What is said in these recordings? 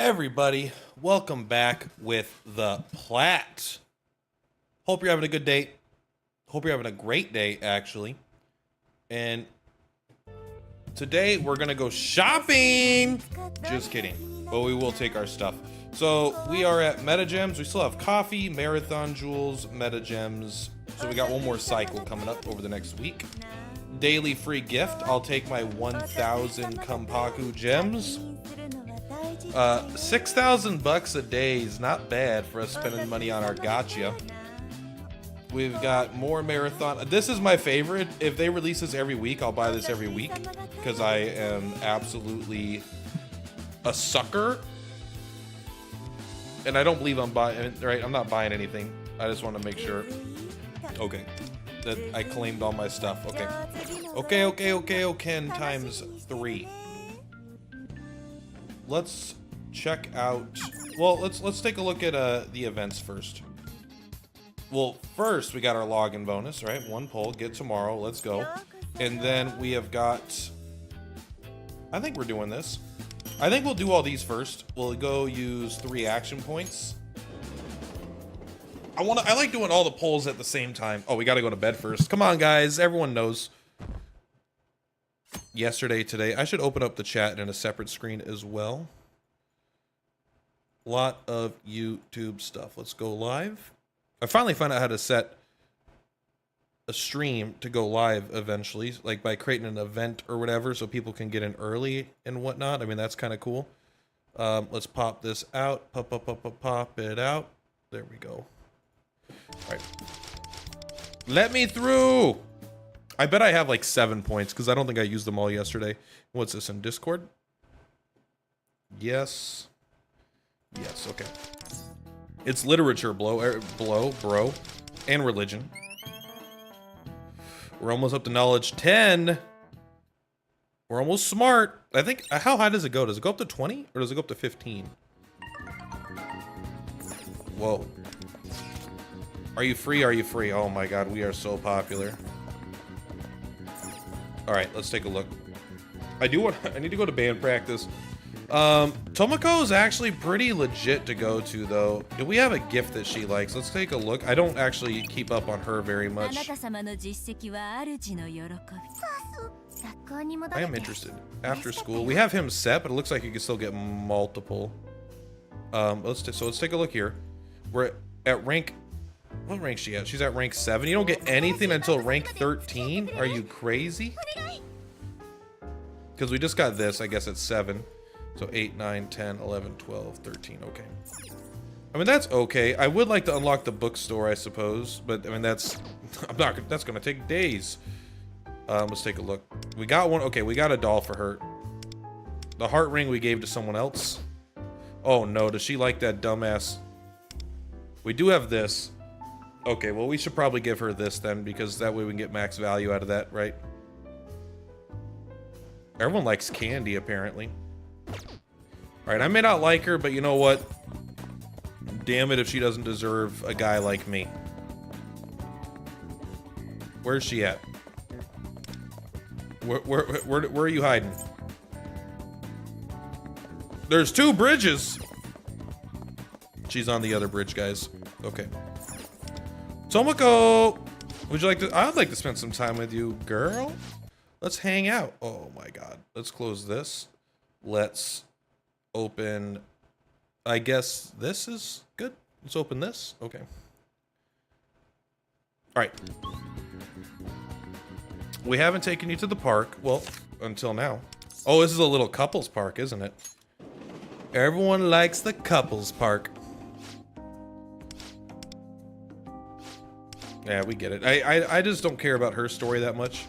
Everybody, welcome back with the Plat. Hope you're having a good day. Hope you're having a great day, actually. And today we're gonna go shopping. Just kidding, but we will take our stuff. So we are at MetaGems. We still have coffee, marathon jewels, MetaGems. So we got one more cycle coming up over the next week. Daily free gift. I'll take my 1,000 Kompaku gems. 6,000 bucks a day is not bad for us spending money on our gacha. We've got more marathon. This is my favorite. If they release this every week, I'll buy this every week because I am absolutely a sucker. And I don't believe I'm buying, right? I'm not buying anything. I just want to make sure. Okay. That I claimed all my stuff. Okay. Okay, times 3. Let's check out, well, let's take a look at the events first. Well, first we got our login bonus, right? 1 poll, get tomorrow, let's go. And then we have got, I think we're doing this. I think we'll do all these first. We'll go use 3 action points. I like doing all the polls at the same time. Oh, we gotta go to bed first. Come on, guys, everyone knows. Yesterday, today. I should open up the chat in a separate screen as well. Lot of YouTube stuff. Let's go live. I finally found out how to set a stream to go live eventually, like by creating an event or whatever, so people can get in early and whatnot. I mean, that's kind of cool. Let's pop this out. Pop it out. There we go. All right. Let me through. I bet I have like 7 points because I don't think I used them all yesterday. What's this in Discord? Yes. Yes, okay. It's literature, bro, and religion. We're almost up to knowledge 10. We're almost smart. I think, how high does it go? Does it go up to 20 or does it go up to 15? Whoa. Are you free? Are you free? Oh my God, we are so popular. All right, let's take a look. I need to go to band practice. Tomoko is actually pretty legit to go to, though. Do we have a gift that she likes? Let's take a look. I don't actually keep up on her very much. I am interested. After school, we have him set, but it looks like you can still get multiple. Let's take a look here. We're at rank. What rank is she at? She's at rank 7. You don't get anything until rank 13? Are you crazy? Because we just got this, I guess it's 7. So 8, 9, 10, 11, 12, 13. Okay. I mean, that's okay. I would like to unlock the bookstore, I suppose. But, I mean, that's going to take days. Let's take a look. We got one. Okay, we got a doll for her. The heart ring we gave to someone else. Oh, no. Does she like that dumbass? We do have this. Okay, well, we should probably give her this then, because that way we can get max value out of that, right? Everyone likes candy, apparently. Alright, I may not like her, but you know what? Damn it if she doesn't deserve a guy like me. Where's she at? Where are you hiding? There's 2 bridges! She's on the other bridge, guys. Okay. Tomoko! Would you like to... I'd like to spend some time with you, girl. Let's hang out. Oh my God. Let's close this. Let's open... I guess this is good. Let's open this. Okay. Alright. We haven't taken you to the park. Well, until now. Oh, this is a little couples park, isn't it? Everyone likes the couples park. Yeah, we get it. I just don't care about her story that much.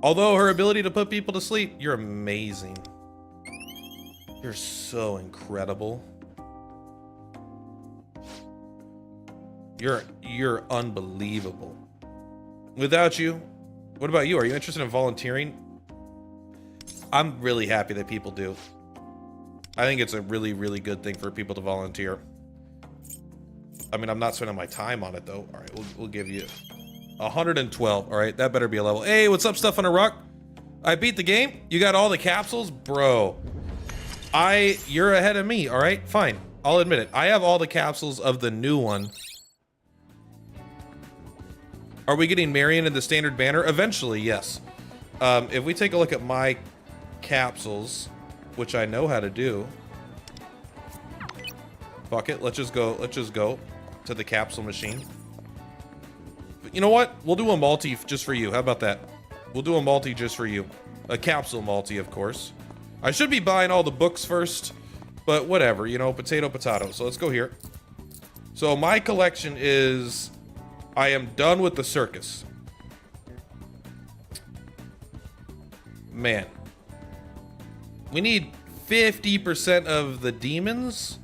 Although her ability to put people to sleep, you're amazing. You're so incredible. You're unbelievable. Without you, what about you? Are you interested in volunteering? I'm really happy that people do. I think it's a really, really good thing for people to volunteer. I mean, I'm not spending my time on it, though. All right, we'll give you 112. All right, that better be a level. Hey, what's up, Stuff on a Rock? I beat the game. You got all the capsules? Bro. You're ahead of me, all right? Fine. I'll admit it. I have all the capsules of the new one. Are we getting Marion in the standard banner? Eventually, yes. If we take a look at my capsules, which I know how to do. Fuck it. Let's just go to the capsule machine. But you know what? We'll do a multi just for you. How about that? We'll do a multi just for you. A capsule multi, of course. I should be buying all the books first, but whatever, you know, potato, potato. So let's go here. So my collection is, I am done with the circus. Man. We need 50% of the demons,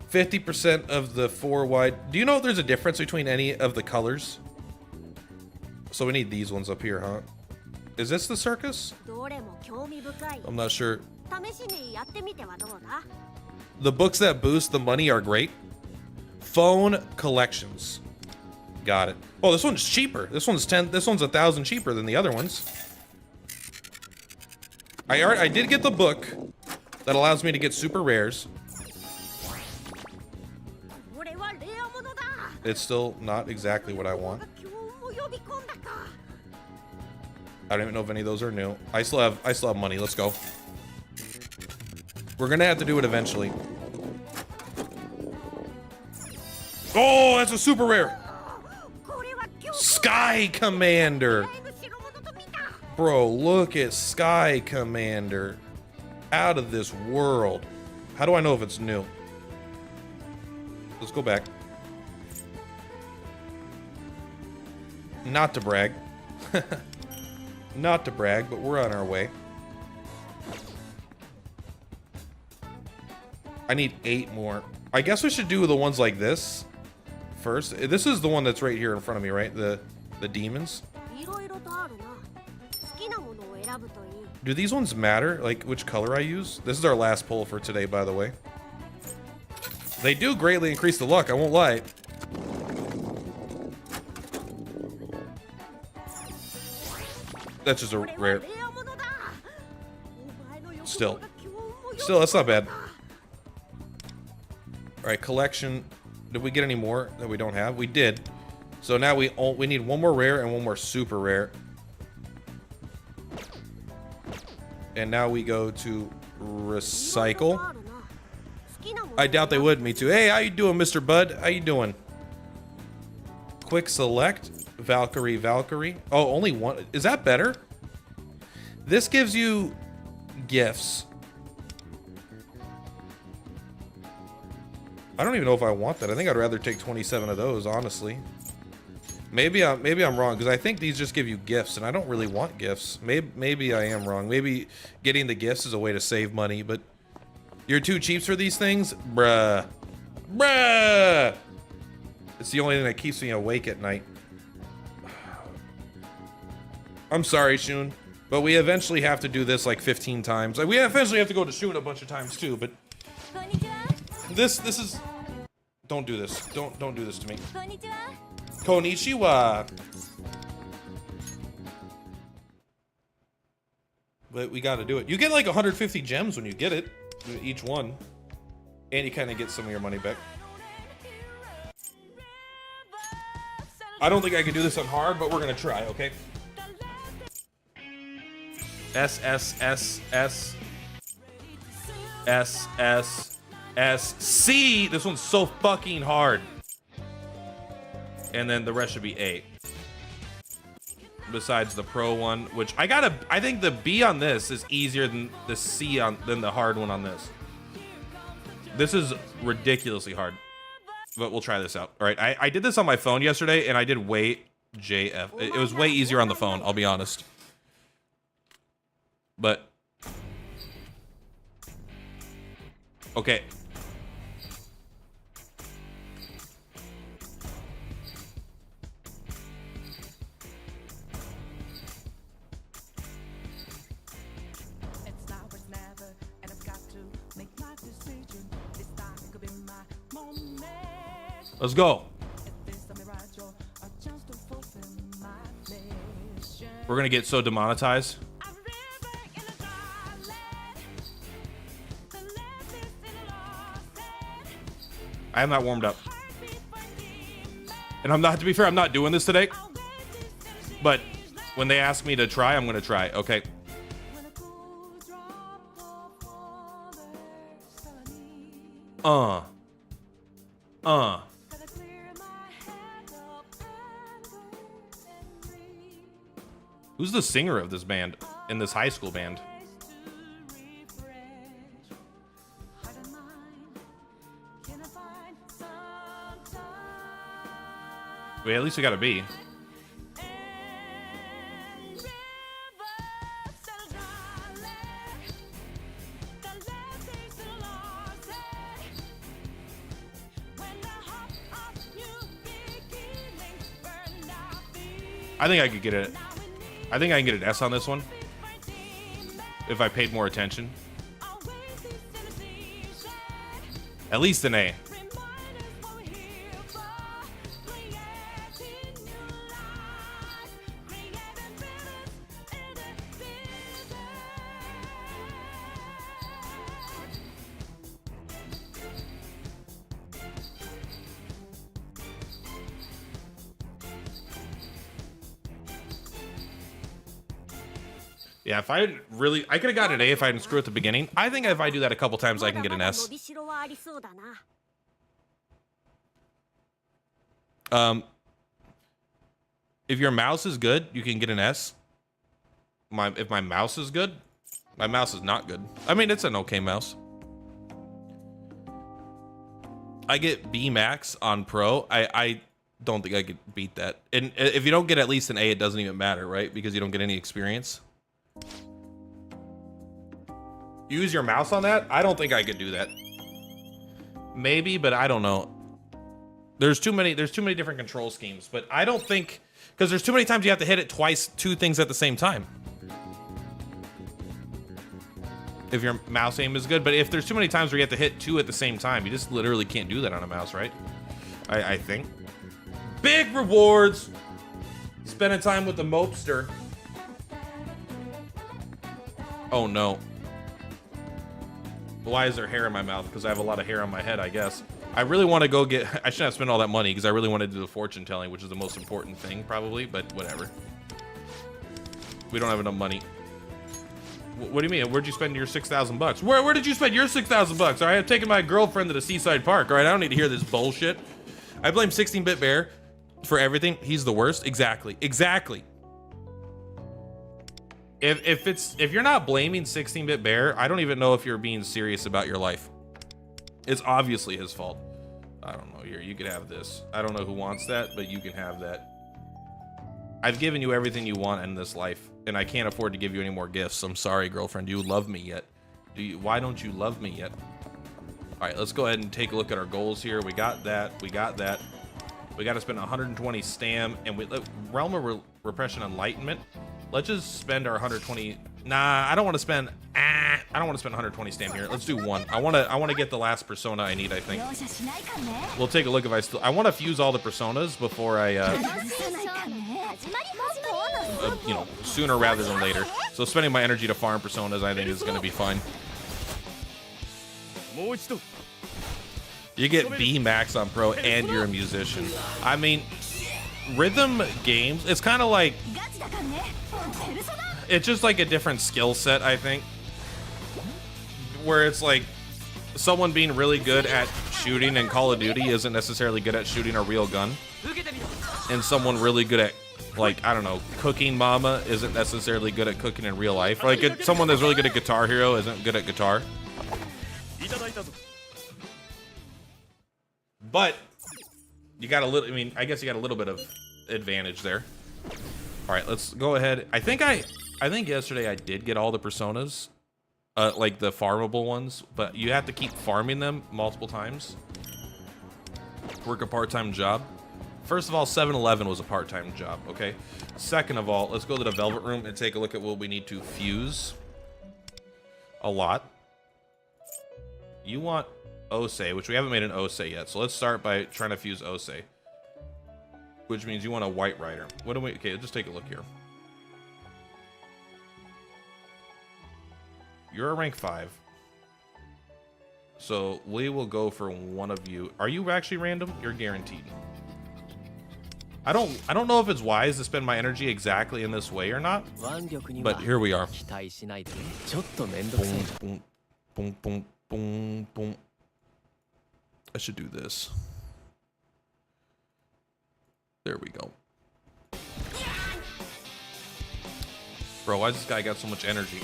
50% of the 4 wide. Do you know if there's a difference between any of the colors? So we need these ones up here, huh? Is this the circus? I'm not sure. The books that boost the money are great. Phone collections. Got it. Oh, this one's cheaper. This one's 1,000 cheaper than the other ones. I did get the book that allows me to get super rares. It's still not exactly what I want. I don't even know if any of those are new. I still have money. Let's go. We're gonna have to do it eventually. Oh, that's a super rare. Sky Commander. Bro, look at Sky Commander. Out of this world. How do I know if it's new? Let's go back. Not to brag. Not to brag, but we're on our way. I need 8 more. I guess we should do the ones like this first. This is the one that's right here in front of me, right? The demons. Do these ones matter? Like which color I use? This is our last pull for today, by the way. They do greatly increase the luck, I won't lie. That's just a rare. Still, that's not bad. All right, collection. Did we get any more that we don't have? We did. So now we need 1 more rare and 1 more super rare. And now we go to recycle. I doubt they would. Me too. Hey, how you doing, Mr. Bud? How you doing? Quick select. Valkyrie. Oh, only one. Is that better? This gives you gifts. I don't even know if I want that. I think I'd rather take 27 of those, honestly. Maybe I'm wrong, because I think these just give you gifts, and I don't really want gifts. Maybe I am wrong. Maybe getting the gifts is a way to save money, but you're too cheap for these things? Bruh. It's the only thing that keeps me awake at night. I'm sorry, Shun, but we eventually have to do this like 15 times. Like, we eventually have to go to Shun a bunch of times too, but this is... Don't do this. Don't do this to me. Konnichiwa. But we gotta do it. You get like 150 gems when you get it, each one. And you kind of get some of your money back. I don't think I can do this on hard, but we're gonna try, okay? S, S, S, S. S, S, S, C. This one's so fucking hard. And then the rest should be A. Besides the pro one, which I think the B on this is easier than the C than the hard one on this. This is ridiculously hard. But we'll try this out. All right, I did this on my phone yesterday, and I did way JF. It was way easier on the phone, I'll be honest. But okay. Let's go. We're gonna get so demonetized. I am not warmed up. And I'm not, to be fair, I'm not doing this today. But when they ask me to try, I'm going to try. Okay. Who's the singer of this band, in this high school band? Wait, at least we got a B. I think I could get it. I think I can get an S on this one if I paid more attention. At least an A. Yeah, if I really, I could have gotten an A if I didn't screw at the beginning. I think if I do that a couple times, I can get an S. If your mouse is good, you can get an S. If my mouse is good, my mouse is not good. I mean, it's an okay mouse. I get B max on Pro. I don't think I could beat that. And if you don't get at least an A, it doesn't even matter, right? Because you don't get any experience. Use your mouse on that? I don't think I could do that. Maybe, but I don't know. There's too many different control schemes, but I don't think, because there's too many times you have to hit it twice, two things at the same time. If your mouse aim is good, but if there's too many times where you have to hit two at the same time, you just literally can't do that on a mouse, right? I think. Big rewards. Spending time with the mopester. Oh no. Why is there hair in my mouth? Because I have a lot of hair on my head, I guess. I really want to go get... I shouldn't have spent all that money because I really want to do the fortune telling, which is the most important thing, probably, but whatever. We don't have enough money. What do you mean? Where'd you spend your 6,000 bucks? Where did you spend your 6,000 bucks? All right, I'm taking my girlfriend to the Seaside Park. All right, I don't need to hear this bullshit. I blame 16-Bit Bear for everything. He's the worst. Exactly. Exactly. If you're not blaming 16-Bit Bear, I don't even know if you're being serious about your life. It's obviously his fault. I don't know. Here, you could have this. I don't know who wants that, but you can have that. I've given you everything you want in this life, and I can't afford to give you any more gifts. I'm sorry, girlfriend. Do you love me yet? Why don't you love me yet? All right, let's go ahead and take a look at our goals here. We got that. We got that. We got to spend 120 stam, and Realm of Repression Enlightenment. Let's just spend our 120. Nah, I don't want to spend. I don't want to spend 120 stam here. Let's do one. I want to get the last persona I need. I think. We'll take a look if I want to fuse all the personas before I. You know, sooner rather than later. So spending my energy to farm personas, I think, is going to be fine. You get B max on Pro, and you're a musician. I mean, rhythm games. It's kind of like. It's just like a different skill set, I think. Where it's like someone being really good at shooting in Call of Duty isn't necessarily good at shooting a real gun. And someone really good at, like, I don't know, cooking mama isn't necessarily good at cooking in real life. Like, someone that's really good at Guitar Hero isn't good at guitar. But you got a little, I mean, I guess you got a little bit of advantage there. All right, let's go ahead. I think yesterday I did get all the personas, like the farmable ones, but you have to keep farming them multiple times. Work a part-time job. First of all, 7-Eleven was a part-time job, okay? Second of all, let's go to the Velvet Room and take a look at what we need to fuse. A lot. You want Osei, which we haven't made an Osei yet, so let's start by trying to fuse Osei. Which means you want a White Rider. What do we... Okay, let's just take a look here. You're a rank 5. So we will go for one of you. Are you actually random? You're guaranteed. I don't know if it's wise to spend my energy exactly in this way or not, but here we are. Boom, boom, boom, boom, boom, boom. I should do this. There we go. Bro, why does this guy got so much energy?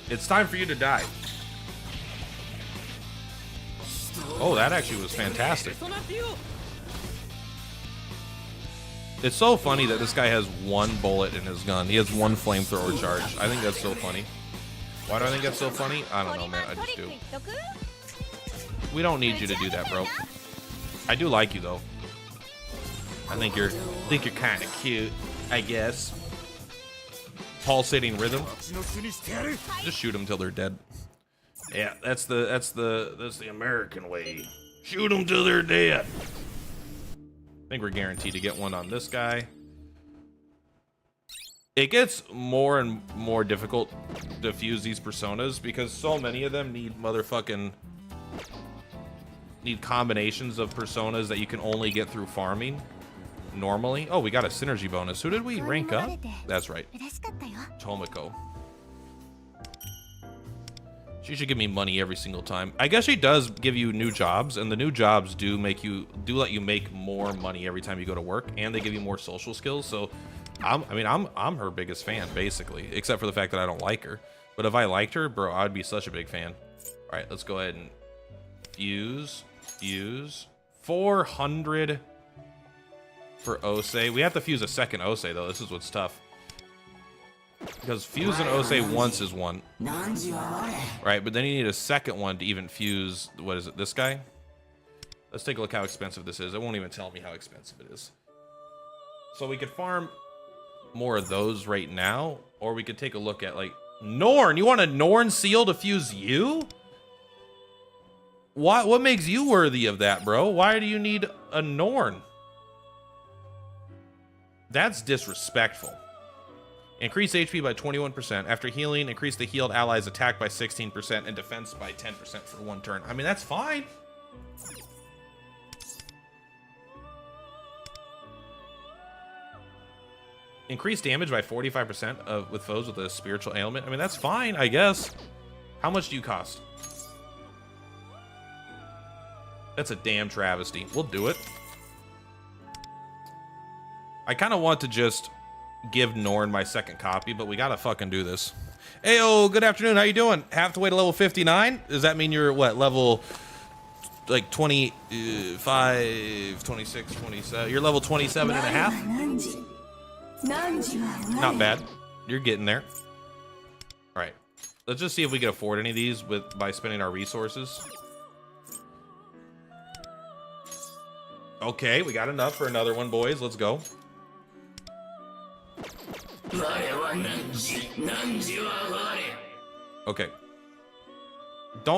It's time for you to die. Oh, that actually was fantastic. It's so funny that this guy has one bullet in his gun. He has one flamethrower charge. I think that's so funny. Why do I think that's so funny? I don't know, man. I just do. We don't need you to do that, bro. I do like you, though. I think you're kind of cute, I guess. Pulsating rhythm. Just shoot them till they're dead. Yeah, that's the American way. Shoot them till they're dead. I think we're guaranteed to get one on this guy. It gets more and more difficult to fuse these personas because so many of them need combinations of personas that you can only get through farming normally. Oh, we got a synergy bonus. Who did we rank up? That's right. Tomoko. She should give me money every single time. I guess she does give you new jobs, and the new jobs do let you make more money every time you go to work, and they give you more social skills. So, I'm her biggest fan basically, except for the fact that I don't like her. But if I liked her, bro, I'd be such a big fan. All right, let's go ahead and fuse 400 for Ose. We have to fuse a second Ose though. This is what's tough. Because fuse an Ose once is one. Right, but then you need a second one to even fuse, what is it, this guy? Let's take a look how expensive this is. It won't even tell me how expensive it is. So we could farm more of those right now, or we could take a look at, like, Norn. You want a Norn seal to fuse you? What makes you worthy of that, bro? Why do you need a Norn? That's disrespectful. Increase HP by 21%. After healing, increase the healed ally's attack by 16% and defense by 10% for one turn. I mean, that's fine. Increase damage by 45% with foes with a spiritual ailment. I mean, that's fine, I guess. How much do you cost? That's a damn travesty. We'll do it. I kind of want to just give Norn my second copy, but we gotta fucking do this. Heyo, good afternoon. How you doing? Have to wait to level 59? Does that mean you're what, level like 25, 26, 27? You're level 27 and a half? Not bad. You're getting there. All right. Let's just see if we can afford any of these by spending our resources. Okay, we got enough for another one, boys. Let's go. Okay.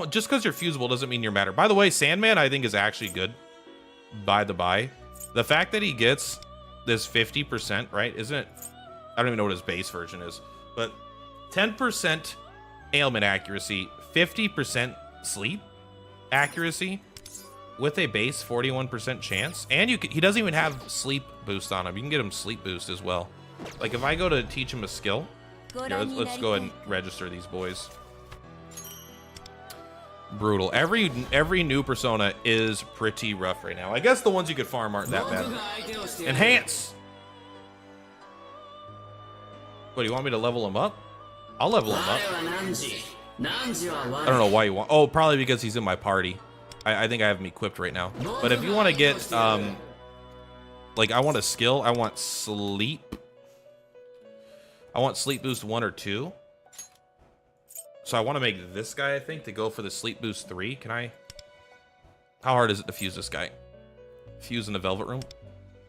Just because you're fusible doesn't mean you're matter. By the way, Sandman I think is actually good. By the by, the fact that he gets this 50%, right? Isn't it? I don't even know what his base version is, but 10% ailment accuracy, 50% sleep accuracy, with a base 41% chance, and he doesn't even have sleep boost on him. You can get him sleep boost as well. Like if I go to teach him a skill, here, let's go ahead and register these boys. Brutal. Every new persona is pretty rough right now. I guess the ones you could farm aren't that bad. Enhance. What, do you want me to level him up? I'll level him up. I don't know why you want. Oh, probably because he's in my party. I think I have him equipped right now. But if you want to get like I want a skill, I want sleep. I want sleep boost 1 or 2. So I want to make this guy, I think, to go for the sleep boost 3. Can I? How hard is it to fuse this guy? Fuse in the Velvet Room.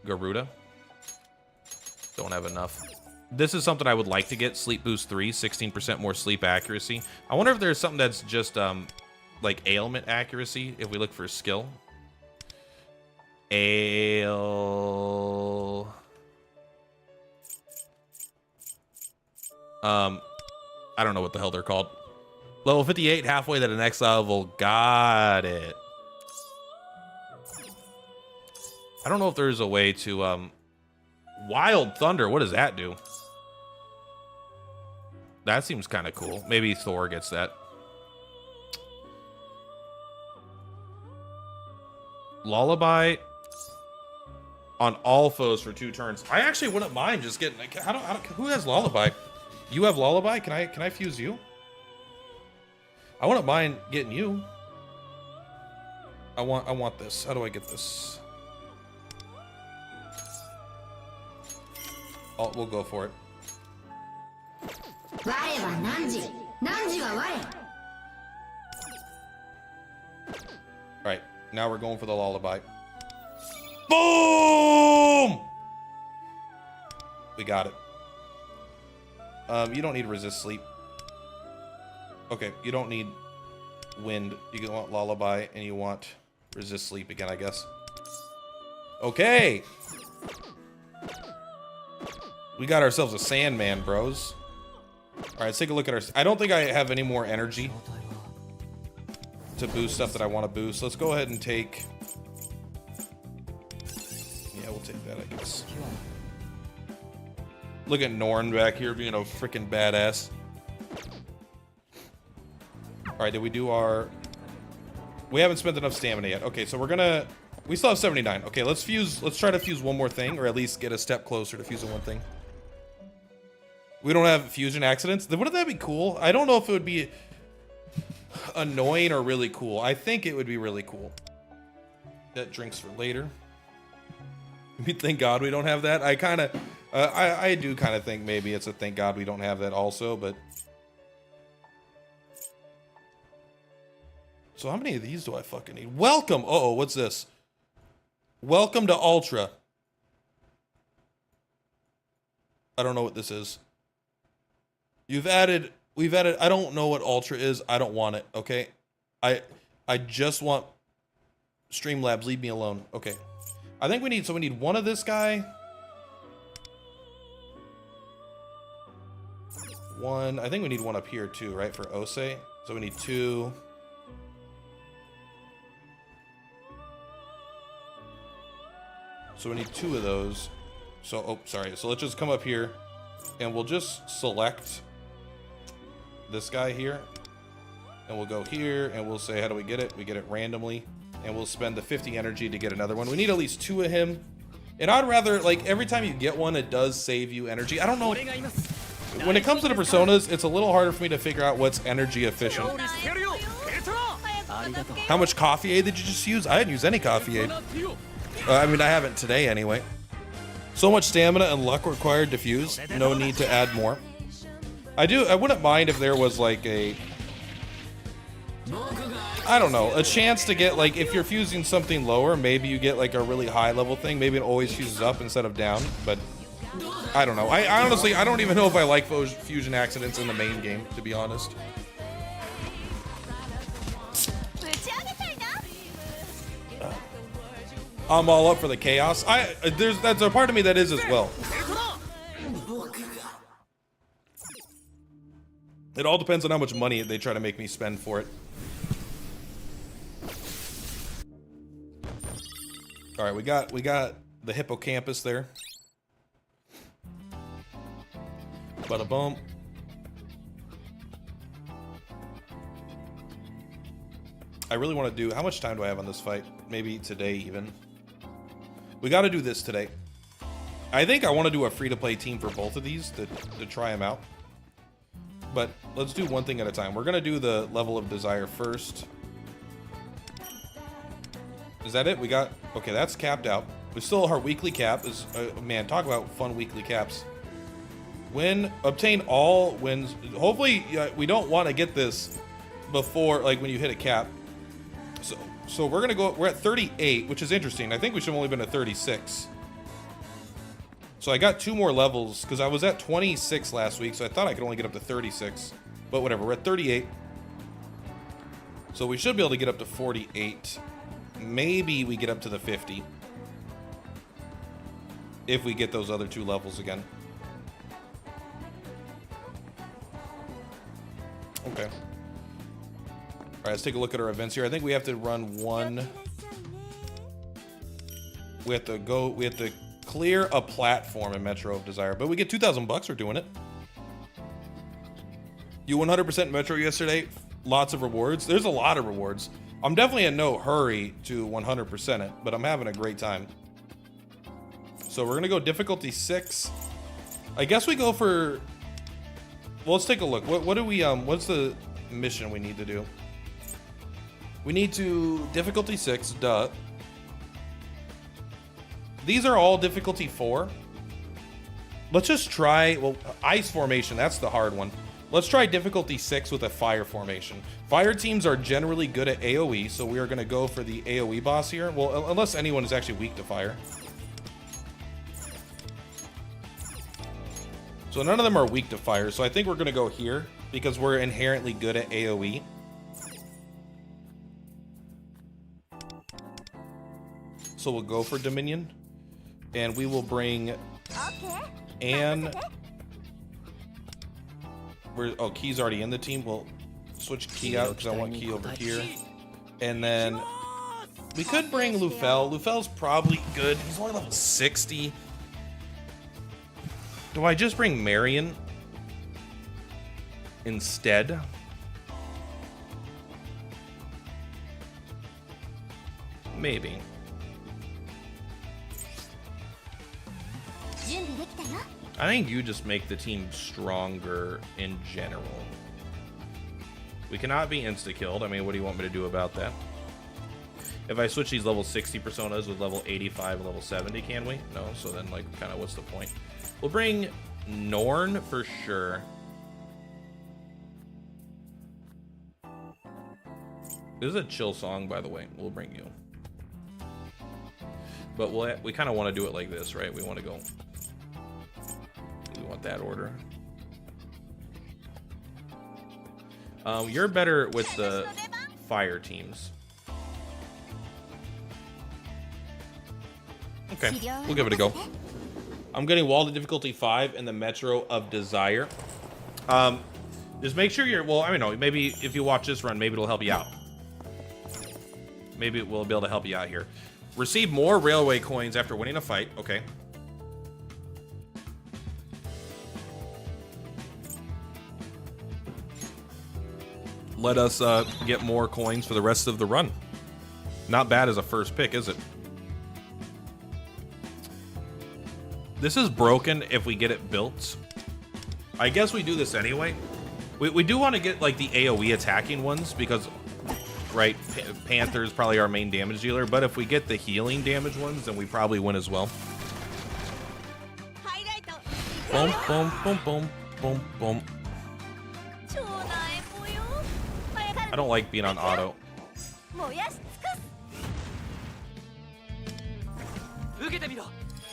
Garuda. Don't have enough. This is something I would like to get. Sleep boost 3, 16% more sleep accuracy. I wonder if there's something that's just like ailment accuracy if we look for skill. I don't know what the hell they're called. Level 58, halfway to the next level. Got it. I don't know if there's a way to, Wild Thunder, what does that do? That seems kind of cool. Maybe Thor gets that. Lullaby on all foes for 2 turns. I actually wouldn't mind just getting. Who has Lullaby? You have Lullaby. Can I fuse you? I wouldn't mind getting you. I want this. How do I get this? Oh, we'll go for it. All right, now we're going for the Lullaby. Boom! We got it. You don't need resist sleep. Okay, you don't need wind. You can want Lullaby and you want resist sleep again, I guess. Okay. We got ourselves a Sandman, bros. All right, let's take a look at our... I don't think I have any more energy to boost stuff that I want to boost. Let's go ahead and take... Yeah, we'll take that, I guess. Look at Norn back here being a freaking badass. All right, did we do our... We haven't spent enough stamina yet. Okay, so we're gonna... We still have 79. Okay, let's fuse... Let's try to fuse one more thing, or at least get a step closer to fusing one thing. We don't have fusion accidents. Wouldn't that be cool? I don't know if it would be annoying or really cool. I think it would be really cool. That drinks for later. Thank God we don't have that. I kind of... I do kind of think maybe it's a thank God we don't have that also, but... So how many of these do I fucking need? Welcome! Uh-oh, what's this? Welcome to Ultra. I don't know what this is. We've added, I don't know what Ultra is. I don't want it, okay? I just want Streamlabs, leave me alone. Okay. I think we need one of this guy. One, I think we need one up here too, right, for Ose. So we need 2. So we need 2 of those. So, oh, sorry. So let's just come up here and we'll just select this guy here. And we'll go here and we'll say, how do we get it? We get it randomly. And we'll spend the 50 energy to get another one. We need at least 2 of him. And I'd rather, like, every time you get one, it does save you energy. I don't know. When it comes to the personas, it's a little harder for me to figure out what's energy efficient. How much coffee aid did you just use? I didn't use any coffee aid. I mean, I haven't today anyway. So much stamina and luck required to fuse. No need to add more. I wouldn't mind if there was like a... I don't know, a chance to get, like, if you're fusing something lower, maybe you get like a really high level thing. Maybe it always fuses up instead of down, but I don't know. I honestly, I don't even know if I like fusion accidents in the main game, to be honest. I'm all up for the chaos. That's a part of me that is as well. It all depends on how much money they try to make me spend for it. All right, we got the hippocampus there. Bada bump. I really want to do... How much time do I have on this fight? Maybe today even. We got to do this today. I think I want to do a free-to-play team for both of these to try them out. But let's do one thing at a time. We're going to do the level of desire first. Is that it? We got... Okay, that's capped out. We still our weekly cap is... man, talk about fun weekly caps. Obtain all wins. Hopefully, we don't want to get this before, like, when you hit a cap. So we're gonna go. We're at 38, which is interesting. I think we should have only been at 36. So I got 2 more levels because I was at 26 last week, so I thought I could only get up to 36. But whatever, we're at 38. So we should be able to get up to 48. Maybe we get up to the 50 if we get those other 2 levels again. Okay. right, let's take a look at our events here. I think we have to run one. We have to clear a platform in Metro of Desire, but we get 2,000 bucks for doing it. You 100% Metro yesterday. Lots of rewards. There's a lot of rewards. I'm definitely in no hurry to 100% it, but I'm having a great time. So we're gonna go difficulty 6. I guess we go for. Well, let's take a look. What do we What's the mission we need to do? We need to difficulty 6. Duh. These are all difficulty 4. Let's just try. Well, ice formation. That's the hard one. Let's try difficulty 6 with a fire formation. Fire teams are generally good at AoE, so we are going to go for the AoE boss here. Well, unless anyone is actually weak to fire. So none of them are weak to fire, so I think we're going to go here because we're inherently good at AoE. So we'll go for Dominion. And we will bring Anne. Oh, Key's already in the team. We'll switch Key out because I want Key over here. And then we could bring Lufel. Lufel's probably good. He's only level 60. Do I just bring Marion instead? Maybe. I think you just make the team stronger in general. We cannot be insta-killed. I mean, what do you want me to do about that? If I switch these level 60 personas with level 85 and level 70, can we? No, so then, like, kind of what's the point? We'll bring Norn for sure. This is a chill song, by the way. We'll bring you. But we kind of want to do it like this, right? We want to go... We want that order. You're better with the fire teams. Okay, we'll give it a go. I'm getting Wall to difficulty 5 in the Metro of Desire. Just make sure you're, well, I don't know, maybe if you watch this run, maybe it'll help you out. Maybe we'll be able to help you out here. Receive more railway coins after winning a fight. Okay. Let us get more coins for the rest of the run. Not bad as a first pick, is it? This is broken if we get it built. I guess we do this anyway. We do want to get like the AoE attacking ones because, right, Panther's probably our main damage dealer. But if we get the healing damage ones, then we probably win as well. Boom, boom, boom, boom, boom, boom. I don't like being on auto.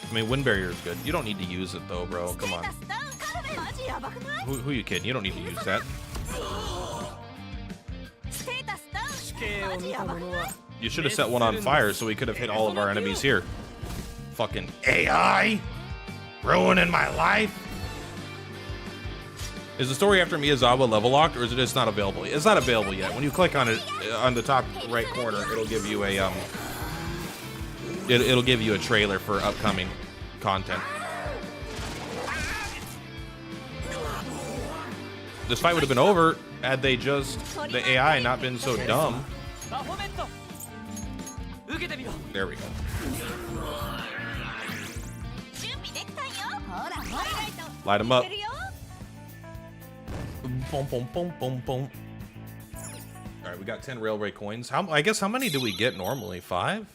I mean, wind barrier is good. You don't need to use it though, bro. Come on. Who are you kidding? You don't need to use that. You should have set one on fire so we could have hit all of our enemies here. Fucking AI ruining my life. Is the story after Miyazawa level locked, or is it just not available? It's not available yet. When you click on it on the top right corner, it'll give you a it'll give you a trailer for upcoming content. This fight would have been over had they just the AI not been so dumb. There we go. Light him up. Boom, boom, boom, boom, boom. All right, we got 10 railway coins. I guess how many do we get normally? 5?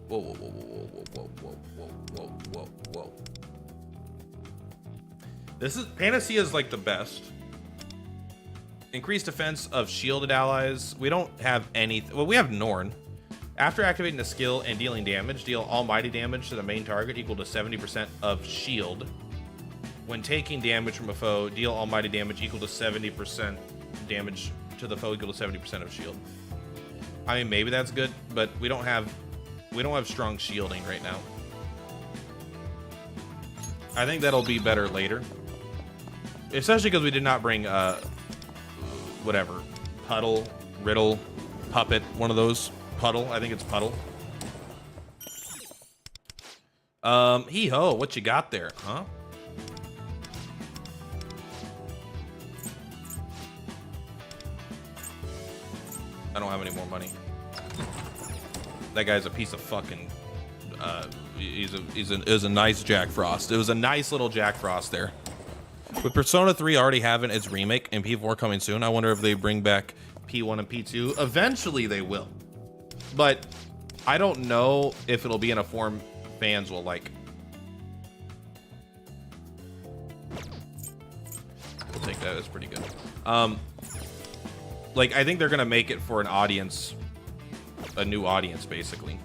Whoa, whoa, whoa, whoa, whoa, whoa, whoa, whoa, whoa, whoa. This is Panacea is like the best. Increased defense of shielded allies. We don't have anything. Well, we have Norn. After activating a skill and dealing damage, deal almighty damage to the main target equal to 70% of shield. When taking damage from a foe, deal almighty damage equal to 70% damage to the foe equal to 70% of shield. I mean, maybe that's good, but we don't have strong shielding right now. I think that'll be better later, especially because we did not bring whatever puddle Riddle, Puppet, one of those. Puddle, I think it's Puddle. Hee-ho, what you got there, huh? I don't have any more money. That guy's a piece of fucking. It was a nice Jack Frost. It was a nice little Jack Frost there. With Persona 3 already having its remake and P4 coming soon, I wonder if they bring back P1 and P2. Eventually they will. But I don't know if it'll be in a form fans will like. We'll take that. That's pretty good. Like, I think they're gonna make it for an audience, a new audience, basically.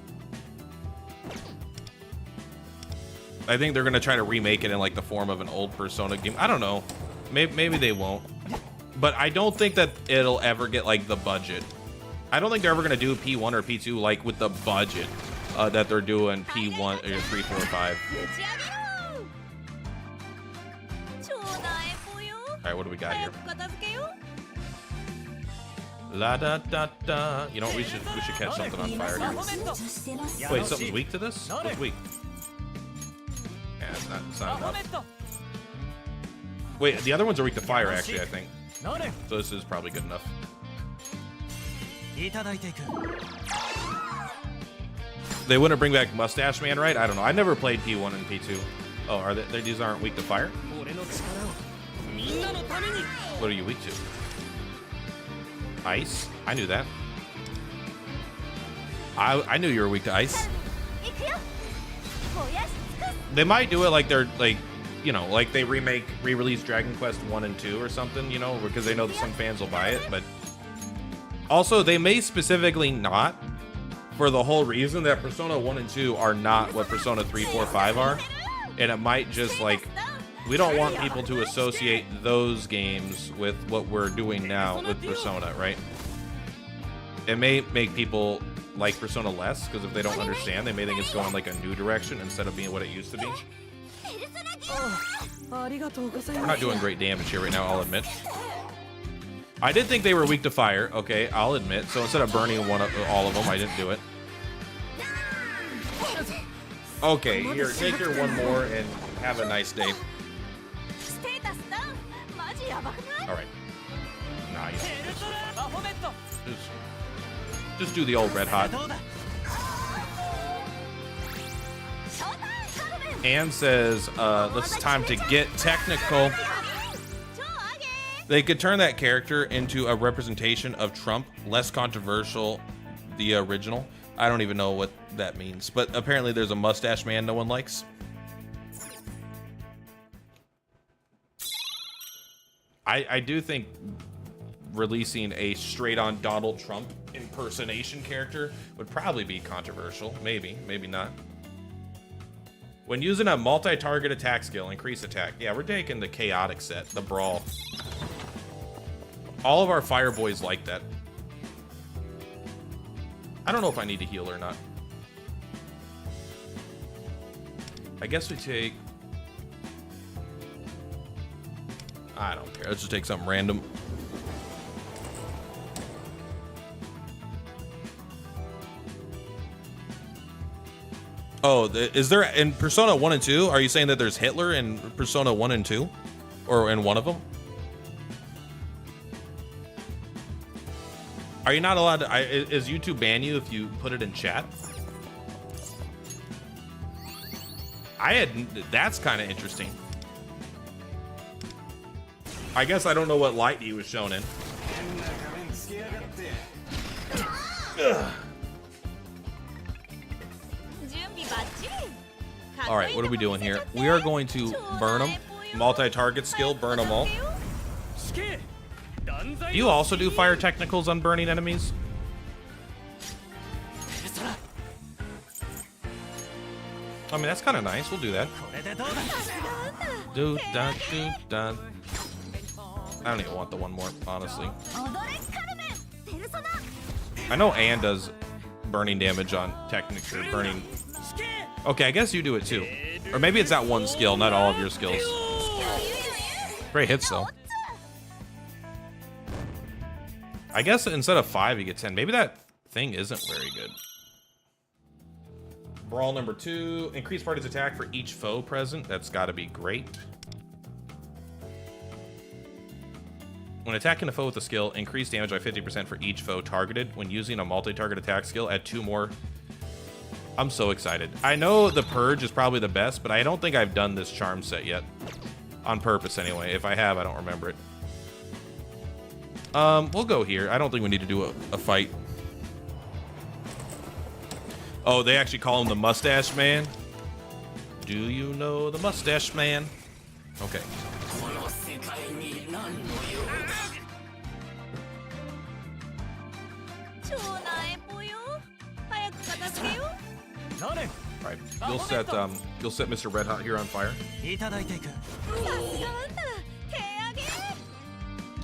I think they're gonna try to remake it in like the form of an old Persona game. I don't know. Maybe they won't. But I don't think that it'll ever get like the budget. I don't think they're ever gonna do P1 or P2 like with the budget that they're doing P1 or 3, 4, 5. All right, what do we got here? La da da da. You know what? We should catch something on fire here. Wait, something's weak to this? What's weak? Yeah, it's not enough. Wait, the other ones are weak to fire, actually, I think. So this is probably good enough. They wouldn't bring back Mustache Man, right? I don't know. I never played P1 and P2. Oh, are they? These aren't weak to fire? What are you weak to? Ice? I knew that. I knew you were weak to ice. They might do it like they're like, you know, like they re-release Dragon Quest 1 and 2 or something, you know, because they know that some fans will buy it. But also, they may specifically not, for the whole reason that Persona 1 and 2 are not what Persona 3, 4, 5 are. And it might just like, we don't want people to associate those games with what we're doing now with Persona, right? It may make people like Persona less, because if they don't understand, they may think it's going like a new direction instead of being what it used to be. We're not doing great damage here right now, I'll admit. I did think they were weak to fire, okay, I'll admit. So instead of burning all of them, I didn't do it. Okay, here, take your one more and have a nice day. Alright. Nah, just do the old red hot. Anne says, it's time to get technical. They could turn that character into a representation of Trump, less controversial, the original. I don't even know what that means, but apparently there's a mustache man no one likes. I do think releasing a straight-on Donald Trump impersonation character would probably be controversial. Maybe, maybe not. When using a multi-target attack skill, increase attack. Yeah, we're taking the chaotic set, the brawl. All of our fire boys like that. I don't know if I need to heal or not. I guess we take... I don't care. Let's just take something random. Oh, is there in Persona 1 and 2? Are you saying that there's Hitler in Persona 1 and 2? Or in one of them? Are you not allowed to... is YouTube ban you if you put it in chat? That's kind of interesting. I guess I don't know what light he was shown in. All right, what are we doing here? We are going to burn them. Multi-target skill, burn them all. Do you also do fire technicals on burning enemies? I mean, that's kind of nice. We'll do that. Do da do da. I don't even want the one more, honestly. I know Anne does burning damage on technics or burning. Okay, I guess you do it too. Or maybe it's that one skill, not all of your skills. Great hits though. I guess instead of 5, you get 10. Maybe that thing isn't very good. Brawl number 2. Increase party's attack for each foe present. That's got to be great. When attacking a foe with a skill, increase damage by 50% for each foe targeted. When using a multi-target attack skill, add 2 more. I'm so excited. I know the Purge is probably the best, but I don't think I've done this charm set yet. On purpose, anyway. If I have, I don't remember it. We'll go here. I don't think we need to do a fight. Oh, they actually call him the Mustache Man? Do you know the Mustache Man? Okay. Alright, you'll set Mr. Red Hot here on fire.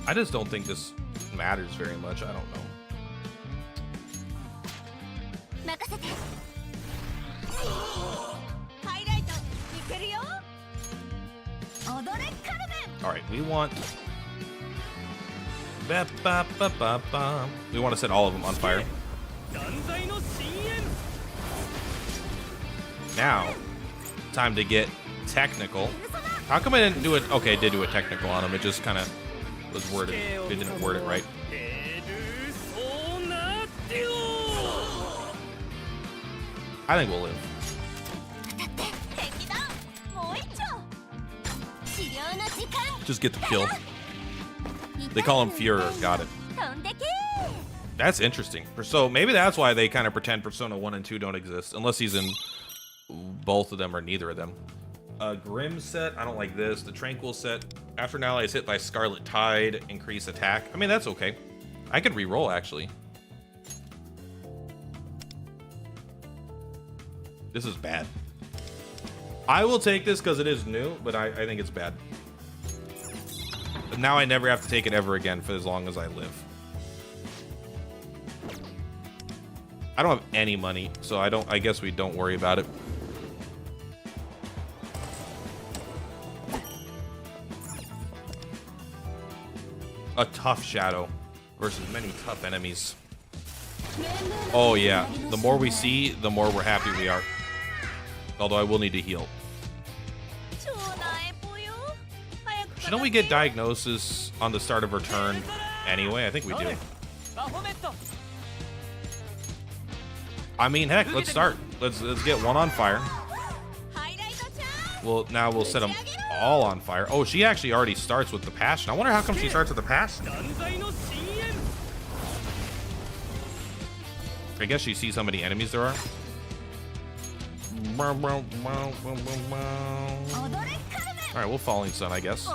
I just don't think this matters very much. I don't know. Alright, we want... We want to set all of them on fire. Now, time to get technical. How come I didn't do it? Okay, I did do a technical on him. It just kind of was worded. It didn't word it right. I think we'll live. Just get the kill. They call him Führer. Got it. That's interesting. So maybe that's why they kind of pretend Persona 1 and 2 don't exist. Unless he's in both of them or neither of them. Grim set. I don't like this. The Tranquil set. After an ally is hit by Scarlet Tide, increase attack. I mean, that's okay. I could re-roll, actually. This is bad. I will take this because it is new, but I think it's bad. But now I never have to take it ever again for as long as I live. I don't have any money, so I guess we don't worry about it. A tough shadow versus many tough enemies. Oh yeah, the more we see, the more we're happy we are. Although I will need to heal. Shouldn't we get diagnosis on the start of her turn anyway? I think we do. I mean, heck, let's start. Let's get one on fire. Well, now we'll set them all on fire. Oh, she actually already starts with the passion. I wonder how come she starts with the passion. I guess she sees how many enemies there are. Alright, we'll Falling Sun, I guess.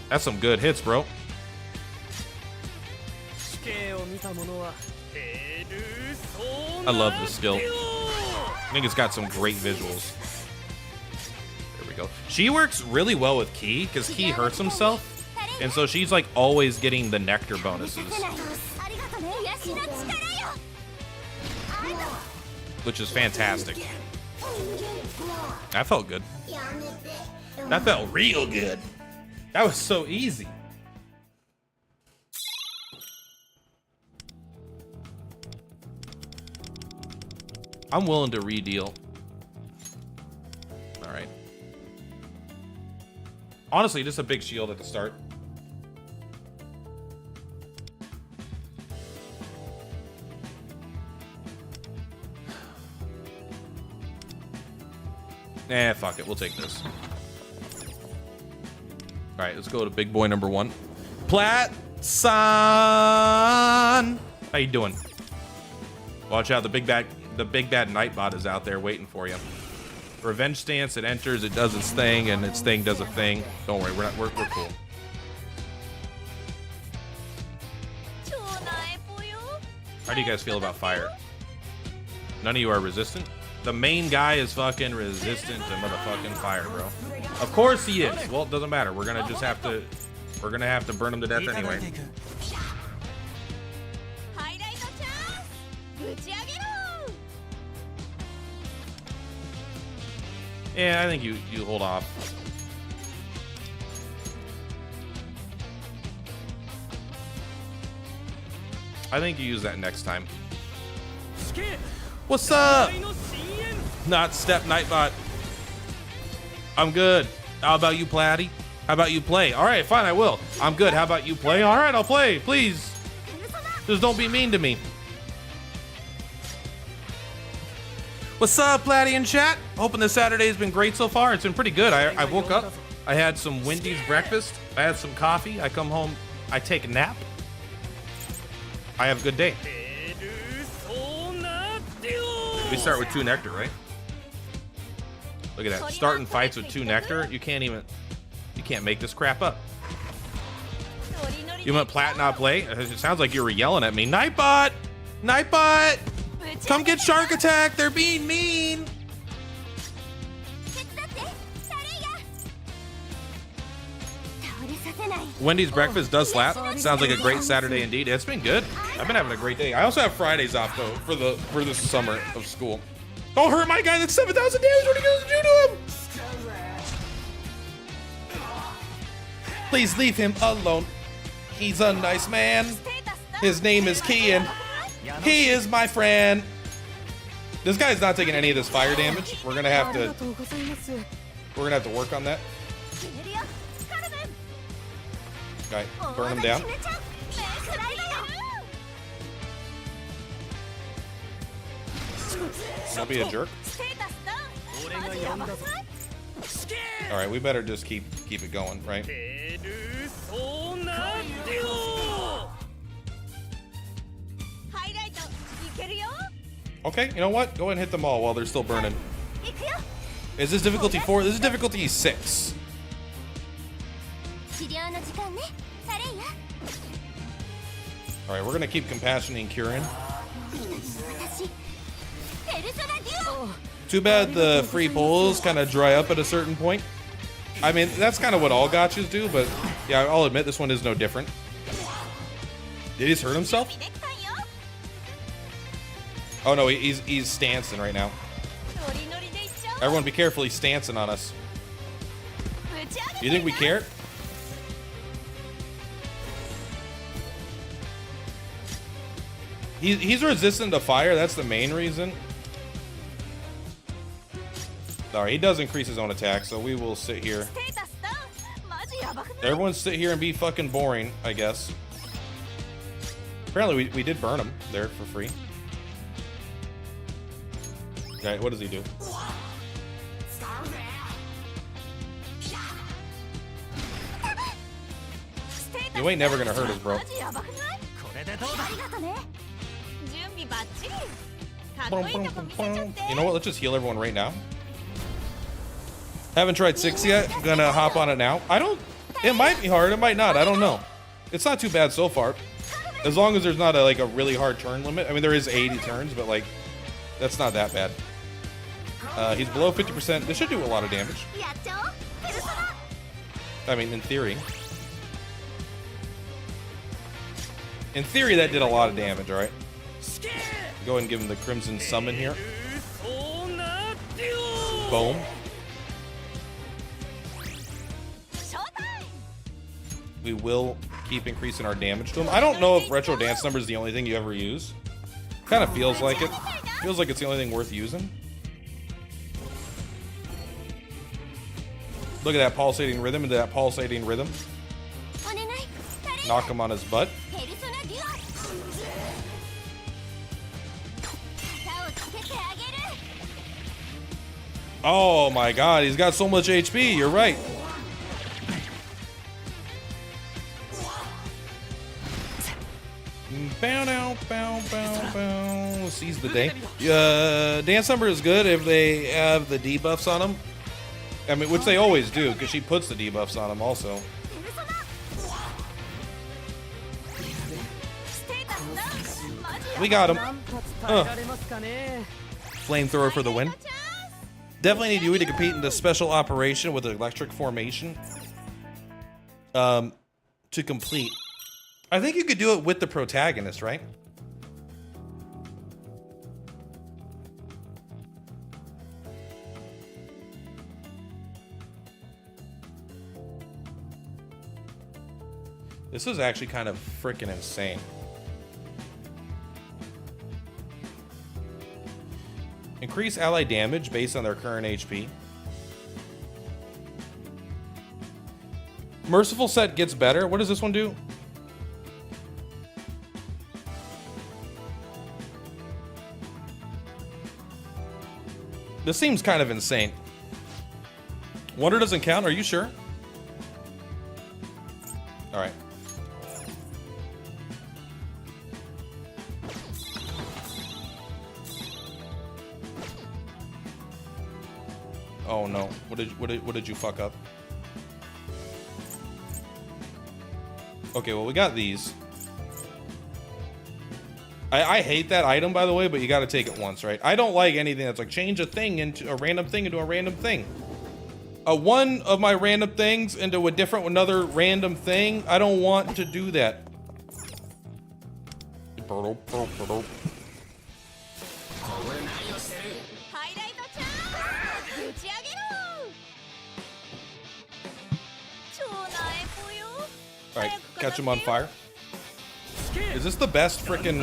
That's some good hits, bro. I love this skill. I think it's got some great visuals. There we go. She works really well with Ki, because Ki hurts himself. And so she's like always getting the nectar bonuses. Which is fantastic. That felt good. That felt real good. That was so easy. I'm willing to re-deal. All right. Honestly, just a big shield at the start. Nah, fuck it. We'll take this. All right, let's go to big boy number 1. Plat San. How you doing? Watch out, the big bad Nightbot is out there waiting for you. Revenge stance. It enters. It does its thing, and its thing does a thing. Don't worry, we're cool. How do you guys feel about fire? None of you are resistant? The main guy is fucking resistant to motherfucking fire, bro. Of course he is. Well, it doesn't matter. We're gonna just have to burn him to death anyway. Yeah, I think you hold off. I think you use that next time. What's up? Not Step Nightbot. I'm good. How about you, Platty? How about you play? All right, fine, I will. I'm good. How about you play? All right, I'll play. Please. Just don't be mean to me. What's up, Platty in chat? Hoping this Saturday's been great so far. It's been pretty good. I woke up. I had some Wendy's breakfast. I had some coffee. I come home. I take a nap. I have a good day. We start with 2 nectar, right? Look at that. Starting fights with 2 nectar. You can't make this crap up. You want Plat not play? It sounds like you were yelling at me. Nightbot! Nightbot! Come get Shark Attack! They're being mean! Wendy's breakfast does slap. Sounds like a great Saturday indeed. It's been good. I've been having a great day. I also have Fridays off though for the summer of school. Don't hurt my guy. That's 7,000 damage. What are you gonna do to him? Please leave him alone. He's a nice man. His name is Kian. He is my friend. This guy's not taking any of this fire damage. We're gonna have to work on that. Okay, burn him down. Don't be a jerk. All right, we better just keep it going, right? Okay, you know what? Go ahead and hit them all while they're still burning. Is this difficulty 4? This is difficulty 6. All right, we're gonna keep compassioning Curing. Too bad the free pulls kind of dry up at a certain point. I mean, that's kind of what all gotchas do, but yeah, I'll admit this one is no different. Did he just hurt himself? Oh no, he's stancing right now. Everyone be careful, he's stancing on us. You think we care? He's resistant to fire, that's the main reason. Alright, he does increase his own attack, so we will sit here. Everyone sit here and be fucking boring, I guess. Apparently we did burn him there for free. Alright, what does he do? You ain't never gonna hurt us, bro. You know what? Let's just heal everyone right now. Haven't tried 6 yet. Gonna hop on it now. It might be hard. It might not. I don't know. It's not too bad so far. As long as there's not a really hard turn limit. I mean, there is 80 turns, but like, that's not that bad. He's below 50%. This should do a lot of damage. I mean, in theory. In theory, that did a lot of damage, alright? Go ahead and give him the Crimson Summon here. Boom. We will keep increasing our damage to him. I don't know if Retro Dance Number is the only thing you ever use. Kind of feels like it. Feels like it's the only thing worth using. Look at that pulsating rhythm into that pulsating rhythm. Knock him on his butt. Oh my god, he's got so much HP, you're right. Bow, bow, bow, bow, bow. Seize the day. Dance Number is good if they have the debuffs on them. I mean, which they always do, because she puts the debuffs on them also. We got him. Flamethrower for the win. Definitely need Yui to compete in the special operation with electric formation. To complete. I think you could do it with the protagonist, right? This is actually kind of freaking insane. Increase ally damage based on their current HP. Merciful set gets better. What does this one do? This seems kind of insane. Wonder doesn't count. Are you sure? All right. Oh no! What did you fuck up? Okay, well we got these. I hate that item, by the way, but you got to take it once, right? I don't like anything that's like change a thing into a random thing into a random thing. One of my random things into another random thing. I don't want to do that. All right, catch him on fire. Is this the best frickin'...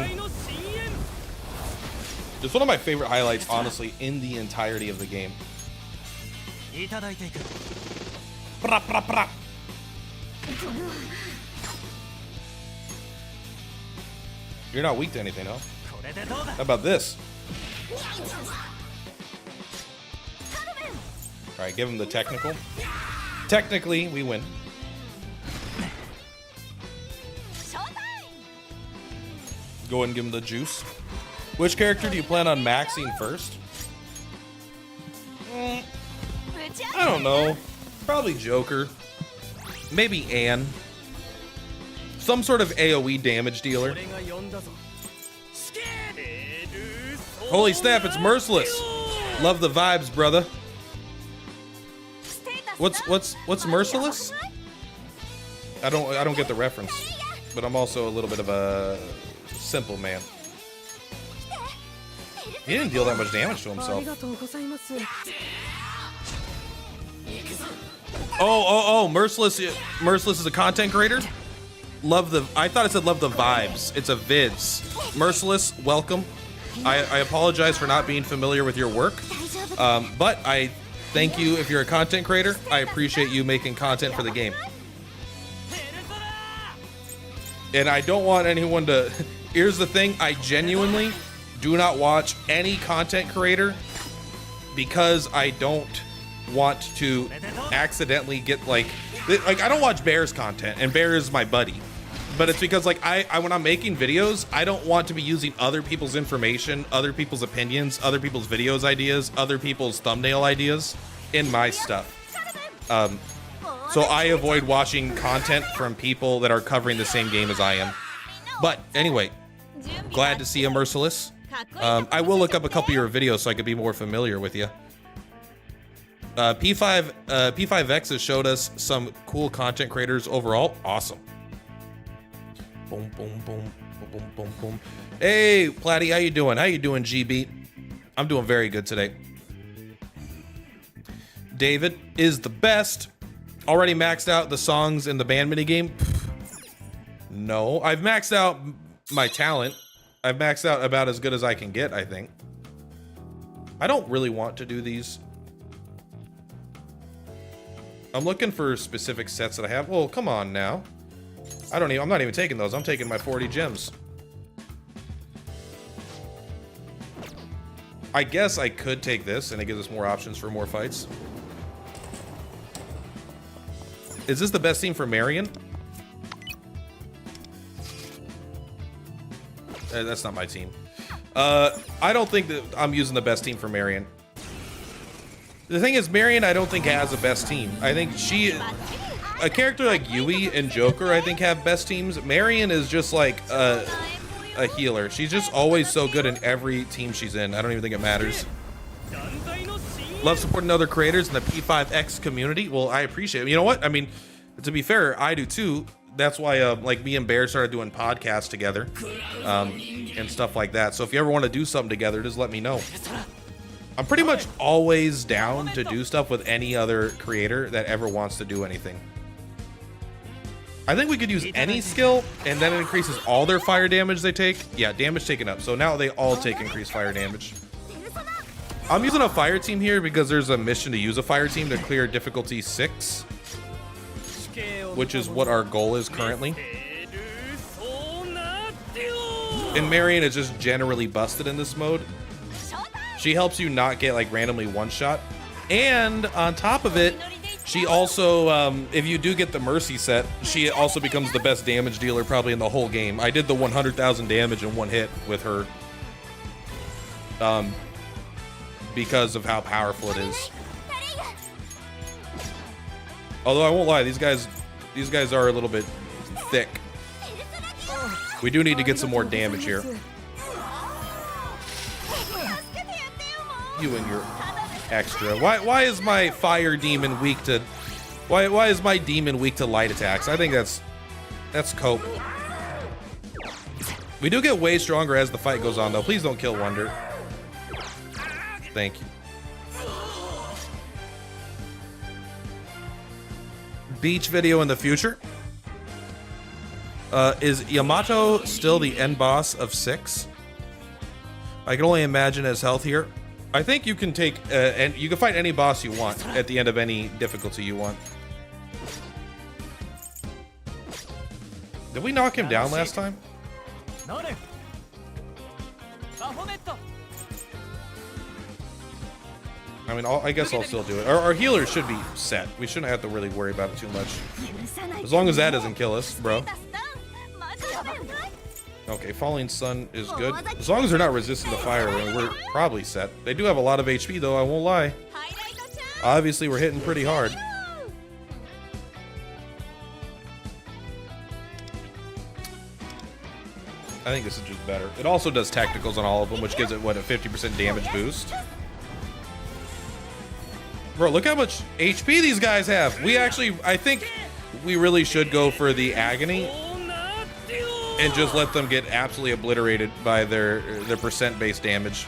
It's one of my favorite highlights, honestly, in the entirety of the game. Bra, bra, bra. You're not weak to anything, huh? How about this? Alright, give him the technical. Technically, we win. Go ahead and give him the juice. Which character do you plan on maxing first? I don't know. Probably Joker. Maybe Anne. Some sort of AoE damage dealer. Holy snap, it's Merciless. Love the vibes, brother. What's Merciless? I don't get the reference. But I'm also a little bit of a simple man. He didn't deal that much damage to himself. Oh, Merciless is a content creator? I thought it said love the vibes. It's a vids. Merciless, welcome. I apologize for not being familiar with your work. But I thank you if you're a content creator. I appreciate you making content for the game. And I don't want anyone to... Here's the thing, I genuinely do not watch any content creator because I don't want to accidentally get like I don't watch Bear's content, and Bear is my buddy, but it's because like I when I'm making videos, I don't want to be using other people's information, other people's opinions, other people's videos ideas, other people's thumbnail ideas in my stuff. So I avoid watching content from people that are covering the same game as I am. But anyway, glad to see you, Merciless. I will look up a couple of your videos so I could be more familiar with you. P5X has showed us some cool content creators overall. Awesome. Boom, boom, boom, boom, boom, boom. Hey, Platty, how you doing? How you doing, GB? I'm doing very good today. David is the best. Already maxed out the songs in the band minigame? No, I've maxed out my talent. I've maxed out about as good as I can get, I think. I don't really want to do these. I'm looking for specific sets that I have. Well, come on now. I'm not even taking those. I'm taking my 40 gems. I guess I could take this and it gives us more options for more fights. Is this the best team for Marion? That's not my team. I don't think that I'm using the best team for Marion. The thing is, Marion, I don't think has a best team. I think a character like Yui and Joker, I think have best teams. Marion is just like a healer. She's just always so good in every team she's in. I don't even think it matters. Love supporting other creators in the P5X community. Well, I appreciate it. You know what? I mean, to be fair, I do too. That's why like me and Bear started doing podcasts together and stuff like that. So if you ever want to do something together, just let me know. I'm pretty much always down to do stuff with any other creator that ever wants to do anything. I think we could use any skill and then it increases all their fire damage they take. Yeah, damage taken up. So now they all take increased fire damage. I'm using a fire team here because there's a mission to use a fire team to clear difficulty 6, which is what our goal is currently. And Marion is just generally busted in this mode. She helps you not get like randomly one-shot. And on top of it, she also, if you do get the Mercy set, she also becomes the best damage dealer probably in the whole game. I did the 100,000 damage in one hit with her. Because of how powerful it is. Although I won't lie, these guys are a little bit thick. We do need to get some more damage here. You and your extra. Why is my fire demon weak to why is my demon weak to light attacks? I think that's cope. We do get way stronger as the fight goes on though. Please don't kill Wonder. Thank you. Beach video in the future. Is Yamato still the end boss of 6? I can only imagine his health here. I think you can take and you can fight any boss you want at the end of any difficulty you want. Did we knock him down last time? I mean, I guess I'll still do it. Our healer should be set. We shouldn't have to really worry about it too much. As long as that doesn't kill us, bro. Okay, Falling Sun is good. As long as they're not resistant to fire, we're probably set. They do have a lot of HP, though, I won't lie. Obviously, we're hitting pretty hard. I think this is just better. It also does tacticals on all of them, which gives it, what, a 50% damage boost? Bro, look how much HP these guys have. We actually, I think we really should go for the Agony and just let them get absolutely obliterated by their percent-based damage.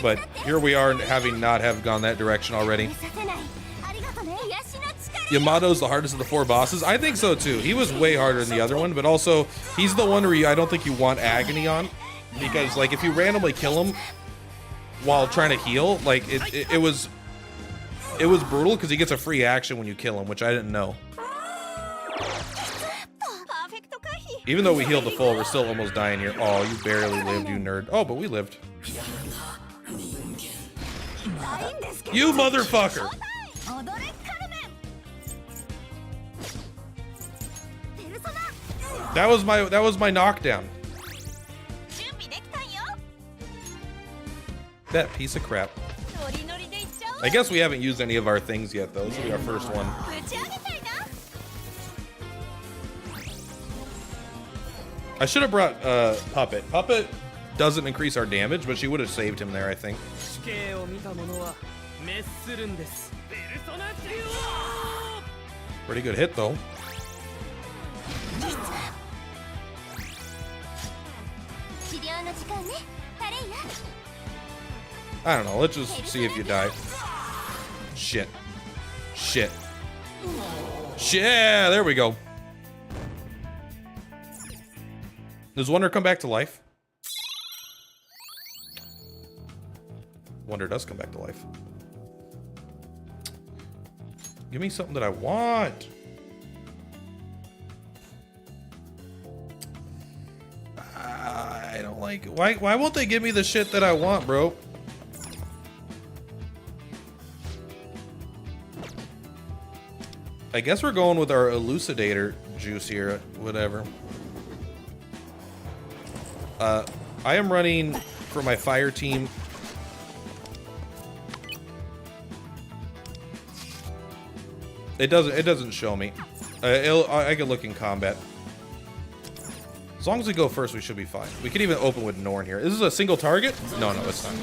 But here we are, having not have gone that direction already. Yamato's the hardest of the 4 bosses. I think so too. He was way harder than the other one, but also he's the one where I don't think you want Agony on, because like if you randomly kill him while trying to heal, like it was brutal because he gets a free action when you kill him, which I didn't know. Even though we healed the full, we're still almost dying here. Oh, you barely lived, you nerd. Oh, but we lived. You motherfucker! That was my knockdown. That piece of crap. I guess we haven't used any of our things yet, though. This will be our first one. I should have brought Puppet. Puppet doesn't increase our damage, but she would have saved him there, I think. Pretty good hit, though. I don't know. Let's just see if you die. Shit. Shit. Shit. Yeah, there we go. Does Wonder come back to life? Wonder does come back to life. Give me something that I want. I don't like it. Why won't they give me the shit that I want, bro? I guess we're going with our Elucidator juice here, whatever. I am running for my fire team. It doesn't show me. I can look in combat. As long as we go first, we should be fine. We could even open with Norn here. Is this a single target? No, it's not.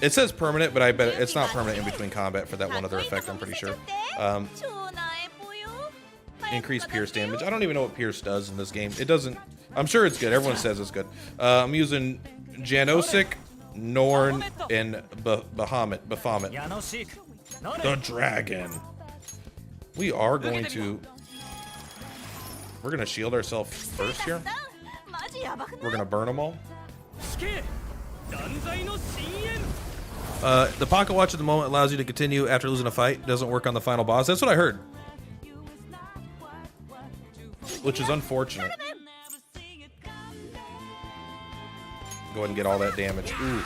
It says permanent, but I bet it's not permanent in between combat for that one other effect, I'm pretty sure. Increase Pierce damage. I don't even know what Pierce does in this game. It doesn't... I'm sure it's good. Everyone says it's good. I'm using Janosik, Norn, and Bahamut. The dragon. We are going to... We're going to shield ourselves first here. We're gonna burn them all. The pocket watch at the moment allows you to continue after losing a fight. It doesn't work on the final boss. That's what I heard. Which is unfortunate. Go ahead and get all that damage. Ooh.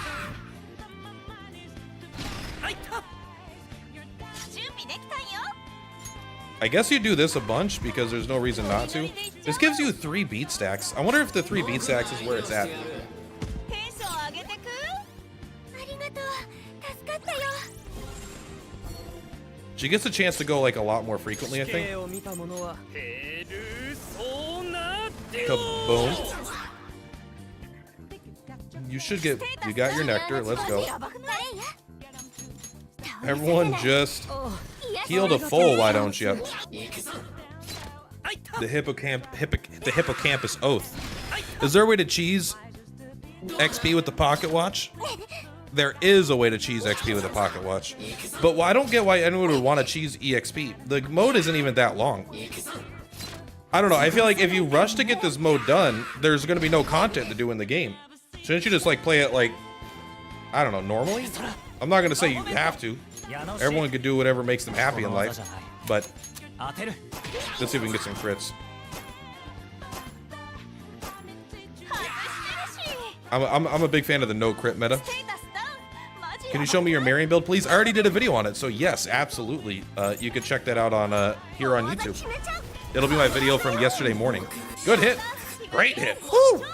I guess you do this a bunch because there's no reason not to. This gives you 3 beat stacks. I wonder if the 3 beat stacks is where it's at. She gets a chance to go like a lot more frequently, I think. Kaboom. You should get, you got your nectar, let's go. Everyone just heal to full, why don't you? The hippocampus oath. Is there a way to cheese XP with the pocket watch? There is a way to cheese XP with a pocket watch. But I don't get why anyone would want to cheese EXP. The mode isn't even that long. I don't know, I feel like if you rush to get this mode done, there's gonna be no content to do in the game. Shouldn't you just like play it like, I don't know, normally? I'm not gonna say you have to. Everyone can do whatever makes them happy in life. But let's see if we can get some crits. I'm a big fan of the no crit meta. Can you show me your Marion build, please? I already did a video on it, so yes, absolutely. You can check that out on here on YouTube. It'll be my video from yesterday morning. Good hit. Great hit. Woo!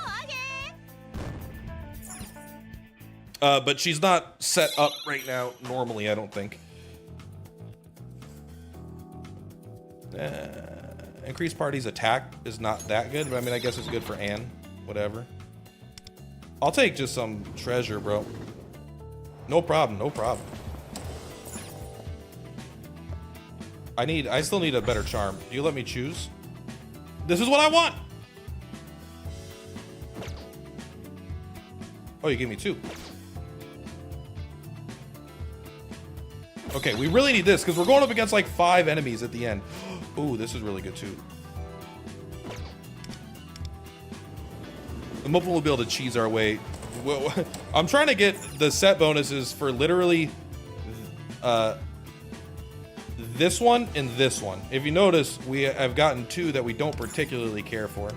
But she's not set up right now, normally, I don't think. Increased party's attack is not that good, but I mean, I guess it's good for Anne. Whatever. I'll take just some treasure, bro. No problem, no problem. I still need a better charm. Do you let me choose? This is what I want! Oh, you gave me 2. Okay, we really need this because we're going up against like 5 enemies at the end. Ooh, this is really good too. I'm hoping we'll be able to cheese our way. I'm trying to get the set bonuses for literally this one and this one. If you notice, we have gotten 2 that we don't particularly care for.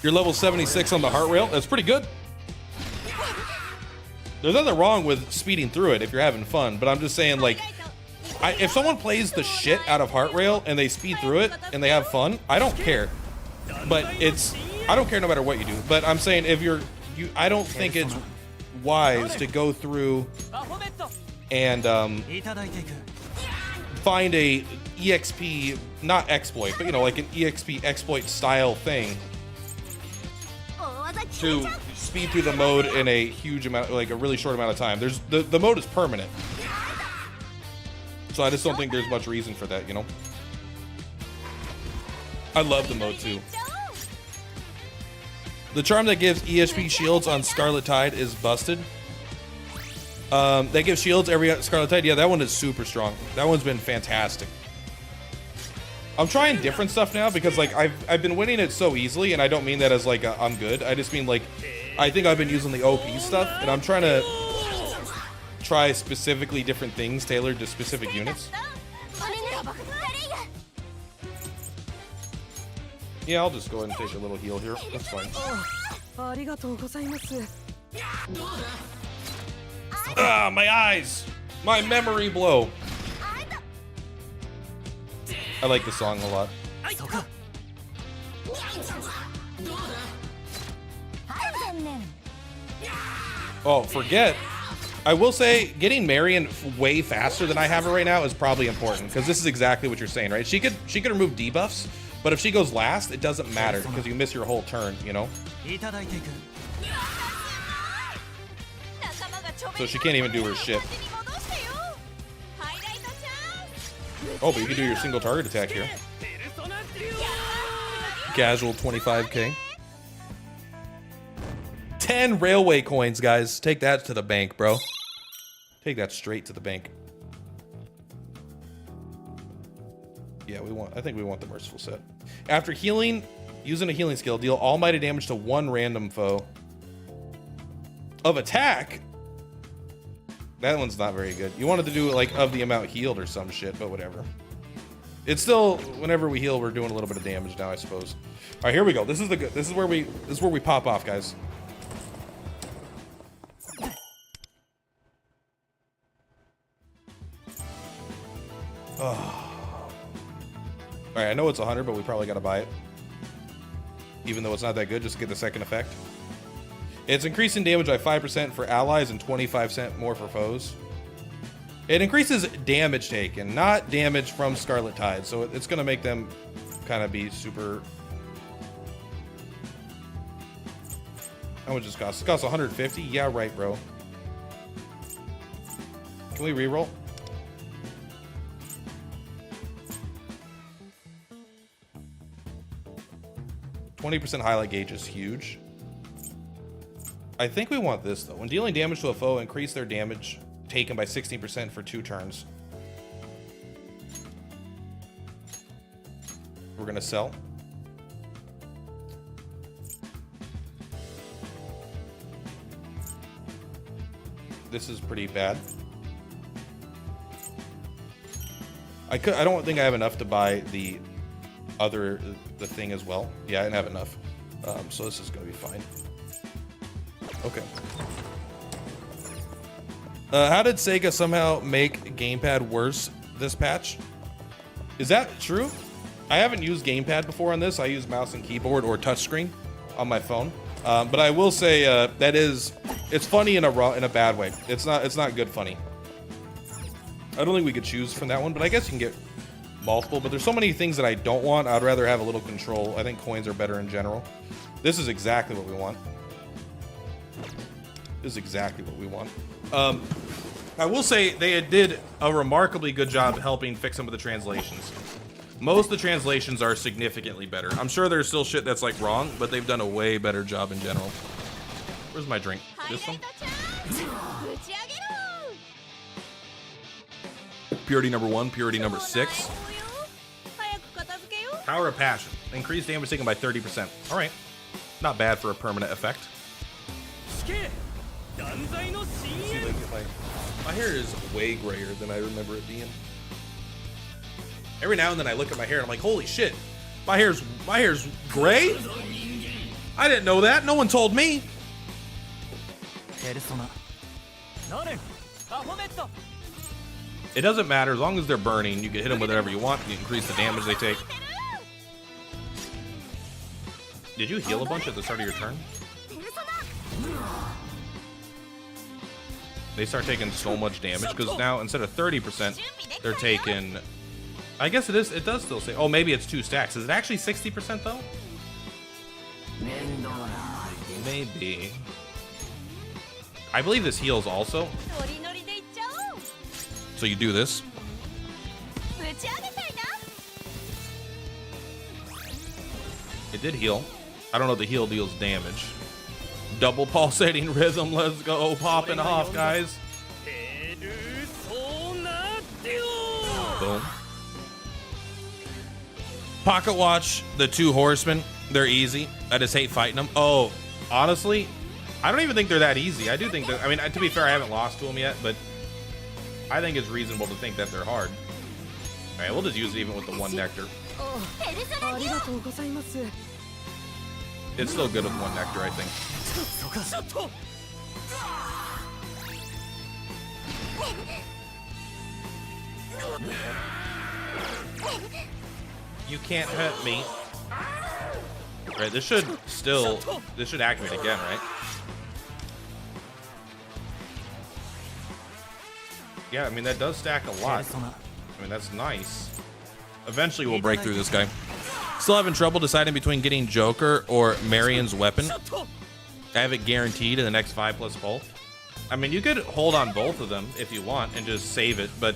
You're level 76 on the heart rail. That's pretty good. There's nothing wrong with speeding through it if you're having fun, but I'm just saying, like, if someone plays the shit out of heart rail and they speed through it and they have fun, I don't care. But I don't care no matter what you do. But I'm saying if I don't think it's wise to go through and find a EXP, not exploit, but you know, like an EXP exploit style thing to speed through the mode in a huge amount, like a really short amount of time. There's the mode is permanent, so I just don't think there's much reason for that, you know. I love the mode too. The charm that gives EXP shields on Scarlet Tide is busted. That gives shields every Scarlet Tide. Yeah, that one is super strong. That one's been fantastic. I'm trying different stuff now because like I've been winning it so easily, and I don't mean that as like I'm good. I just mean like I think I've been using the OP stuff, and I'm trying to try specifically different things tailored to specific units. Yeah, I'll just go ahead and take a little heal here. That's fine. Ah, my eyes! My memory blow. I like the song a lot. Oh, forget. I will say getting Marion way faster than I have her right now is probably important because this is exactly what you're saying, right? She could remove debuffs, but if she goes last, it doesn't matter because you miss your whole turn, you know? So she can't even do her shit. Oh, but you can do your single target attack here. Casual 25k. 10 railway coins, guys. Take that to the bank, bro. Take that straight to the bank. Yeah, I think we want the merciful set. After healing Using a healing skill, deal almighty damage to one random foe. Of attack? That one's not very good. You wanted to do like of the amount healed or some shit, but whatever. It's still, whenever we heal, we're doing a little bit of damage now, I suppose. All right, here we go. This is the good. This is where we pop off, guys. Oh. All right, I know it's 100, but we probably gotta buy it, even though it's not that good. Just to get the second effect. It's increasing damage by 5% for allies and 25% more for foes. It increases damage taken, not damage from Scarlet Tide. So it's going to make them kind of be super... How much does it cost? It costs 150? Yeah, right, bro. Can we reroll? %20 highlight gauge is huge. I think we want this, though. When dealing damage to a foe, increase their damage taken by 16% for 2 turns. We're going to sell. This is pretty bad. I don't think I have enough to buy the thing as well. Yeah, I didn't have enough. So this is going to be fine. Okay. How did Sega somehow make gamepad worse this patch? Is that true? I haven't used gamepad before on this. I use mouse and keyboard or touchscreen on my phone. But I will say it's funny in a bad way. It's not good funny. I don't think we could choose from that one, but I guess you can get multiple. But there's so many things that I don't want. I'd rather have a little control. I think coins are better in general. This is exactly what we want. This is exactly what we want. I will say they did a remarkably good job helping fix some of the translations. Most of the translations are significantly better. I'm sure there's still shit that's like wrong, but they've done a way better job in general. Where's my drink? This one? Purity number 1, purity number 6. Power of Passion. Increased damage taken by 30%. All right. Not bad for a permanent effect. My hair is way grayer than I remember it being. Every now and then I look at my hair and I'm like, holy shit, my hair's gray? I didn't know that. No one told me. It doesn't matter as long as they're burning. You can hit them with whatever you want. You increase the damage they take. Did you heal a bunch at the start of your turn? They start taking so much damage because now instead of 30%, they're taking. I guess it is. It does still say. Oh, maybe it's 2 stacks. Is it actually 60% though? Maybe. I believe this heals also. So you do this. It did heal. I don't know if the heal deals damage. Double pulsating rhythm. Let's go. Popping off, guys. Boom. Pocket Watch, the 2 horsemen. They're easy. I just hate fighting them. Oh, honestly, I don't even think they're that easy. I do think that, I mean, to be fair, I haven't lost to them yet, but I think it's reasonable to think that they're hard. All right, we'll just use it even with the 1 nectar. It's still good with 1 nectar, I think. You can't hurt me. Right, this should activate again, right? Yeah, I mean, that does stack a lot. I mean, that's nice. Eventually, we'll break through this guy. Still having trouble deciding between getting Joker or Marion's weapon. I have it guaranteed in the next 5+ pull. I mean, you could hold on both of them if you want and just save it, but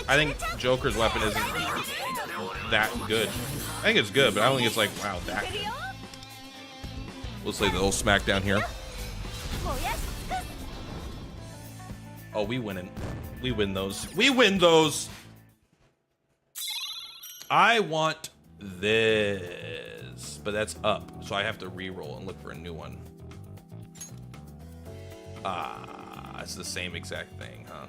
I think Joker's weapon isn't that good. I think it's good, but I don't think it's like, wow, that good. We'll say the old smackdown here. Oh, we winning. We win those. We win those. I want this. was, but that's up, so I have to re-roll and look for a new one. It's the same exact thing, huh?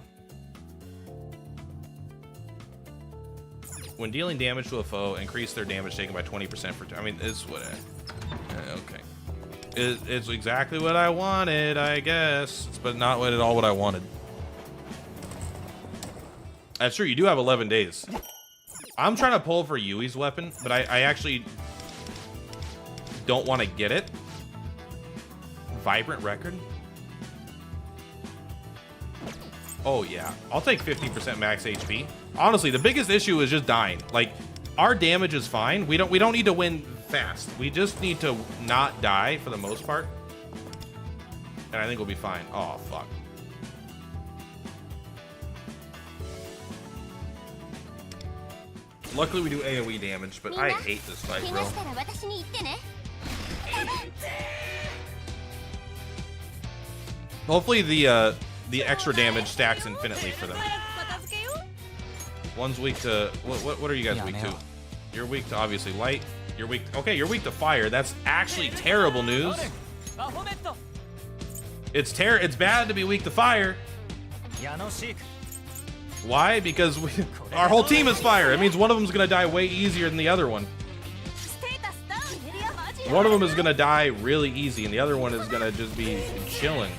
When dealing damage to a foe, increase their damage taken by 20% for. I mean, it's what. Okay. It's exactly what I wanted, I guess, but not at all what I wanted. That's true. You do have 11 days. I'm trying to pull for Yui's weapon, but I actually don't want to get it. Vibrant Record? Oh, yeah. I'll take 50% max HP. Honestly, the biggest issue is just dying. Like, our damage is fine. We don't need to win fast. We just need to not die for the most part. And I think we'll be fine. Oh, fuck. Luckily, we do AoE damage, but I hate this fight, bro. Hopefully, the extra damage stacks infinitely for them. One's weak to what are you guys weak to? You're weak to obviously light. You're weak. Okay, you're weak to fire. That's actually terrible news. It's bad to be weak to fire. Why? Because our whole team is fire. It means one of them's gonna die way easier than the other one. One of them is gonna die really easy, and the other one is gonna just be chilling.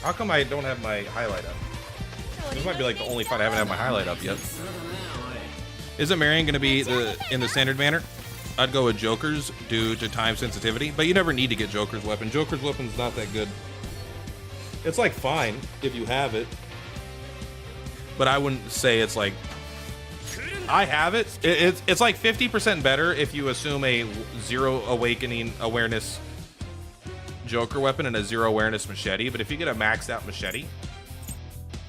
How come I don't have my highlight up? This might be like the only fight I haven't had my highlight up yet. Isn't Marion gonna be in the standard banner? I'd go with Joker's due to time sensitivity, but you never need to get Joker's weapon. Joker's weapon's not that good. It's like fine if you have it, but I wouldn't say it's like I have it. It's like 50% better if you assume a 0 awakening awareness Joker weapon and a 0 awareness machete, but if you get a maxed out machete,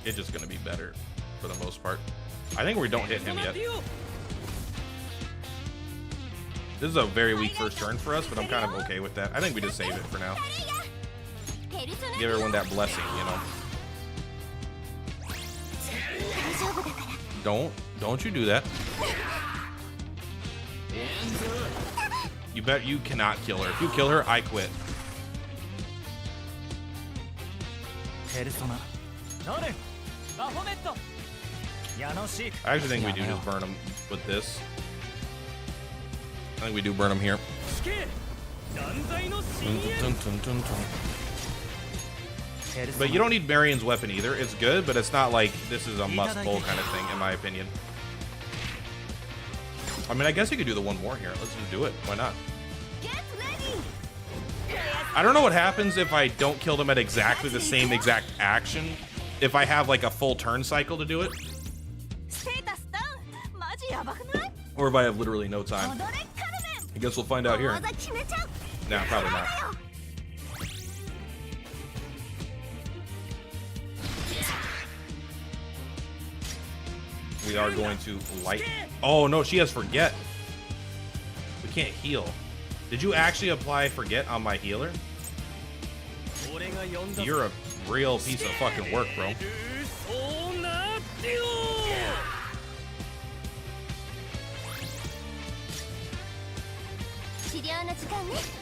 it's just gonna be better for the most part. I think we don't hit him yet. This is a very weak first turn for us, but I'm kind of okay with that. I think we just save it for now. Give everyone that blessing, you know. Don't you do that. You bet you cannot kill her. If you kill her, I quit. I actually think we do just burn him with this. I think we do burn him here. But you don't need Marion's weapon either. It's good, but it's not like this is a must-pull kind of thing, in my opinion. I mean, I guess you could do the one more here. Let's just do it. Why not? I don't know what happens if I don't kill them at exactly the same exact action. If I have like a full turn cycle to do it. Or if I have literally no time. I guess we'll find out here. Nah, probably not. We are going to light. Oh no, she has forget. We can't heal. Did you actually apply forget on my healer? You're a real piece of fucking work, bro.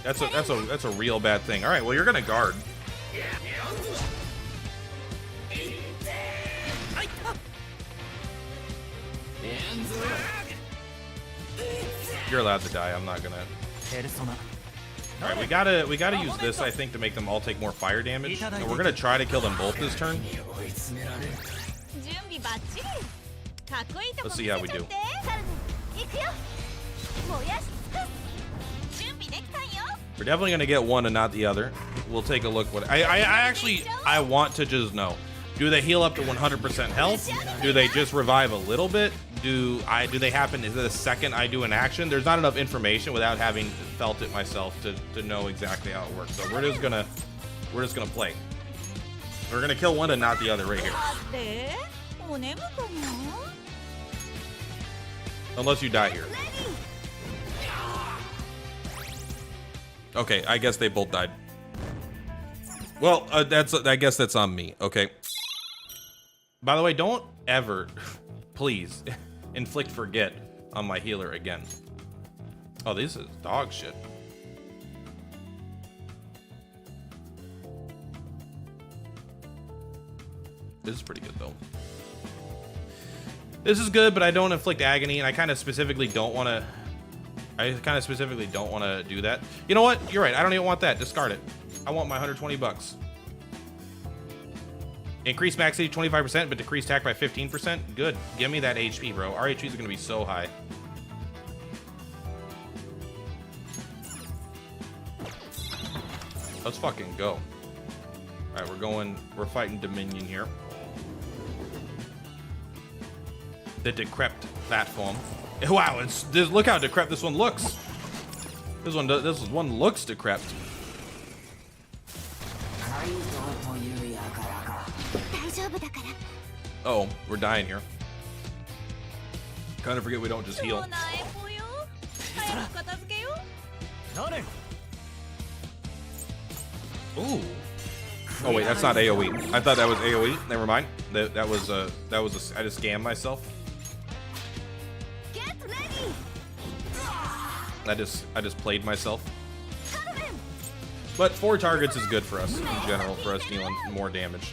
That's a real bad thing. All right, well you're gonna guard. You're allowed to die. I'm not gonna. All right, we gotta use this, I think, to make them all take more fire damage. And we're gonna try to kill them both this turn. Let's see how we do. We're definitely gonna get one and not the other. We'll take a look. What I want to just know: do they heal up to 100% health? Do they just revive a little bit? Do they happen? Is it the second I do an action? There's not enough information without having felt it myself to know exactly how it works. So we're just gonna play. We're gonna kill one and not the other right here. Unless you die here. Okay, I guess they both died. Well, I guess that's on me. Okay. By the way, don't ever, please, inflict forget on my healer again. Oh, this is dog shit. This is pretty good though. This is good, but I don't inflict agony, and I kind of specifically don't want to. Do that. You know what? You're right. I don't even want that. Discard it. I want my 120 bucks. Increase max HP 25%, but decrease attack by 15%. Good. Give me that HP, bro. Our HPs are gonna be so high. Let's fucking go. All right, we're fighting Dominion here. The decrepit platform. Wow, look how decrepit this one looks. This one looks decrepit. Oh, we're dying here. Kind of forget we don't just heal. Ooh. Oh wait, that's not AoE. I thought that was AoE. Never mind. That was I just scammed myself. I just played myself. But 4 targets is good for us in general, for us dealing more damage.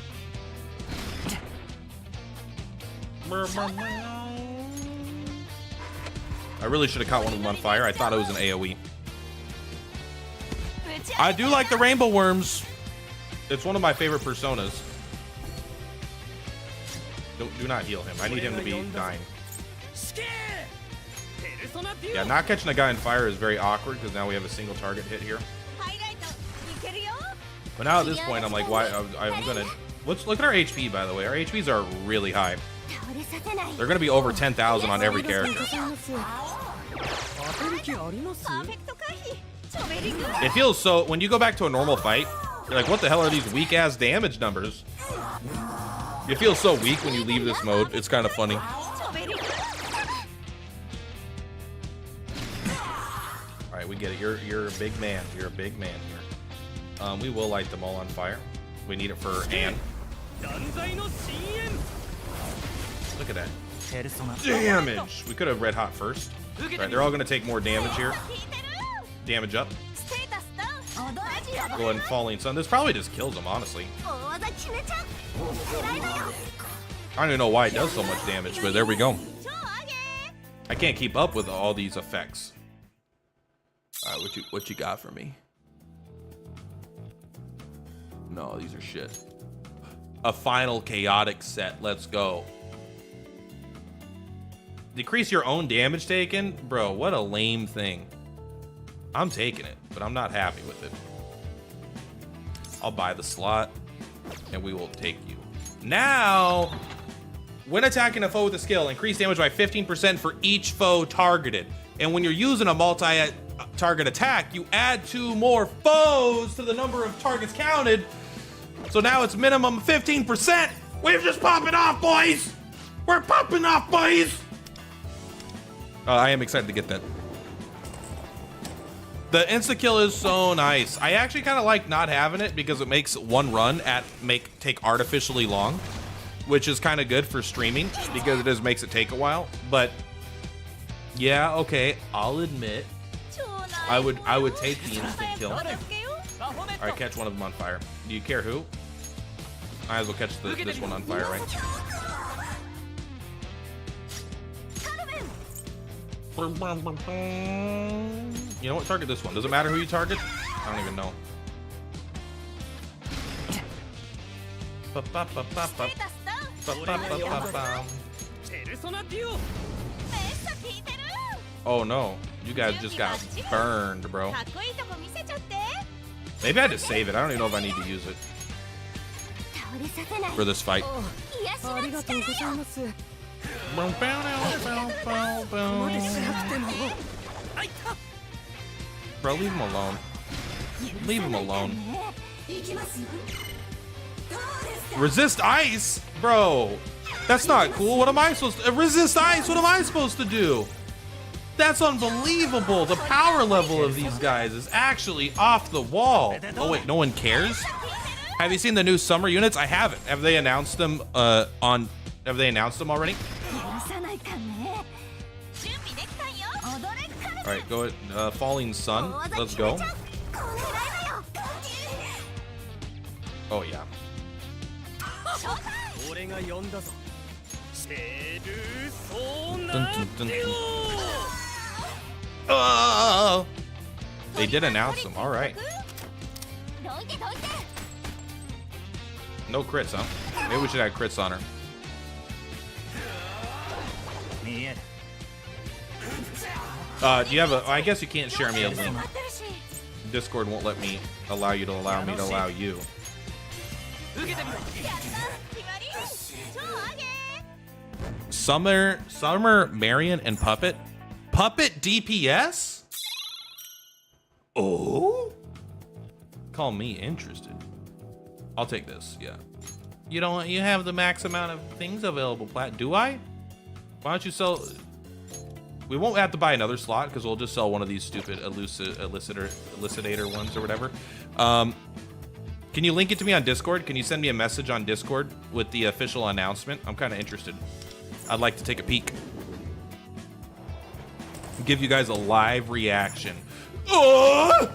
I really should have caught one of them on fire. I thought it was an AoE. I do like the rainbow worms. It's one of my favorite personas. Do not heal him. I need him to be dying. Yeah, not catching a guy on fire is very awkward because now we have a single target hit here. But now at this point, I'm like, why? I'm gonna. Let's look at our HP, by the way. Our HPs are really high. They're gonna be over 10,000 on every character. It feels so. When you go back to a normal fight, you're like, what the hell are these weak ass damage numbers? You feel so weak when you leave this mode. It's kind of funny. All right, we get it. You're a big man. You're a big man here. We will light them all on fire. We need it for Anne. Look at that damage. We could have red hot first. All right, they're all gonna take more damage here. Damage up. Go ahead and falling sun. This probably just kills them, honestly. I don't even know why it does so much damage, but there we go. I can't keep up with all these effects. All right, what you got for me? No, these are shit. A final chaotic set. Let's go. Decrease your own damage taken? Bro, what a lame thing. I'm taking it, but I'm not happy with it. I'll buy the slot, and we will take you. Now, when attacking a foe with a skill, increase damage by 15% for each foe targeted. And when you're using a multi-target attack, you add 2 more foes to the number of targets counted. So now it's minimum 15%. We're just popping off, boys. We're popping off, boys. I am excited to get that. The insta-kill is so nice. I actually kind of like not having it because it makes one run take artificially long, which is kind of good for streaming because it makes it take a while. But yeah, okay, I'll admit, I would take the instant kill. All right, catch one of them on fire. Do you care who? I might as well catch this one on fire, right? You know what? Target this one. Does it matter who you target? I don't even know. Oh no. You guys just got burned, bro. Maybe I just save it. I don't even know if I need to use it for this fight. Bro, leave him alone. Leave him alone. Resist ice? Bro, that's not cool. What am I supposed to resist ice? What am I supposed to do? That's unbelievable. The power level of these guys is actually off the wall. Oh wait, no one cares? Have you seen the new summer units? I haven't. Have they announced them on Have they announced them already? 許さないかね。準備できたよ。踊れカル All right, go ahead. Falling Sun. Let's go. これだよ。 Oh yeah. 俺が呼んだぞ。セールそう Dun, な dun, っ dun. てよ。 Oh! They did announce them. All right. どいてどいて。 No crits, huh? Maybe we should add crits on her. 見える。 Do you have a? I guess you can't share me a link. 待ってるし。 Discord won't let me allow you to allow me to allow you. 受けてみろ。やった決まり。超上げ。 Summer, Marion, and Puppet. Puppet DPS? Oh? Call me interested. I'll take this, yeah. You have the max amount of things available, Plat. Do I? Why don't you sell... We won't have to buy another slot because we'll just sell one of these stupid elucidator ones or whatever. Can you link it to me on Discord? Can you send me a message on Discord with the official announcement? I'm kind of interested. I'd like to take a peek. Give you guys a live reaction. What?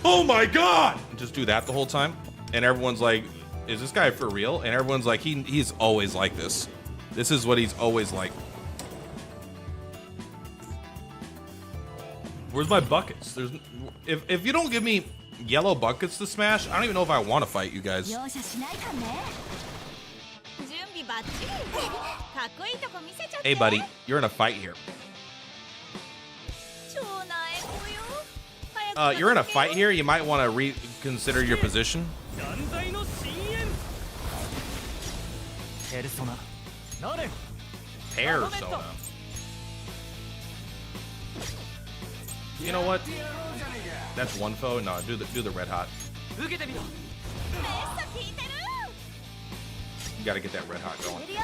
Oh my god! Just do that the whole time. And everyone's like, is this guy for real? And everyone's like, he's always like this. This is what he's always like. Where's my buckets? If you don't give me yellow buckets to smash, I don't even know if I want to fight you guys. 容赦しないかね。準備バッチリ。かっこいいとこ見せちゃって。 Hey buddy, you're in a fight here. 超なえこよ。早く You're in a fight here. You might want to reconsider your position. 断罪の深淵。ペルソナ。なれ。 Persona. You know what? That's one foe. No, do the red hot. 受けてみろ。めっさ効いてる。 You gotta get that red hot 出 going. るよ。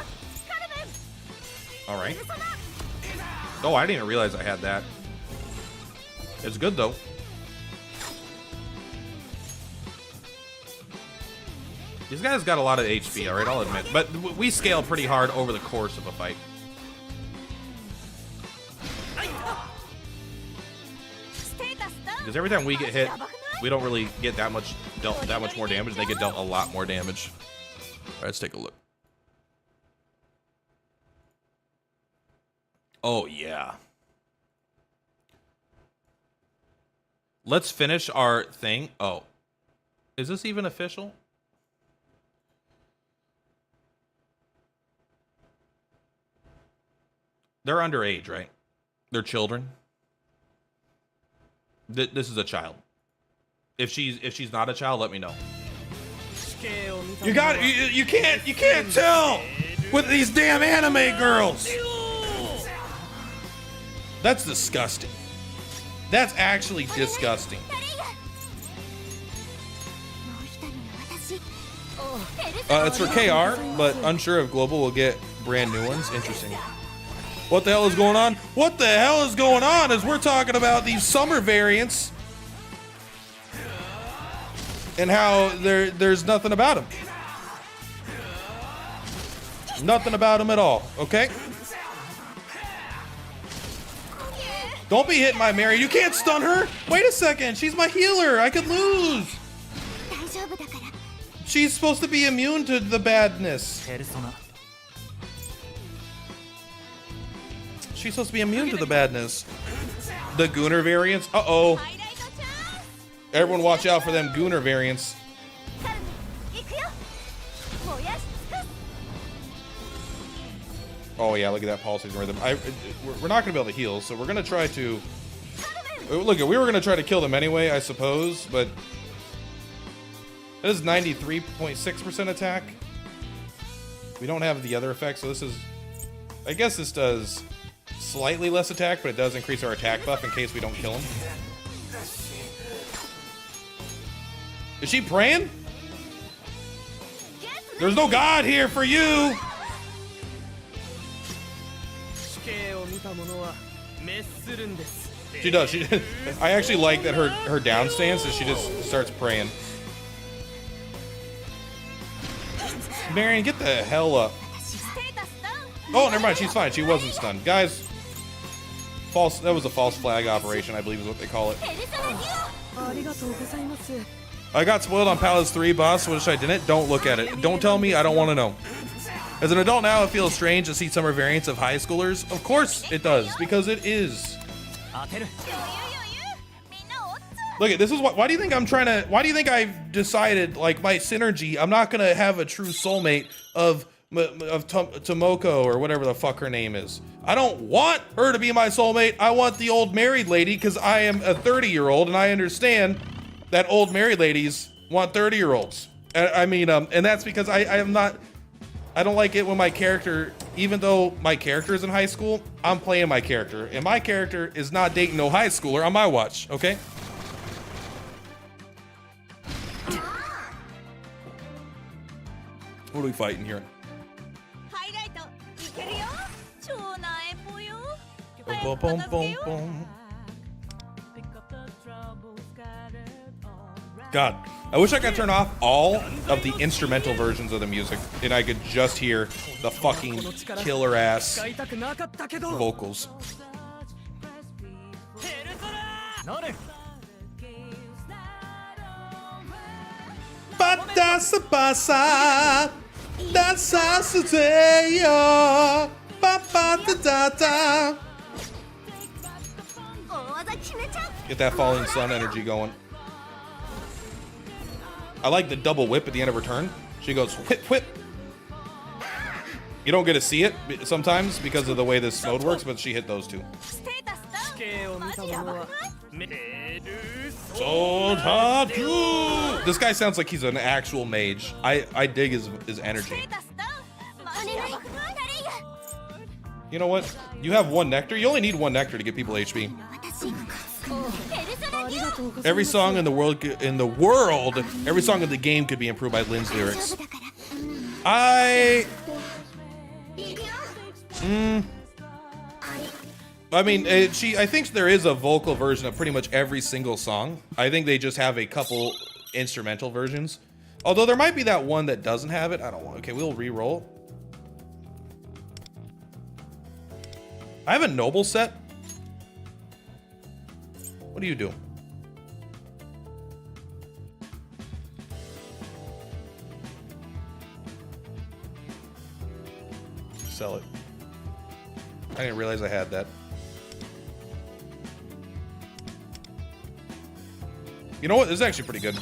カルメン。 All right. ペルソナ。 Oh, I didn't even realize I had that. It's good though. These guys got a lot of HP, all right, I'll admit. But we scale pretty hard over the course of a fight. ステータスダウン。 Because every time we get hit, やばくない？ we don't really get that much more damage. They get dealt a lot more damage. All right, let's take a look. Oh, yeah. Let's finish our thing. Oh. Is this even official? They're underage, right? They're children. This is a child. If she's not a child, let me know. You got you can't tell with these damn anime girls. That's disgusting. That's actually disgusting. もう一人の私。ペルソナ。 It's for KR, but unsure if Global will get brand new ones. Interesting. What the hell is going on? What the hell is going on is we're talking about these summer variants and how there's nothing about them. Nothing about them at all, okay? Don't be hitting my Mary. You can't stun her. Wait a second. She's my healer. I could lose. 大丈夫だから。 She's supposed to be immune to the badness. ペルソナ。 She's supposed to be immune to the badness. The Gunnar variants. Uh-oh. ハイライトチャンス。 Everyone watch out for them Gunnar variants. カルメン。行くよ。燃やし尽くす。 Oh yeah, look at that pulsing rhythm. We're not going to be able to heal, so we're going to try to... Look, we were going to try to kill them anyway, I suppose, but... It is 93.6% attack. We don't have the other effect, so this is... I guess this does slightly less attack, but it does increase our attack buff in case we don't kill him. Is she praying? There's no God here for you! 死刑を見た者は滅するんです。 She does. I actually like that her down stance is she just starts praying. Marion, get the hell up. ステータスダウン Oh, never mind. She's fine. She wasn't stunned. Guys, false. That was a false flag operation, I believe is what they call it. ペルソナデュありがとうございます I got spoiled on Palace 3 boss, which I didn't. Don't look at it. Don't tell me. I don't want to know. As an adult now, it feels strange to see summer variants of high schoolers. Of course it does, because it is. 当てるオ余裕みんなおっつ Look at this is why do you think I'm trying to why do you think I've decided like my synergy I'm not gonna have a true soulmate of Tomoko or whatever the fuck her name is. I don't want her to be my soulmate. I want the old married lady because I am a 30-year-old and I understand that old married ladies want 30-year-olds. I mean and that's because I don't like it when my character, even though my character is in high school, I'm playing my character. And my character is not dating no high schooler on my watch, okay? What are we fighting here? ハイライトいけるよ超ナエポよ Boom, boom, boom, boom. God, I wish I could turn off all of the instrumental versions of the music and I could just hear the fucking killer ass 使いたくなかったけど vocals. ペルソナなる Batasa basa, that's sasateya, babatata. 大技決めちゃう Get that falling sun energy going. I like the double whip at the end of her turn. She goes whip whip. You don't get to see it sometimes because of the way this mode works, but she hit those two. ステータスダウン地形を見マたジやばくな者はいメルソ Sotaku! This guy sounds like he's an actual mage. I dig his ステ energy. ータスダウンマジやばくないタリー You know what? You have one nectar. You only need one nectar to get people HP. 私ペルソナありがとうございます Every song in the world, every song in the game could be improved by Lynn's 大丈 lyrics. 夫だから I いくよ I mean, I think there is a vocal version of pretty much every single song. I think they just have a couple instrumental versions. Although there might be that one that doesn't have it. I don't want. Okay, we'll re-roll. I have a noble set. What do you do? Sell it. I didn't realize I had that. You know what? This is actually pretty good.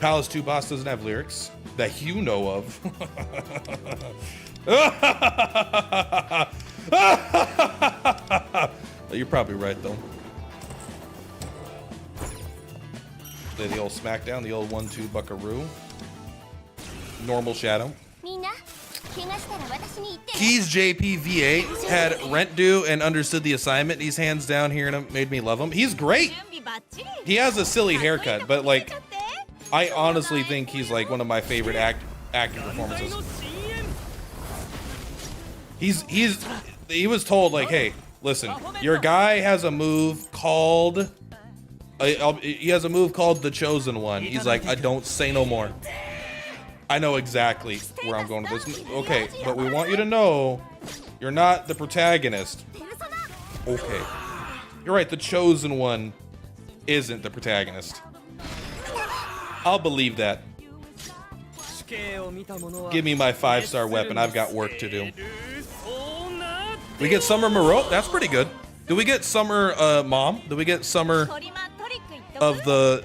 Palace 2 boss doesn't have lyrics that you know of. You're probably right, though. The old smackdown, the old 1-2 buckaroo. Normal shadow. みんな怪我したら私に言って Keys JPV8 had rent due and understood the assignment. He's hands down here and made me love him. He's great. 準備バッチリ He has a silly haircut, but like, かっこいいとこ見せちゃって I honestly think he's like one of my favorite acting performances. の深淵 He was told like, hey, listen, your guy has a move called he has a move called the Chosen One. He's like, I don't say no more. I know exactly where I'm going with this. Okay, but we want you to know you're not the protagonist. ペルソナ Okay. You're right, the Chosen One isn't the protagonist. I'll believe that. 地形を見た者は Give me my 5-star weapon. I've got work to do. ペルソナ We get Summer Moreau. That's pretty good. Do we get Summer Mom? Do we get Summer トリマトリック言っとく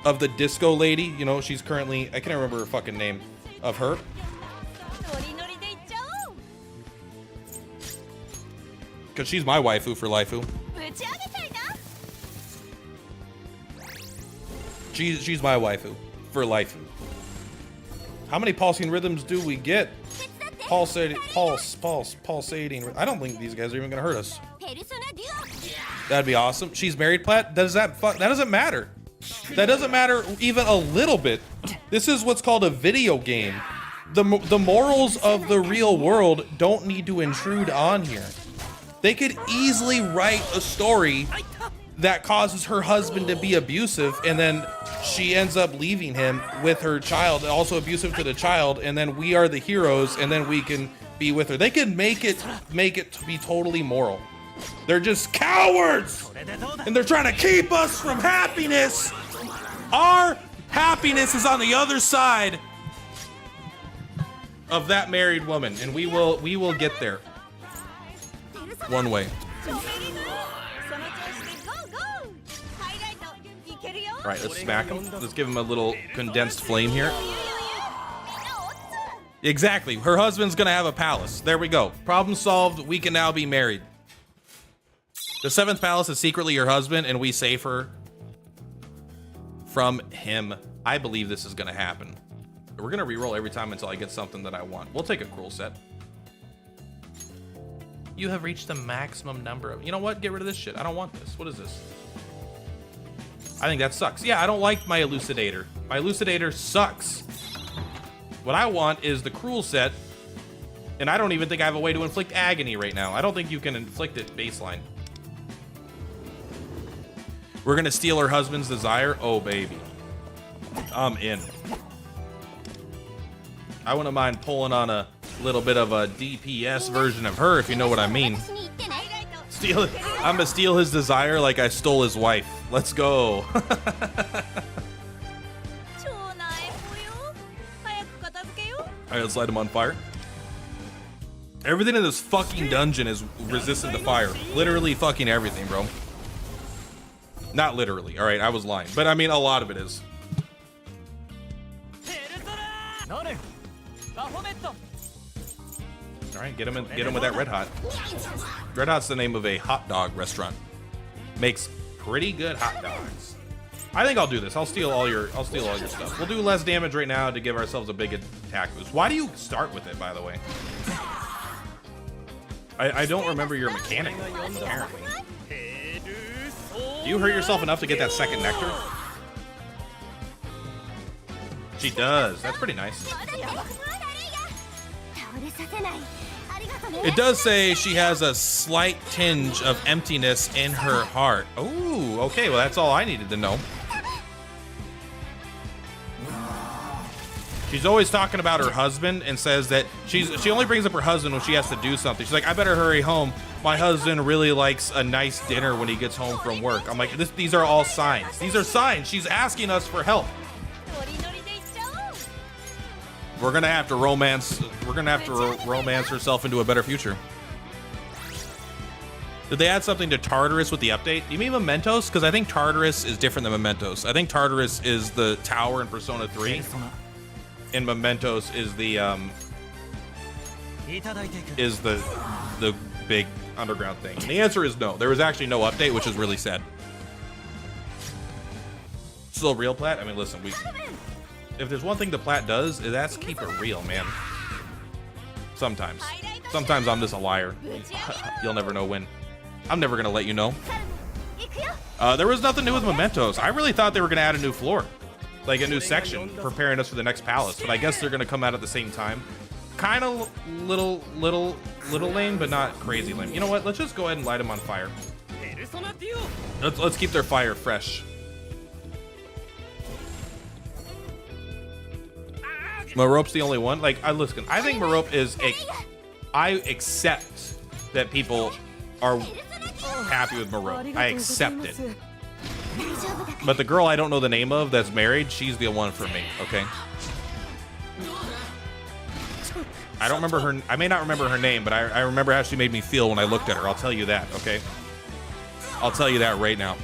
of the disco lady? You know, she's currently, I can't remember her fucking name of her. ノリノリでいっちゃおう Because she's my waifu for Laifu. ぶち上げちゃいな She's my waifu for Laifu. How many pulsing rhythms do we get? 手伝って Pulsating. I don't think these guys are even gonna hurt us. ペルソナデュオ That'd be awesome. She's married, Platt. That doesn't matter. That doesn't matter even a little bit. This is what's called a video game. The morals of the real world don't need to intrude on here. They could easily write a story that causes her husband to be abusive, and then she ends up leaving him with her child, also abusive to the child, and then we are the heroes, and then we can be with her. They can make it to be totally moral. They're just cowards, and they're trying to keep us from happiness. Our happiness is on the other side of that married woman, and we will get there one way. 超ベリーグーその調子でゴーゴーハイライトいけるよ All right, let's smack him. Let's give him a little condensed flame here. Exactly. Her husband's gonna have a palace. There we go. Problem solved. We can now be married. The 7th palace is secretly your husband, and we save her from him. I believe this is gonna happen. We're gonna reroll every time until I get something that I want. We'll take a cruel set. You have reached the maximum number of... You know what? Get rid of this shit. I don't want this. What is this? I think that sucks. Yeah, I don't like my Elucidator. My Elucidator sucks. What I want is the cruel set, and I don't even think I have a way to inflict agony right now. I don't think you can inflict it baseline. We're gonna steal her husband's desire. Oh, baby. I'm in. I wouldn't mind pulling on a little bit of a DPS version of her, if you know what I mean. Steal it. I'm gonna steal his desire like I stole his wife. Let's go. 超なえぽよ早く片付けよ Alright, let's light him on fire. Everything in this fucking dungeon is resistant to fire. Literally fucking everything, bro. Not literally, alright, I was lying. But I mean, a lot of it is. ノルバフォメット Alright, get him with that Red Hot. Red Hot's the name of a hot dog restaurant. Makes pretty good hot dogs. I think I'll do this. I'll steal all your stuff. We'll do less damage right now to give ourselves a big attack boost. Why do you start with it, by the way? I don't remember your mechanic, apparently. Do you hurt yourself enough to get that second nectar? She does. That's pretty nice. It does say she has a slight tinge of emptiness in her heart. Oh, okay. Well, that's all I needed to know. She's always talking about her husband and says that she only brings up her husband when she has to do something. She's like, I better hurry home. My husband really likes a nice dinner when he gets home from work. I'm like, these are all signs. These are signs. She's asking us for help. ノリノリでいっちゃおう We're gonna have to romance. We're gonna have to romance herself into a better future. Did they add something to Tartarus with the update? You mean Mementos? Because I think Tartarus is different than Mementos. I think Tartarus is the tower in Persona 3, and Mementos is the big underground thing. And the answer is no. There was actually no update, which is really sad. Still real plat? I mean, listen, if there's one thing the plat does, that's keep it real, man. Sometimes. Sometimes I'm just a liar. You'll never know when. I'm never gonna let you know. There was nothing new with Mementos. I really thought they were gonna add a new floor, like a new section, preparing us for the next palace. But I guess they're gonna come out at the same time. Kind of little lame, but not crazy lame. You know what? Let's just go ahead and light them on fire. Let's keep their fire fresh. Merope's the only one. Like, I think Merope is I accept that people are happy with Merope. I accept it. But the girl I don't know the name of that's married, she's the one for me, okay? I don't remember her. I may not remember her name, but I remember how she made me feel when I looked at her. I'll tell you that, okay? I'll tell you that right now.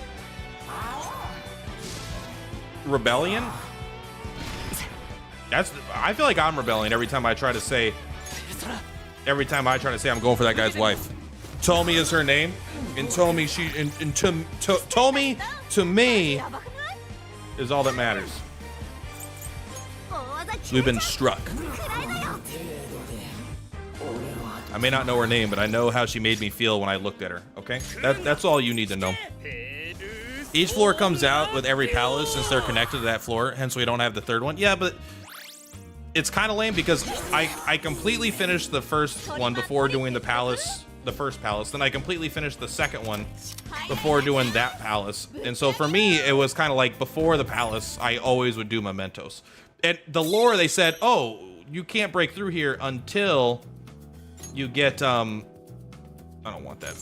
Rebellion? I feel like I'm rebelling every time I try to say I'm going for that guy's wife. Tomi is her name, and Tomi Tomi to me is all that matters. We've been struck. I may not know her name, but I know how she made me feel when I looked at her, okay? That's all you need to know. Each floor comes out with every palace since they're connected to that floor, hence we don't have the third one. Yeah, but it's kind of lame because I completely finished the first one before doing the palace the first palace, then I completely finished the second one before doing that palace. And so for me, it was kind of like before the palace, I always would do mementos. And the lore, they said, oh, you can't break through here until you get, I don't want that.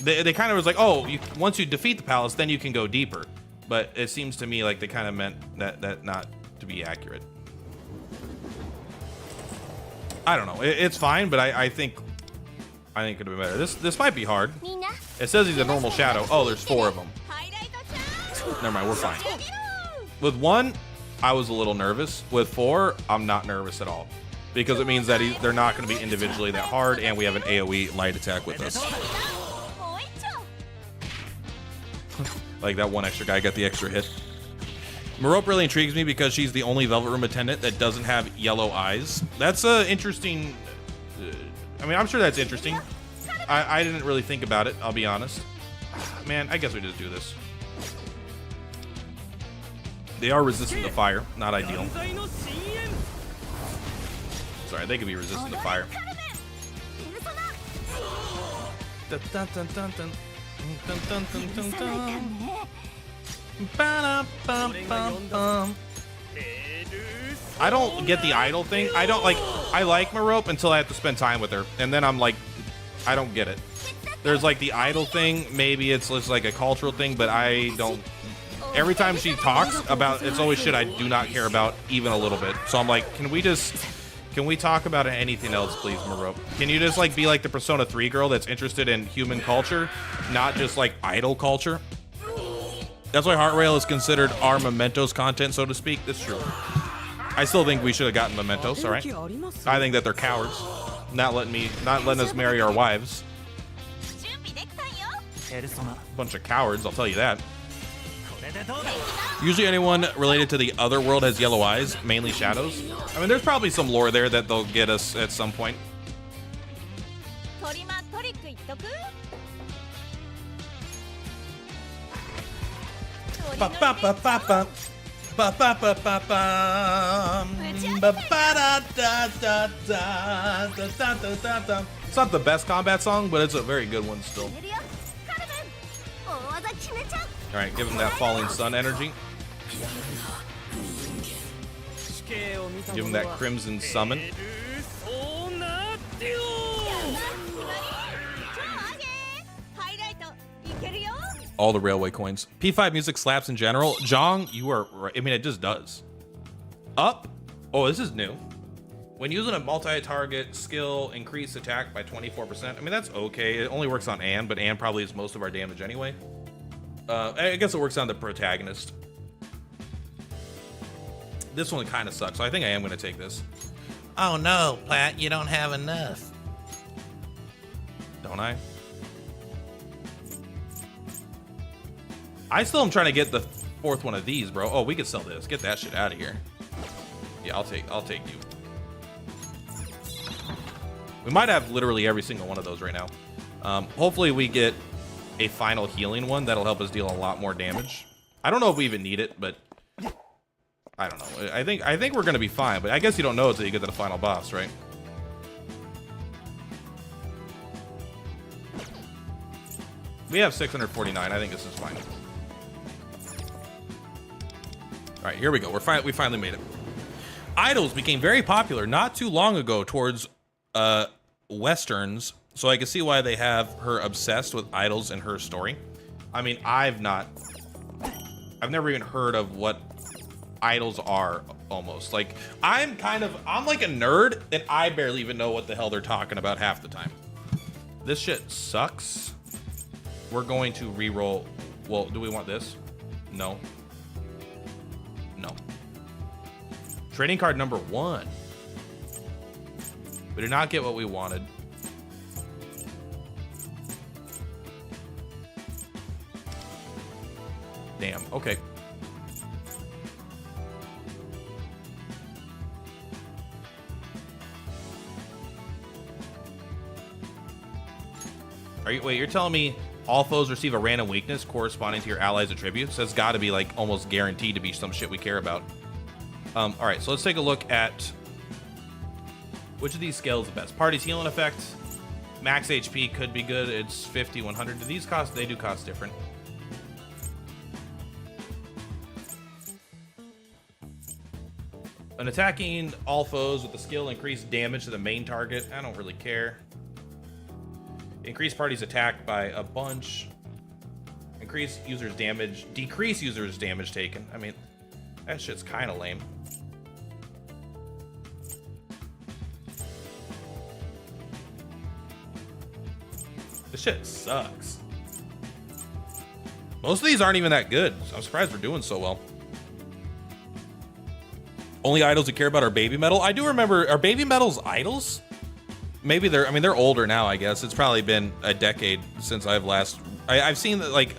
They kind of was like, oh, once you defeat the palace, then you can go deeper. But it seems to me like they kind of meant that not to be accurate. I don't know. It's fine, but I think it could have been better. This might be hard. It says he's a normal shadow. Oh, there's 4 of them. Never mind, we're fine. With 1, I was a little nervous. With 4, I'm not nervous at all. Because it means that they're not going to be individually that hard, and we have an AoE light attack with us. Like that one extra guy got the extra hit. Merope really intrigues me because she's the only Velvet Room attendant that doesn't have yellow eyes. That's interesting. I mean, I'm sure that's interesting. I didn't really think about it, I'll be honest. Man, I guess we just do this. They are resistant to fire. Not ideal. Sorry, they could be resistant to fire. Dun, dun, dun, dun, dun. Dun, dun, dun, dun, dun. Ba-da-bum-bum-bum. I don't get the idol thing. I like Merope until I have to spend time with her, and then I'm like, I don't get it. There's like the idol thing. Maybe it's just like a cultural thing, but I don't. Every time she talks about, it's always shit I do not care about even a little bit. So I'm like, can we talk about anything else, please, Merope? Can you just like be like the Persona 3 girl that's interested in human culture, not just like idol culture? That's why Heart Rail is considered our mementos content, so to speak. That's true. I still think we should have gotten mementos, all right? I think that they're cowards, not letting us marry our wives. Bunch of cowards, I'll tell you that. Usually anyone related to the other world has yellow eyes, mainly shadows. I mean, there's probably some lore there that they'll get us at some point. It's not the best combat song, but it's a very good one still. All right, give him that falling sun energy. Give him that crimson summon. All the railway coins. P5 music slaps in general. Jong, you are right. I mean, it just does. Up. Oh, this is new. When using a multi-target skill, increase attack by 24%. I mean, that's okay. It only works on Anne, but Anne probably is most of our damage anyway. I guess it works on the protagonist. This one kind of sucks, so I think I am going to take this. Oh no, Platt, you don't have enough. Don't I? I still am trying to get the 4th one of these, bro. Oh, we could sell this. Get that shit out of here. Yeah, I'll take you. We might have literally every single one of those right now. Hopefully we get a final healing one that'll help us deal a lot more damage. I don't know if we even need it, but I don't know. I think we're gonna be fine, but I guess you don't know until you get to the final boss, right? We have 649. I think this is fine. All right, here we go. We finally made it. Idols became very popular not too long ago towards Westerns, so I can see why they have her obsessed with idols in her story. I mean, I've never even heard of what idols are, almost. Like, I'm like a nerd, and I barely even know what the hell they're talking about half the time. This shit sucks. We're going to re-roll. Well, do we want this? No. No. Trading card number 1. We did not get what we wanted. Damn, okay. Wait, you're telling me all foes receive a random weakness corresponding to your allies' attributes? That's got to be like almost guaranteed to be some shit we care about. All right, so let's take a look at which of these scales is the best. Party's healing effect. Max HP could be good. It's 50, 100. Do these cost? They do cost different. An attacking all foes with the skill increased damage to the main target. I don't really care. Increase party's attack by a bunch. Increase users damage. Decrease users damage taken. I mean, that shit's kind of lame. This shit sucks. Most of these aren't even that good. I'm surprised we're doing so well. Only idols we care about are baby metal. I do remember, are baby metals idols? Maybe they're, I mean, they're older now, I guess. It's probably been a decade since I've last, I've seen that, like,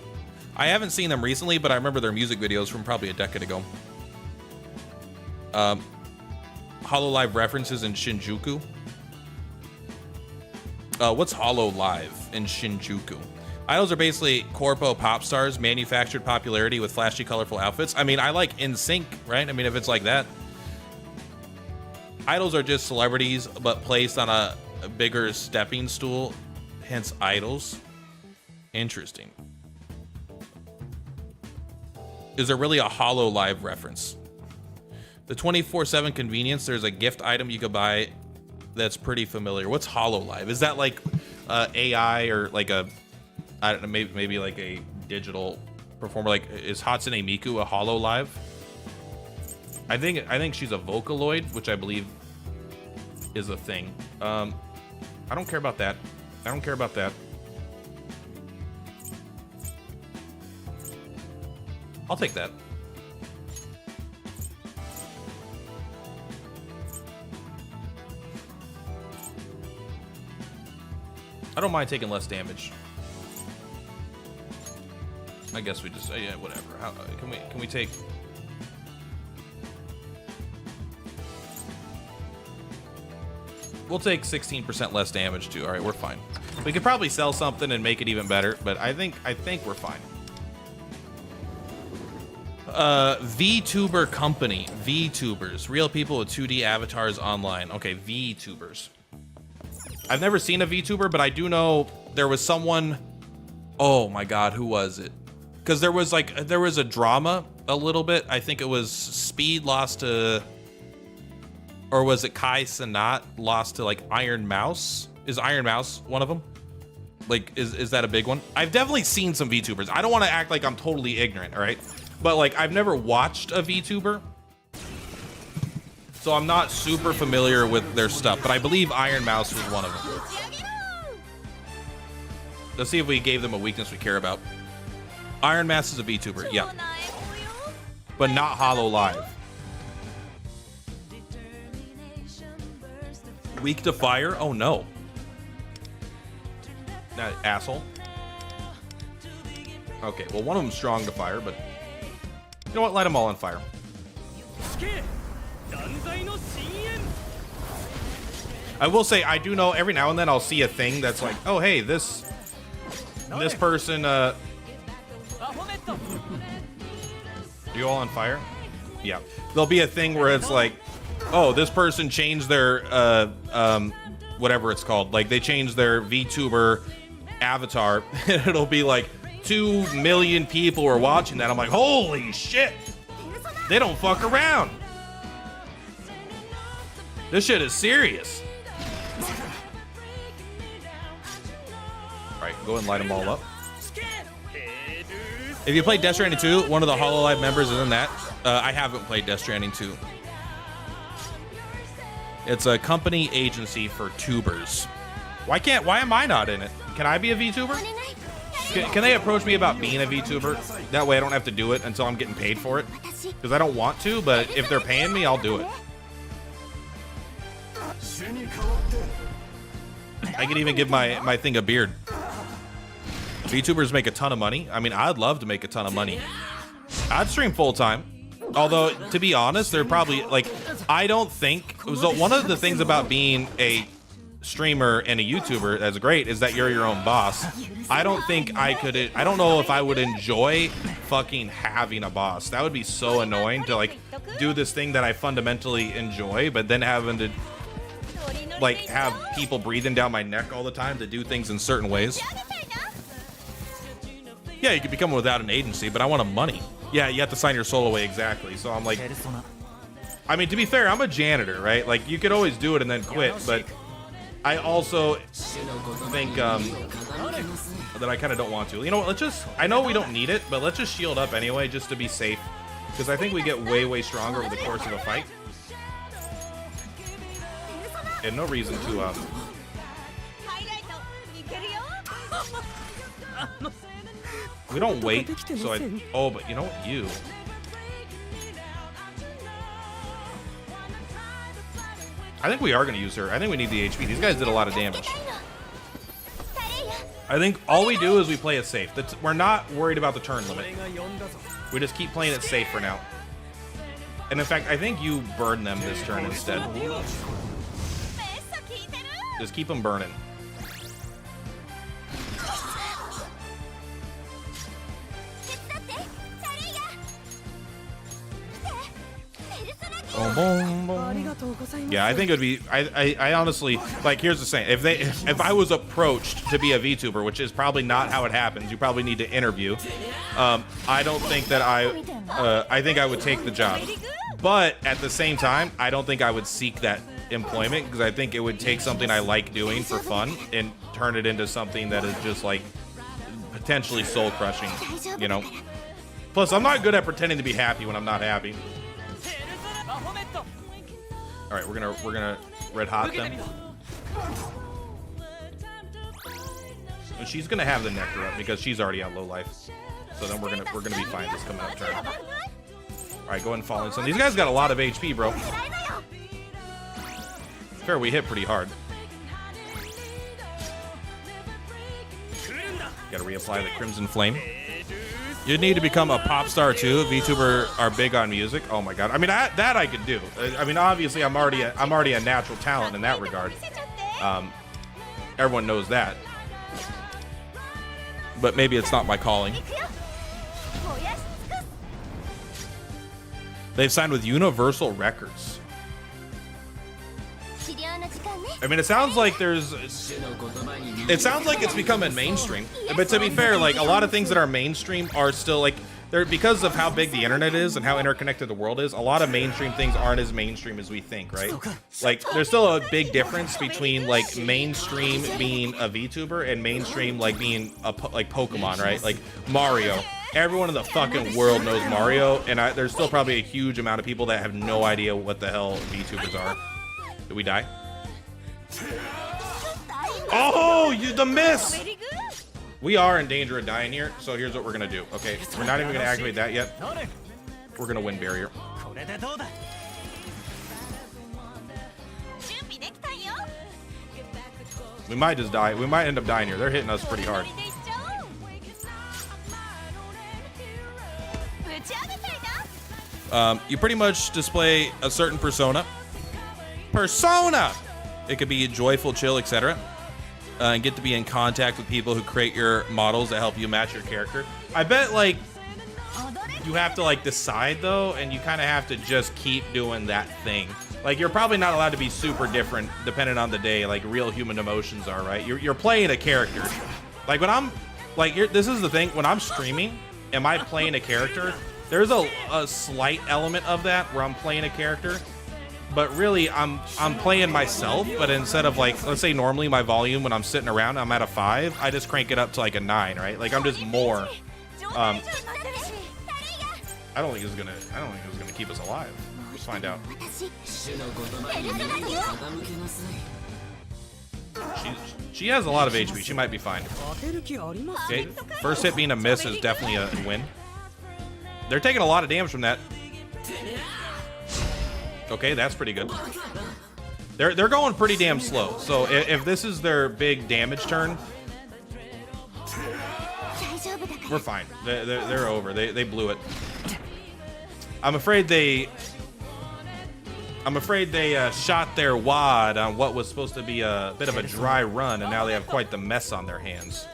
I haven't seen them recently, but I remember their music videos from probably a decade ago. Hololive references in Shinjuku. What's Hololive in Shinjuku? Idols are basically corpo pop stars, manufactured popularity with flashy, colorful outfits. I mean, I like NSYNC, right? I mean, if it's like that. Idols are just celebrities, but placed on a bigger stepping stool, hence idols. Interesting. Is there really a Hololive reference? The 24/7 convenience, there's a gift item you could buy that's pretty familiar. What's Hololive? Is that like AI or like a, I don't know, maybe like a digital performer? Like, is Hatsune Miku a Hololive? I think she's a Vocaloid, which I believe is a thing. I don't care about that. I don't care about that. I'll take that. I don't mind taking less damage. I guess we just, yeah, whatever. How, can we take? We'll take 16% less damage too. All right, we're fine. We could probably sell something and make it even better, but I think we're fine. VTuber company, VTubers, real people with 2D avatars online. Okay, VTubers. I've never seen a VTuber, but I do know there was someone. Oh my God, who was it? Because there was a drama a little bit. I think it was Speed lost to, or was it Kai Cenat lost to like Iron Mouse? Is Iron Mouse one of them? Like, is that a big one? I've definitely seen some VTubers. I don't want to act like I'm totally ignorant, all right? But like, I've never watched a VTuber, so I'm not super familiar with their stuff. But I believe Iron Mouse was one of them. Let's see if we gave them a weakness we care about. Iron Mouse is a VTuber, yeah, but not Hololive. Weak to fire? Oh no. That asshole. Okay, well, one of them's strong to fire, but you know what? Light them all on fire. I will say, I do know every now and then I'll see a thing that's like, oh hey, this person, are you all on fire? Yeah. There'll be a thing where it's like, oh, this person changed their whatever it's called. Like, they changed their VTuber avatar. It'll be like 2 million people are watching that. I'm like, holy shit. They don't fuck around. This shit is serious. All right, go ahead and light them all up. If you played Death Stranding 2, one of the Hololive members is in that. I haven't played Death Stranding 2. It's a company agency for tubers. Why am I not in it? Can I be a VTuber? Can they approach me about being a VTuber? That way I don't have to do it until I'm getting paid for it. Because I don't want to, but if they're paying me, I'll do it. I could even give my thing a beard. VTubers make a ton of money. I mean, I'd love to make a ton of money. I'd stream full time. Although, to be honest, they're probably like, I don't think, so one of the things about being a streamer and a YouTuber that's great is that you're your own boss. I don't think I don't know if I would enjoy fucking having a boss. That would be so annoying to like do this thing that I fundamentally enjoy, but then having to like have people breathing down my neck all the time to do things in certain ways. Yeah, you could become without an agency, but I want a money. Yeah, you have to sign your soul away, exactly. So I'm like, I mean, to be fair, I'm a janitor, right? Like, you could always do it and then quit, but I also think that I kind of don't want to. You know what, let's just, I know we don't need it, but let's just shield up anyway, just to be safe. Because I think we get way, way stronger over the course of a fight. And no reason to, we don't wait, so I, oh, but you know what, you. I think we are going to use her. I think we need the HP. These guys did a lot of damage. I think all we do is we play it safe. We're not worried about the turn limit. We just keep playing it safe for now. And in fact, I think you burn them this turn instead. Just keep them burning. Boom, boom, boom. Yeah, I think it would be. I honestly, like, here's the thing: if I was approached to be a VTuber, which is probably not how it happens, you probably need to interview. I don't think that I think I would take the job, but at the same time, I don't think I would seek that employment because I think it would take something I like doing for fun and turn it into something that is just like potentially soul crushing, you know. Plus, I'm not good at pretending to be happy when I'm not happy. All right, we're gonna red hot them. And she's gonna have the nectar up because she's already on low life. So then we're gonna be fine this coming up turn. All right, go ahead and fall in. So these guys got a lot of HP, bro. Fair, we hit pretty hard. Gotta reapply the Crimson Flame. You need to become a pop star too. VTuber are big on music. Oh my god. I mean, that I could do. I mean, obviously, I'm already a natural talent in that regard. Everyone knows that. But maybe it's not my calling. They've signed with Universal Records. I mean, it sounds like it's becoming mainstream. But to be fair, like, a lot of things that are mainstream are still like, they're, because of how big the internet is and how interconnected the world is, a lot of mainstream things aren't as mainstream as we think, right? Like, there's still a big difference between like mainstream being a VTuber and mainstream like being like Pokemon, right? Like Mario. Everyone in the fucking world knows Mario, and there's still probably a huge amount of people that have no idea what the hell VTubers are. Did we die? Oh, the miss! We are in danger of dying here, so here's what we're gonna do. Okay, we're not even gonna activate that yet. We're gonna win barrier. We might just die. We might end up dying here. They're hitting us pretty hard. You pretty much display a certain persona. It could be joyful, chill, etc. And get to be in contact with people who create your models that help you match your character. I bet, like, you have to, like, decide, though, and you kind of have to just keep doing that thing. Like, you're probably not allowed to be super different depending on the day, like real human emotions are, right? You're playing a character. Like, when I'm, like, this is the thing, when I'm streaming, am I playing a character? There's a slight element of that where I'm playing a character. But really, I'm playing myself, but instead of, like, let's say normally my volume when I'm sitting around, I'm at a 5, I just crank it up to like a 9, right? Like, I'm just more. I don't think it's gonna keep us alive. Let's find out. She has a lot of HP. She might be fine. Okay, first hit being a miss is definitely a win. They're taking a lot of damage from that. Okay, that's pretty good. They're going pretty damn slow. So if this is their big damage turn, we're fine. They're over. They blew it. I'm afraid they shot their wad on what was supposed to be a bit of a dry run, and now they have quite the mess on their hands.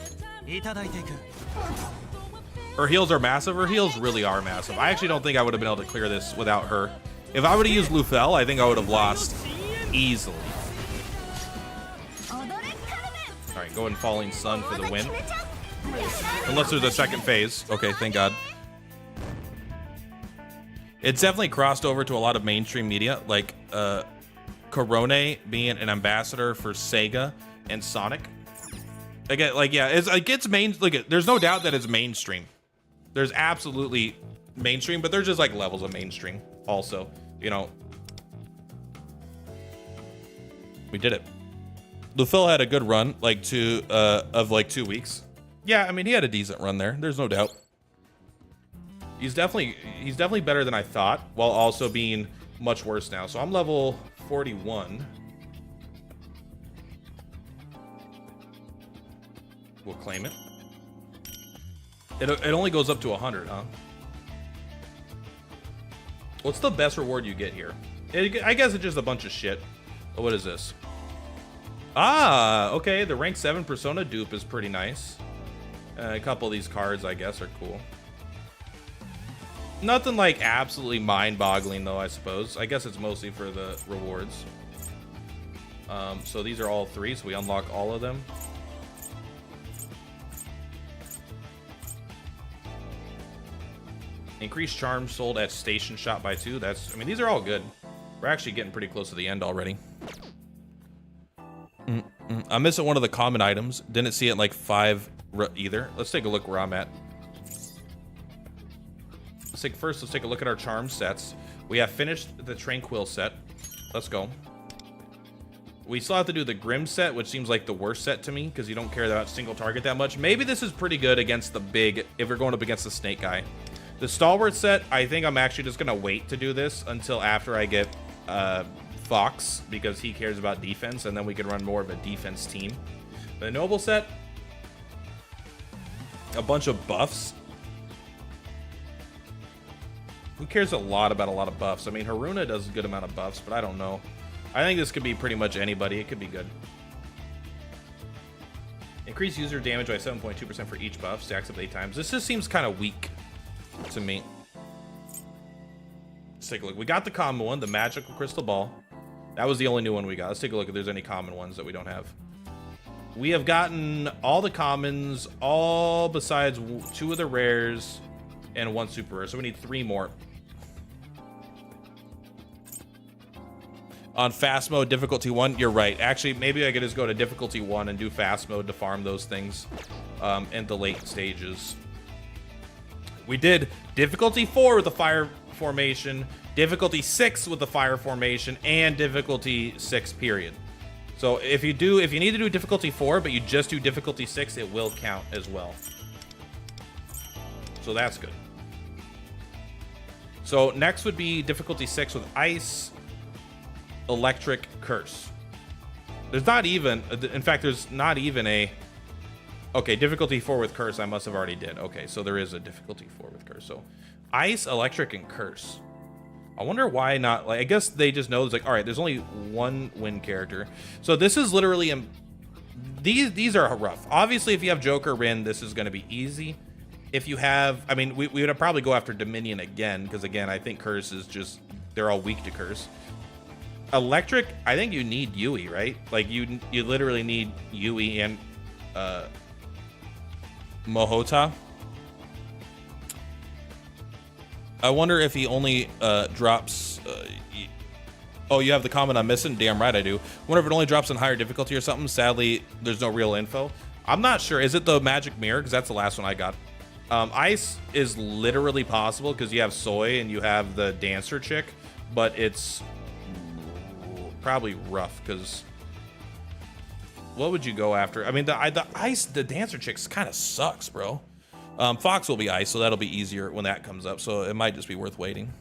Her heals are massive. Her heals really are massive. I actually don't think I would have been able to clear this without her. If I would have used Lufel, I think I would have lost easily. Go in Falling Sun for the win. Unless there's a second phase. Okay, thank God. It's definitely crossed over to a lot of mainstream media, like Korone being an ambassador for Sega and Sonic. Like yeah, it's main. Like, there's no doubt that it's mainstream. There's absolutely mainstream, but there's just like levels of mainstream. Also, you know, we did it. Lufil had a good run, like of like 2 weeks. Yeah, I mean, he had a decent run there. There's no doubt. He's definitely better than I thought, while also being much worse now. So I'm level 41. We'll claim it. It only goes up to 100, huh? What's the best reward you get here? I guess it's just a bunch of shit. Oh, what is this? Ah, okay. The rank 7 Persona dupe is pretty nice. A couple of these cards, I guess, are cool. Nothing like absolutely mind-boggling, though, I suppose. I guess it's mostly for the rewards. So these are all 3, so we unlock all of them. Increased charm sold at Station Shop by 2. That's, I mean, these are all good. We're actually getting pretty close to the end already. I'm missing one of the common items. Didn't see it like 5 either. Let's take a look where I'm at. Let's take a look at our charm sets. We have finished the Tranquil set. Let's go. We still have to do the Grim set, which seems like the worst set to me because you don't care about single target that much. Maybe this is pretty good against the big, if we're going up against the snake guy. The Stalwart set, I think I'm actually just going to wait to do this until after I get Fox, because he cares about defense, and then we can run more of a defense team. The Noble set, a bunch of buffs. Who cares a lot about a lot of buffs? I mean, Haruna does a good amount of buffs, but I don't know. I think this could be pretty much anybody. It could be good. Increase user damage by 7.2% for each buff. Stacks up 8 times. This just seems kind of weak to me. Let's take a look. We got the common one, the Magical Crystal Ball. That was the only new one we got. Let's take a look if there's any common ones that we don't have. We have gotten all the commons, all besides 2 of the rares and 1 super rare. So we need 3 more. On fast mode, difficulty 1, you're right. Actually, maybe I could just go to difficulty 1 and do fast mode to farm those things in the late stages. We did difficulty 4 with the fire formation, difficulty 6 with the fire formation, and difficulty 6 period. So if you need to do difficulty 4, but you just do difficulty 6, it will count as well. So that's good. So next would be difficulty 6 with ice, electric, curse. There's not even, in fact, there's not even a, okay, difficulty 4 with curse I must have already did. Okay, so there is a difficulty 4 with curse. So ice, electric, and curse. I wonder why not, like, I guess they just know it's like, all right, there's only 1 wind character. So this is literally, these are rough. Obviously, if you have Joker Rin, this is going to be easy. If you have, I mean, we would probably go after Dominion again, because again, I think curse is just, they're all weak to curse. Electric, I think you need Yui, right? Like you literally need Yui and Mohota. I wonder if he only drops. Oh, you have the comment I'm missing? Damn right I do. Wonder if it only drops in higher difficulty or something. Sadly, there's no real info. I'm not sure. Is it the magic mirror? Because that's the last one I got. Ice is literally possible because you have Soy and you have the dancer chick, but it's probably rough because what would you go after? I mean, the dancer chicks kind of sucks, bro. Fox will be ice, so that'll be easier when that comes up. So it might just be worth waiting.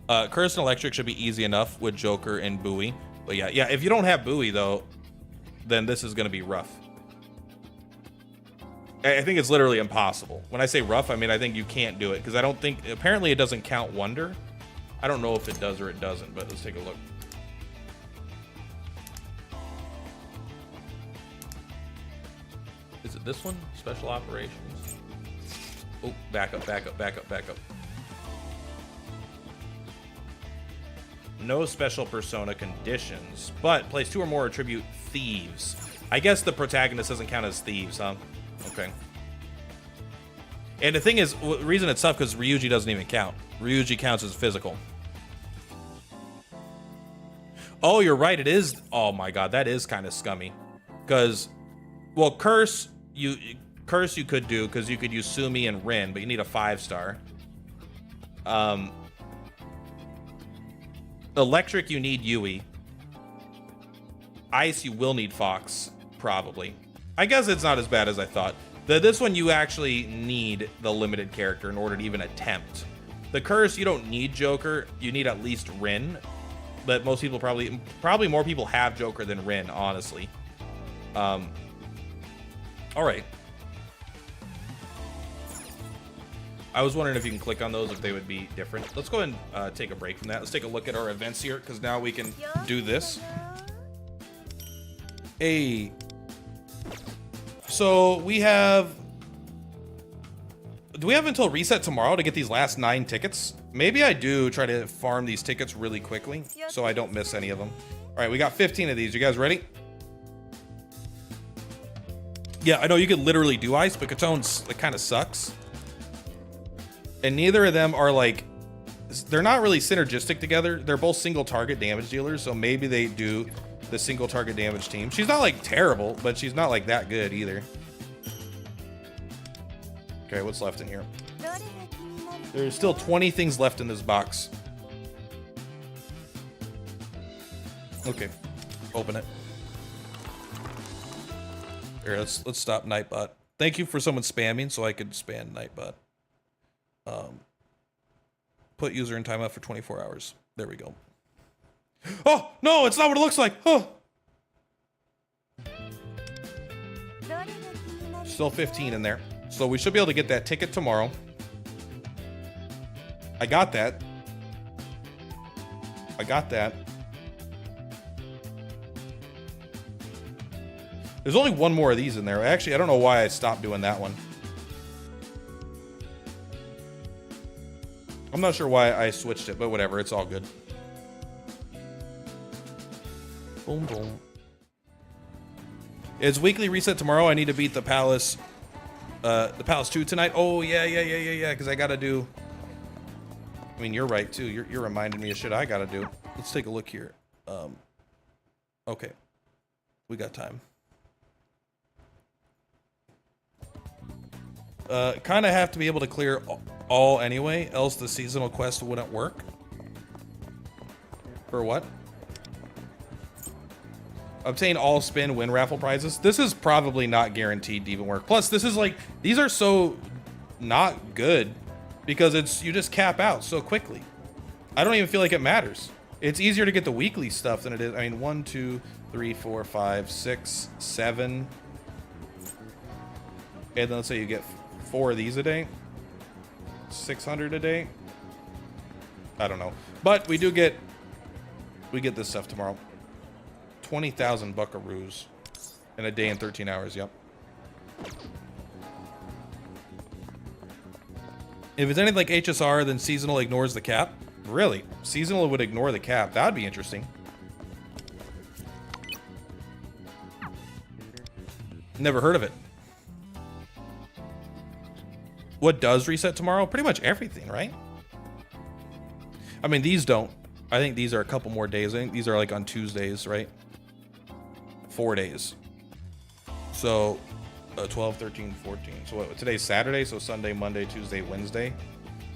Curse and electric should be easy enough with Joker and Bowie. But yeah. If you don't have Bowie though, then this is gonna be rough. I think it's literally impossible. When I say rough, I mean I think you can't do it because I don't think. Apparently, it doesn't count Wonder. I don't know if it does or it doesn't, but let's take a look. Is it this one? Special operations. Oh, back up. No special persona conditions, but place 2 or more attribute thieves. I guess the protagonist doesn't count as thieves, huh? Okay. And the thing is, the reason it's tough because Ryuji doesn't even count. Ryuji counts as physical. Oh, you're right. It is. Oh my god, that is kind of scummy. Because, well, curse you could do because you could use Sumi and Rin, but you need a 5-star. Electric, you need Yui. Ice, you will need Fox, probably. I guess it's not as bad as I thought. This one, you actually need the limited character in order to even attempt. The curse, you don't need Joker. You need at least Rin. But most people probably more people have Joker than Rin, honestly. All right. I was wondering if you can click on those, if they would be different. Let's go ahead and take a break from that. Let's take a look at our events here, because now we can do this. Hey. So we have... Do we have until reset tomorrow to get these last 9 tickets? Maybe I do try to farm these tickets really quickly so I don't miss any of them. All right, we got 15 of these. You guys ready? Yeah, I know you could literally do ice, but Katone's, it kind of sucks. And neither of them are like... They're not really synergistic together. They're both single target damage dealers, so maybe they do the single target damage team. She's not like terrible, but she's not like that good either. Okay, what's left in here? There's still 20 things left in this box. Okay, open it. Here, let's stop Nightbot. Thank you for someone spamming so I could spam Nightbot. Put user in timeout for 24 hours. There we go. Oh, no, it's not what it looks like. Oh. Still 15 in there. So we should be able to get that ticket tomorrow. I got that. I got that. There's only one more of these in there. Actually, I don't know why I stopped doing that one. I'm not sure why I switched it, but whatever. It's all good. Boom, boom. It's weekly reset tomorrow. I need to beat the Palace 2 tonight. Oh, yeah, because I got to do... I mean, you're right, too. You're reminding me of shit I got to do. Let's take a look here. Okay. We got time. Kind of have to be able to clear all anyway, else the seasonal quest wouldn't work. For what? Obtain all spin win raffle prizes. This is probably not guaranteed to even work. Plus, this is like, these are so not good because it's, you just cap out so quickly. I don't even feel like it matters. It's easier to get the weekly stuff than it is. I mean, 1, 2, 3, 4, 5, 6, 7. And then let's say you get 4 of these a day. 600 a day. I don't know. But we get this stuff tomorrow. 20,000 buckaroos in a day and 13 hours. Yep. If it's anything like HSR, then seasonal ignores the cap. Really? Seasonal would ignore the cap. That'd be interesting. Never heard of it. What does reset tomorrow? Pretty much everything, right? I mean, these don't. I think these are a couple more days. I think these are like on Tuesdays, right? 4 days. So 12, 13, 14. So what, today's Saturday, so Sunday, Monday, Tuesday, Wednesday.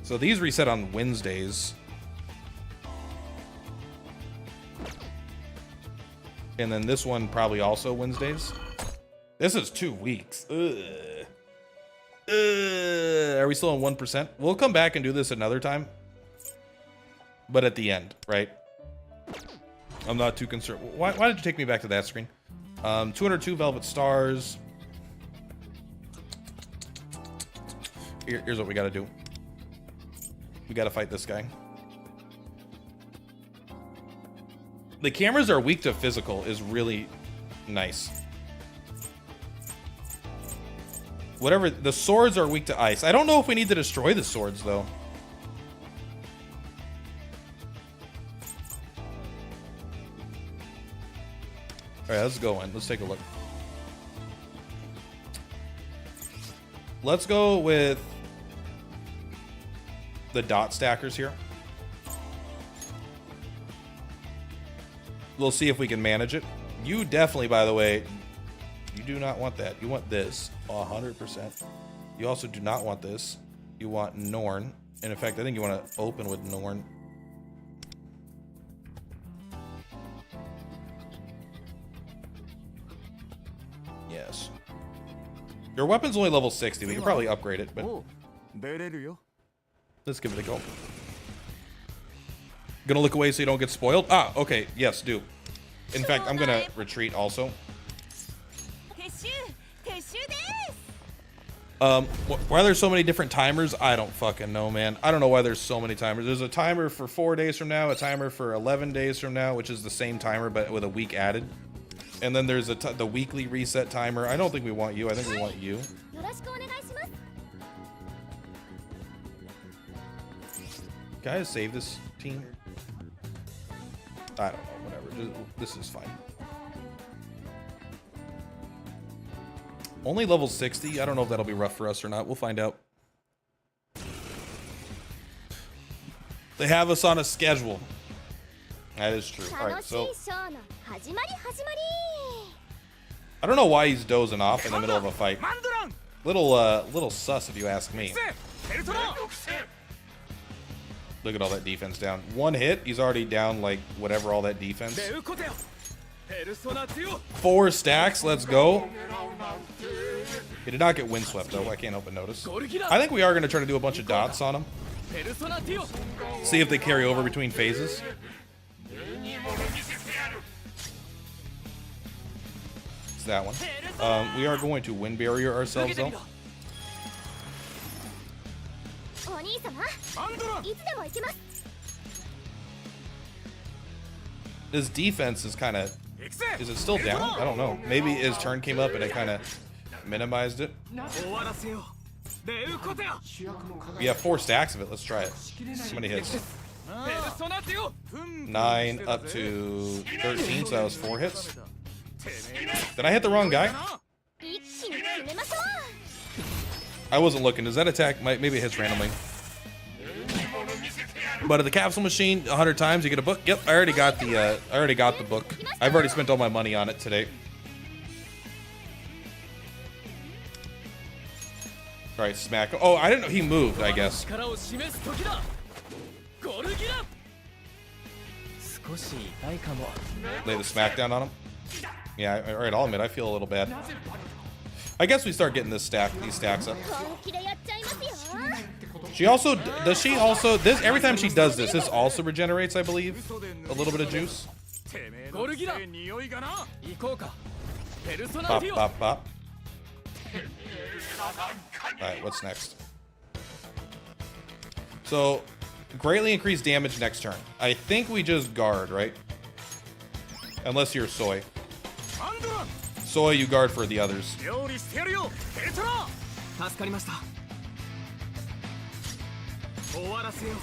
So these reset on Wednesdays. And then this one probably also Wednesdays. This is 2 weeks. Ugh. Are we still on 1%? We'll come back and do this another time. But at the end, right? I'm not too concerned. Why did you take me back to that screen? 202 Velvet Stars. Here's what we got to do. We got to fight this guy. The cameras are weak to physical is really nice. Whatever, the swords are weak to ice. I don't know if we need to destroy the swords, though. All right, let's go in. Let's take a look. Let's go with the dot stackers here. We'll see if we can manage it. You definitely, by the way, you do not want that. You want this 100%. You also do not want this. You want Norn. And in fact, I think you want to open with Norn. Yes. Your weapon's only level 60. We can probably upgrade it, but let's give it a go. Gonna look away so you don't get spoiled? Ah, okay. Yes, do. In fact, I'm gonna retreat also. 撤収撤収です Why there's so many different timers, I don't fucking know, man. I don't know why there's so many timers. There's a timer for 4 days from now, a timer for 11 days from now, which is the same timer but with a week added. And then there's the weekly reset timer. I don't think we want you. I think we want you. よろしくお願いします Guys, save this team. I don't know. Whatever. This is fine. Only level 60. I don't know if that'll be rough for us or not. We'll find out. They have us on a schedule. That is true. All right, 楽しい so ショーの始まり始まり I don't know why he's dozing off in the middle of a fight. マンドラン Little sus if you ask me. ペルソナ Look at all that defense down. One hit, he's already down like whatever all that defense. ベウコテオペルソナ強 4 stacks, let's go. He did not get windswept though. I can't help but notice. ゴルギラ I think we are going to try to do a bunch of dots on him. ペルソナティオ See if they carry over between phases. It's that one. We are going to wind barrier ourselves though. お兄様マンドランいつでも行けます His defense is kind of... 行くぜ Is it still down? I don't know. Maybe his turn came up and it kind of minimized it. 終わらせようベウコテオ We have 4 stacks of it. Let's try it. How many hits? ペルソナティオ 9 up to 13, so that was 4 hits. Did I hit the wrong guy? 一気に決めましょ I wasn't looking. Does that attack? Maybe it hits randomly. But at the capsule machine, 100 times you get a book. Yep, I already got the book. I've already spent all my money on it today. All right, smack. Oh, I didn't know he moved. I guess. 力を示す時だゴルギラ少し痛いかも Lay the smackdown on him. Yeah, all right. I'll admit I feel a little bad. I guess we start getting these stacks up. う本気でやっちゃいますよ She also does. She also this every time she does this. This also regenerates, I believe, a little bit of juice. てめえの強い匂いがな行こうかペルソナ Pop, ティオ pop, pop. All right, what's next? So, greatly increased damage next turn. I think we just guard, right? Unless you're Soy. マンドラン Soy, you guard for the others. 料理してやるよペルソナ助かりました終わらせよう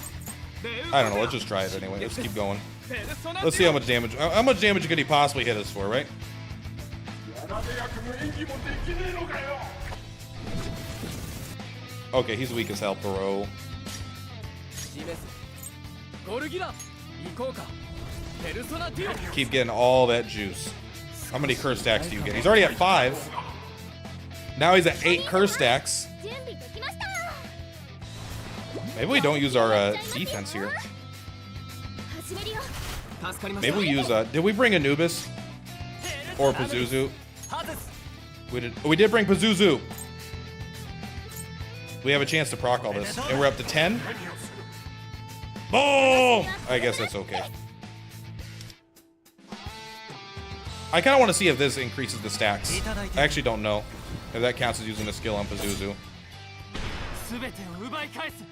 ベウコテオ I don't know. Let's just try it anyway. Let's keep going. ペルソナ Let's see how much damage. How much damage could he possibly hit us for, right? Okay, he's weak as hell, bro. 示すゴルギラ行こうかペルソナティオ Keep getting all that juice. How many curse stacks do you get? He's already at 5. Now he's at 8 curse stacks. 準備できました Maybe we don't use our defense here. 始めるよ 助かりました Maybe we use did we bring Anubis or Pazuzu? ハゼス We did bring Pazuzu. We have a chance to proc all this, and we're up to 10. Boom! I guess that's okay. I kind of want to see if this increases the stacks. I actually don't know if that counts as using a skill on Pazuzu. 全てを奪い返す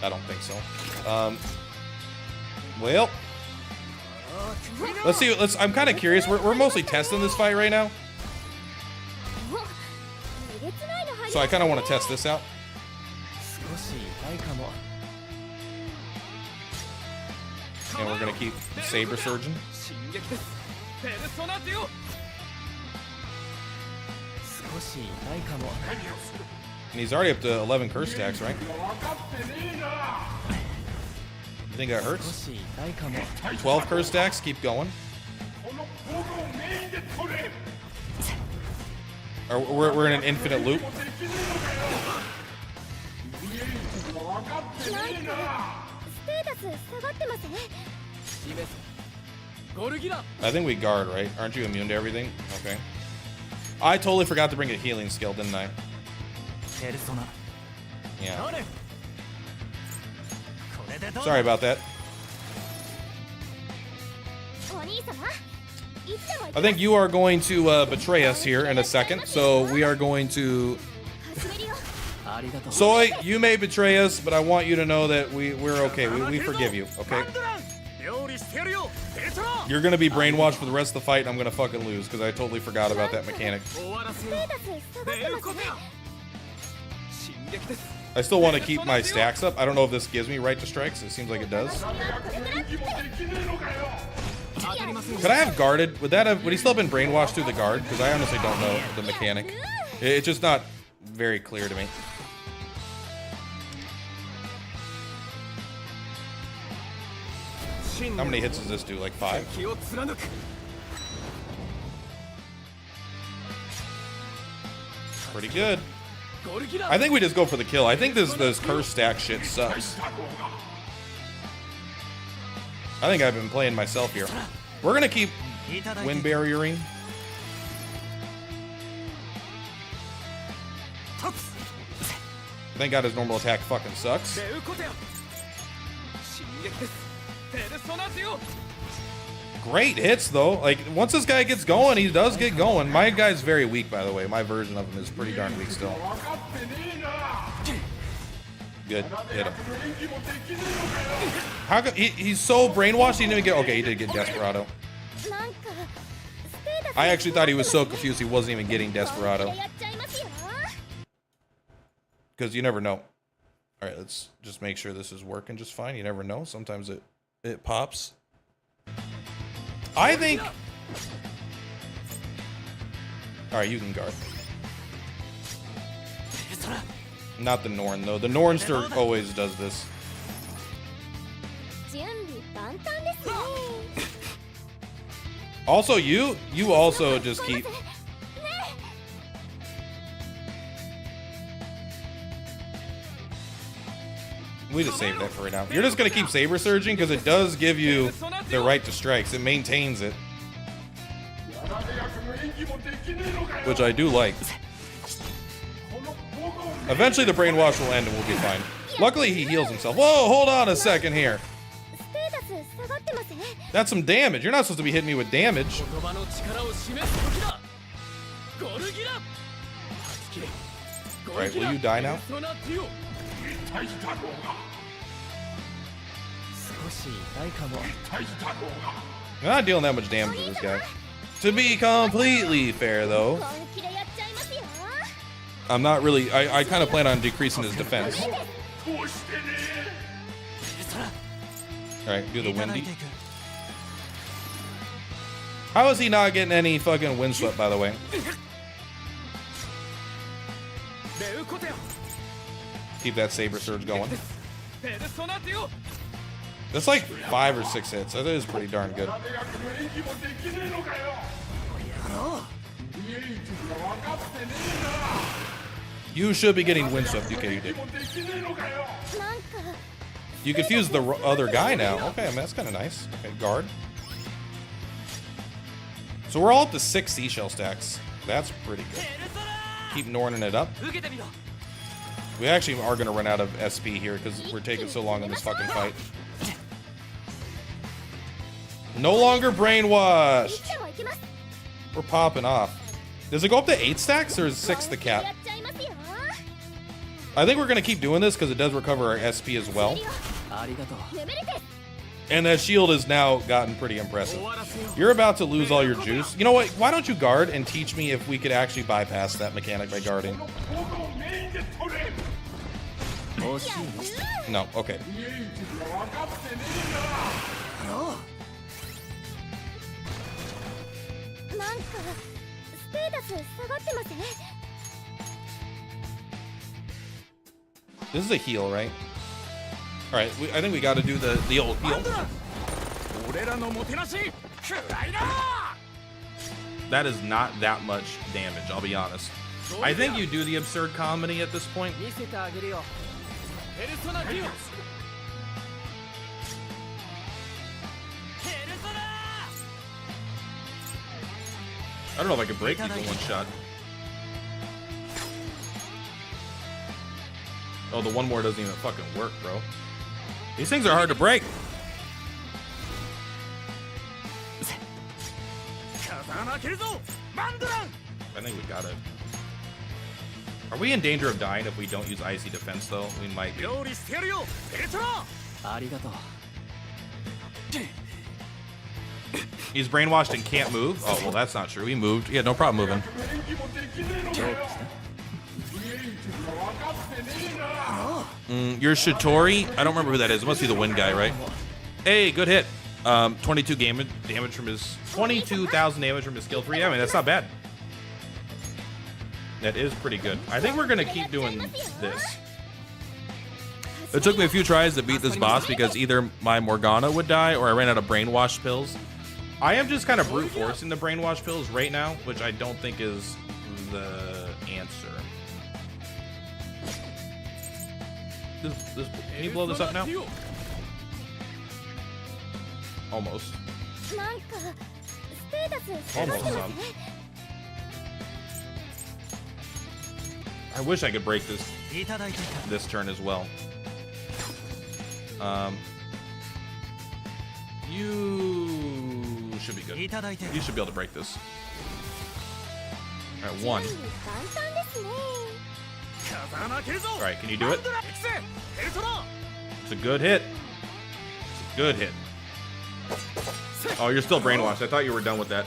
I don't think so. Well, let's see. I'm kind of curious. We're mostly testing this fight right now, おえげつないの速 so I kind of want to test this out. 少し痛いかも And we're gonna keep Saber Surgeon. 進撃ですペルソナデュオ少し痛いかも And he's already up to 11 curse stacks, right? You think that 少 hurts? し痛いかも 12 curse stacks, keep going. Or we're in an infinite loop. なんかステータス下がってますね。示すゴルギラ I think we guard, right? Aren't you immune to everything? Okay. I totally forgot to bring a healing skill, didn't I? ペルソナ Yeah. どれこれでどう Sorry about that. お兄様、いつでも I think you are going to betray us here in a second, so we are going to... 始めるよ。ありがとう Soy, you may betray us, but I want you to know that we're okay. We forgive you, okay? 料理してやるよペルソナ You're gonna be brainwashed for the rest of the fight, and I'm gonna fucking lose, because I totally forgot about that mechanic. 終わらせスよテータス下うがってますね。進撃です I still want to keep my stacks up. I don't know if this gives me right to strikes. It seems like it does. 当たりますよ Could I have guarded? Would he still have been brainwashed through the guard? Because I honestly don't know the mechanic. It's just not very clear to me. How many hits does this do? Like 5? 気を貫く Pretty good. ゴルギラ I think we just go for the kill. I think this curse stack shit sucks. I think I've been playing myself here. We're gonna keep いただいて wind barriering. 立つ Thank God his normal attack fucking sucks. レウコテア進撃ですペルソナデュオ Great hits though. Like once this guy gets going, he does get going. My guy's very weak, by the way. My version of him is pretty darn weak still. Good. Hit him. How come he's so brainwashed he didn't even get okay, he did get Desperado. なんかステータス I actually thought he was so confused he wasn't even getting Desperado. やっちゃいますよ。 Because you never know. Alright, let's just make sure this is working just fine. You never know. Sometimes it pops. I think Alright, you can guard. ペルソナ Not the Norn though. The Nornster always does this. 準備万端ですね。 Also, you also just keep. We just save that for right now. You're just gonna keep Saber Surging because it does give you the right to strikes. It maintains it, which I do like. Eventually, the brainwash will end and we'll be fine. Luckily, he heals himself. Whoa, hold on a second here. ステータス下がってますね。 That's some damage. You're not supposed to be hitting me with damage. 言葉の力を示す時だゴルギラ断ち切れゴルギラ Right, will you die now? ペルソナデュオ少し痛いかも I'm not dealing that much damage to this guy. To be completely fair, though, 本気でやっちゃいますよ。 I'm not really. I kind of plan on decreasing his defense. ペルソナ All right, do the いただい windy. ていく How is he not getting any fucking windswept, by the way? レウコテア Keep that saber surge going. ペルソナデュオ That's like 5 or 6 hits. That is pretty darn good. You should be getting windswept. Okay, you did. なんか You confuse the other guy now. Okay, I mean, that's kind of nice. Okay, guard. So we're all up to 6 seashell stacks. That's pretty good. ペルソナ Keep Norning it up. 受けてみろ We actually are going to run out of SP here because we're taking so long in this fucking fight. No longer い brainwashed. つでも行きます。 We're popping off. Does it go up to 8 stacks or is 6 the 本気でや cap? っちゃいますよ。 I think we're going to keep doing this because it does recover our SP as well. ありがとう 眠れて。 And that shield has now gotten pretty impressive. 終わらせよう You're about to lose all your juice. You know what? Why don't you guard and teach me if we could actually bypass that mechanic by guarding? 惜しい No. Okay. なんかステータス下がってません？ This is a heal, right? All right, I think we got to do the old heal. 俺らのもてなし食らいな。 That is not that much damage, I'll be honest. I think you do the absurd comedy at this point. 見せてあげるよ。ペルソナディオス。ペルソナ。 I don't know if I can break these in one shot. Oh, the one more doesn't even fucking work, bro. These things are hard to break. 風穴開けるぞ。マンドラン。 I think we got it. Are we in danger of dying if we don't use icy defense, though? We might be. 料理してやるよ。ペルソナ。ありがとう。 He's brainwashed and can't move? Oh, well, that's not true. He moved. He had no problem moving. You're Shitori? I don't remember who that is. It must be the wind guy, right? Hey, good hit. 22 damage from his 22,000 damage from his skill 3. Yeah, I mean, that's not bad. That is pretty good. I think we're gonna keep doing this. It took me a few tries to beat this boss because either my Morgana would die or I ran out of brainwash pills. I am just kind of brute forcing the brainwash pills right now, which I don't think is the answer. Can you blow this up now? Almost. なんかステータス下がってません？ I wish I could break this turn as well. You should be good. You should be able to break this. All right, one. 簡単ですね。 風穴開けるぞ。 All right, can you do it? ペルソナ。 It's a good hit. It's a good hit. Oh, you're still brainwashed. I thought you were done with that.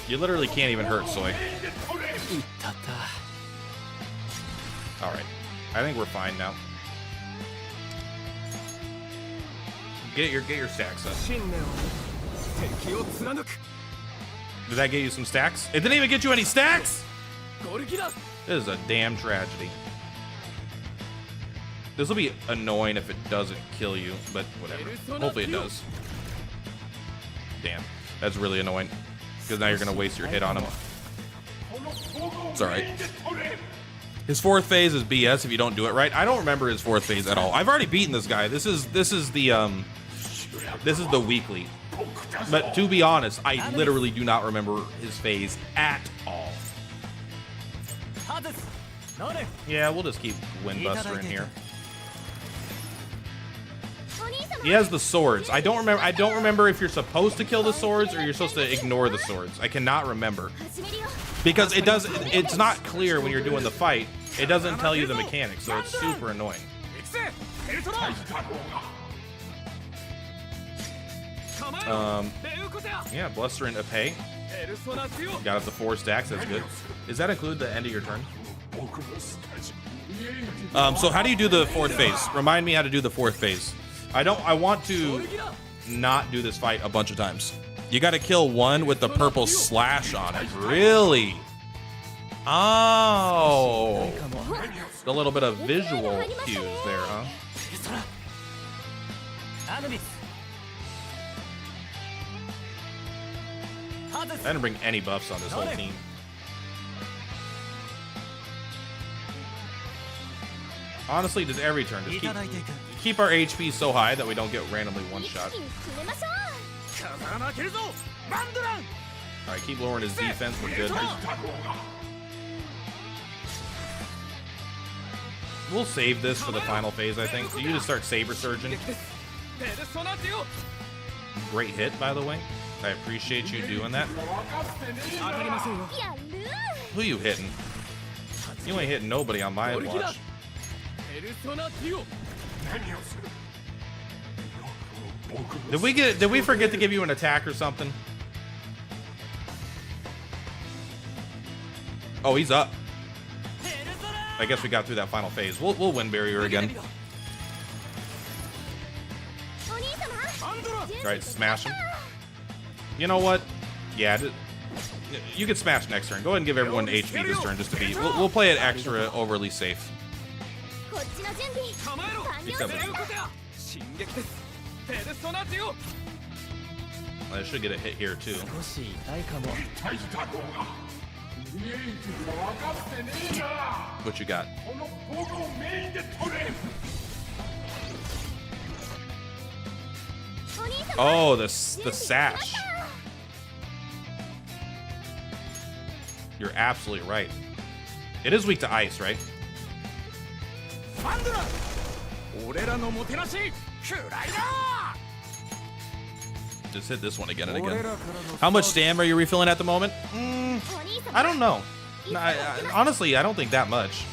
You literally can't even hurt Soy. All right. I think we're fine now. Get your stacks up. 信念を敵を貫く。 Did that get you some stacks? It didn't even get you any stacks? ゴルキだ。 This is a damn tragedy. This will be annoying if it doesn't kill you, but whatever. Hopefully it does. Damn. That's really annoying. Because now you're going to waste your hit on him. It's alright. His fourth phase is BS if you don't do it right. I don't remember his fourth phase at all. I've already beaten this guy. This is the weekly. But to be honest, I literally do not remember his phase at all. Yeah, we'll just keep Windbuster in here. お兄様 He has the swords. I don't remember if you're supposed to kill the swords or you're supposed to ignore the swords. I cannot remember. 始めるよ。 Because it's not clear when you're doing the fight. It doesn't tell you the mechanics, so it's super annoying. 行くぜ。ペルソナ。構えろ。ベウコテア。 Yeah, Bluster and Epee. ペルソナ強。 Got up to 4 stacks. That's good. Does that include the end of your turn? So how do you do the fourth phase? Remind me how to do the fourth phase. I want to not do this fight a bunch of times. You got to kill one with the purple slash on it. Really? Oh. A little bit of visual cues there, huh? アヌビス。 I didn't bring any buffs on this whole team. Honestly, just every turn, just keep our HP so high that we don't get randomly one 一 shot. 気に決めましょう。 風穴開けるぞ。マンドラン。 All right, keep lowering his defense. We're good. We'll save this for the final phase, I think. You just start Saber Surgeon. ペルソナ強。 Great hit, by the way. I appreciate you doing that. 当たりませんよ。やる。 Who you hitting? You ain't hitting nobody on my watch. ペルソナ強。 Did we forget to give you an attack or something? Oh, he's up. ペルソナ。 I guess we got through that final phase. We'll win barrier again. All right, smash him. You know what? Yeah, you can smash next turn. Go ahead and give everyone HP this turn just to be. We'll play it extra overly safe. こっちの準備構えろ完了しそうましたということや進撃ですペルソナデュオ I should get a hit here too. 少し痛いかも What you got? お兄様 Oh, the sash. You're absolutely right. It is weak to ice, right? ファンドラ俺らのもてなし食らいな Just hit this one again and 俺 again. らからの How much stam are you refilling at the moment? お兄様 I don't know. No, honestly, I don't think that much.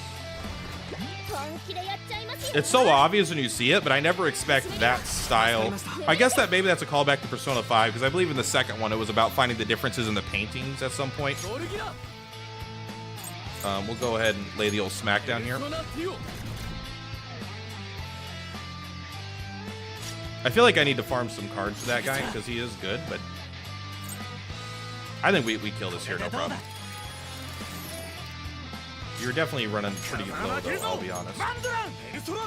本気でやっちゃいますよ It's so obvious when you see it, but I never expect that style. I guess that maybe that's a callback to Persona 5, because I believe in the second one it was about finding the differences in the paintings at some point. ゴルギラ We'll go ahead and lay the old smackdown ペ here. ルソナデュオ I feel like I need to farm some cards for that guy, because he is good, but I think we kill this here, no problem. You're definitely running pretty low, though, I'll be honest. バンドラペルソナ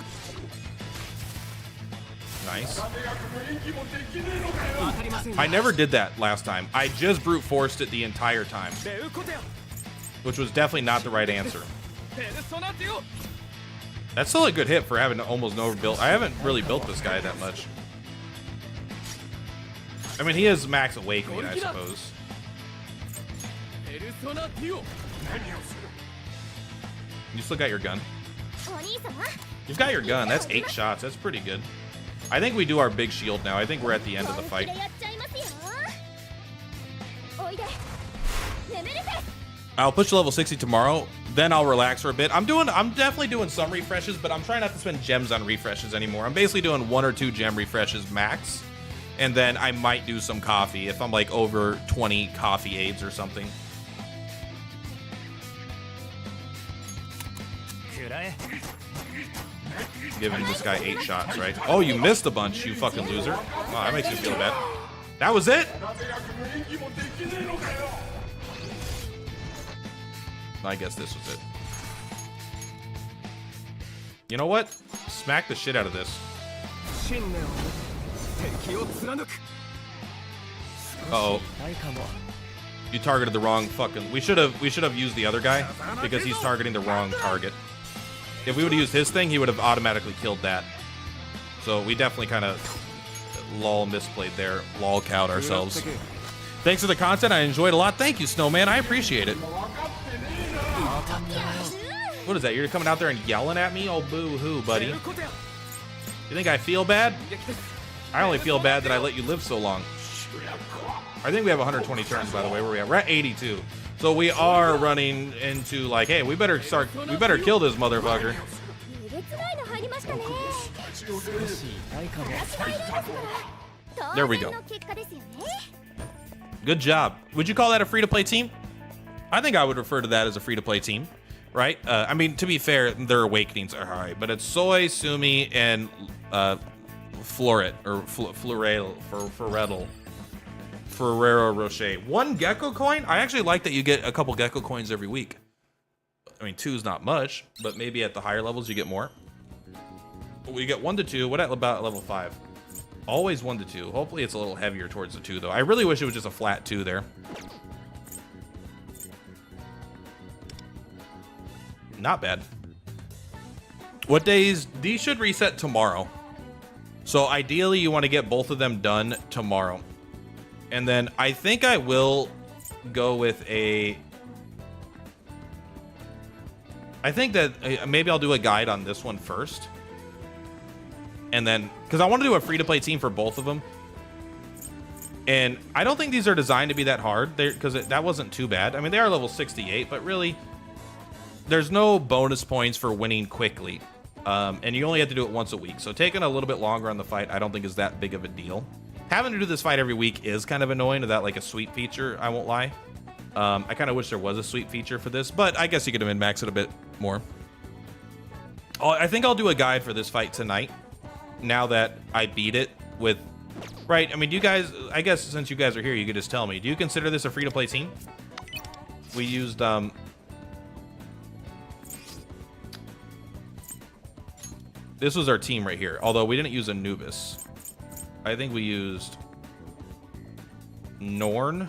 Nice. 当たりません I never did that last time. I just brute forced it the entire time, レウコテア which was definitely not the right answer. ペルソナデュオ That's still a good hit for having almost no build. I haven't really built this guy that much. I mean, he has max awakening, I suppose. ペルソナデュオ You still got your gun. お兄様 You've got your gun. That's 8 shots. That's pretty good. I think we do our big shield now. I think we're at the end of the 本気 fight. でやっちゃいますよおいで眠れて I'll push to level 60 tomorrow. Then I'll relax for a bit. I'm definitely doing some refreshes, but I'm trying not to spend gems on refreshes anymore. I'm basically doing 1 or 2 gem refreshes max. And then I might do some coffee if I'm like over 20 coffee aids or something. 食らえ Giving this guy 8 shots, right? Oh, you missed a bunch, you fucking loser. Wow, that makes me feel bad. That was it? I guess this was it. You know what? Smack the shit out of this. 信念を持って敵を貫く Uh-oh. 痛いかも You targeted the wrong fucking... We should have used the other guy because he's targeting the wrong target. If we would have used his thing, he would have automatically killed that. So we definitely kind of misplayed there. Lol-cowed ourselves. Thanks for the content. I enjoyed a lot. Thank you, Snowman. I appreciate it. What is that? You're coming out there and yelling at me? Oh, boo-hoo, buddy. ペルコテア You think I feel bad? 撃です I only feel bad that I let you live so long. I think we have 120 turns, by the way. Where are we at? We're at 82. So we are running into like, hey, we better kill this motherfucker. えげつないの入りましたね少し痛いかも There we go. 当然の結果ですよね Good job. Would you call that a free-to-play team? I think I would refer to that as a free-to-play team, right? I mean, to be fair, their awakenings are high, but it's Soy, Sumi, and Floret, or Ferrero Rocher. 1 Gecko coin? I actually like that you get a couple Gecko coins every week. I mean, 2 is not much, but maybe at the higher levels you get more. We get 1 to 2. What about level 5? Always 1 to 2. Hopefully it's a little heavier towards the 2, though. I really wish it was just a flat 2 there. Not bad. What days? These should reset tomorrow. So ideally, you want to get both of them done tomorrow. And then I think I will go with a... I think that maybe I'll do a guide on this one first. And then, because I want to do a free-to-play team for both of them. And I don't think these are designed to be that hard, because that wasn't too bad. I mean, they are level 68, but really, there's no bonus points for winning quickly. And you only have to do it once a week. So taking a little bit longer on the fight, I don't think is that big of a deal. Having to do this fight every week is kind of annoying without like a sweep feature, I won't lie. I kind of wish there was a sweep feature for this, but I guess you could have min-maxed it a bit more. I think I'll do a guide for this fight tonight, now that I beat it with Right, I mean, do you guys, I guess since you guys are here, you could just tell me, do you consider this a free-to-play team? We used, this was our team right here, although we didn't use Anubis. I think we used Norn,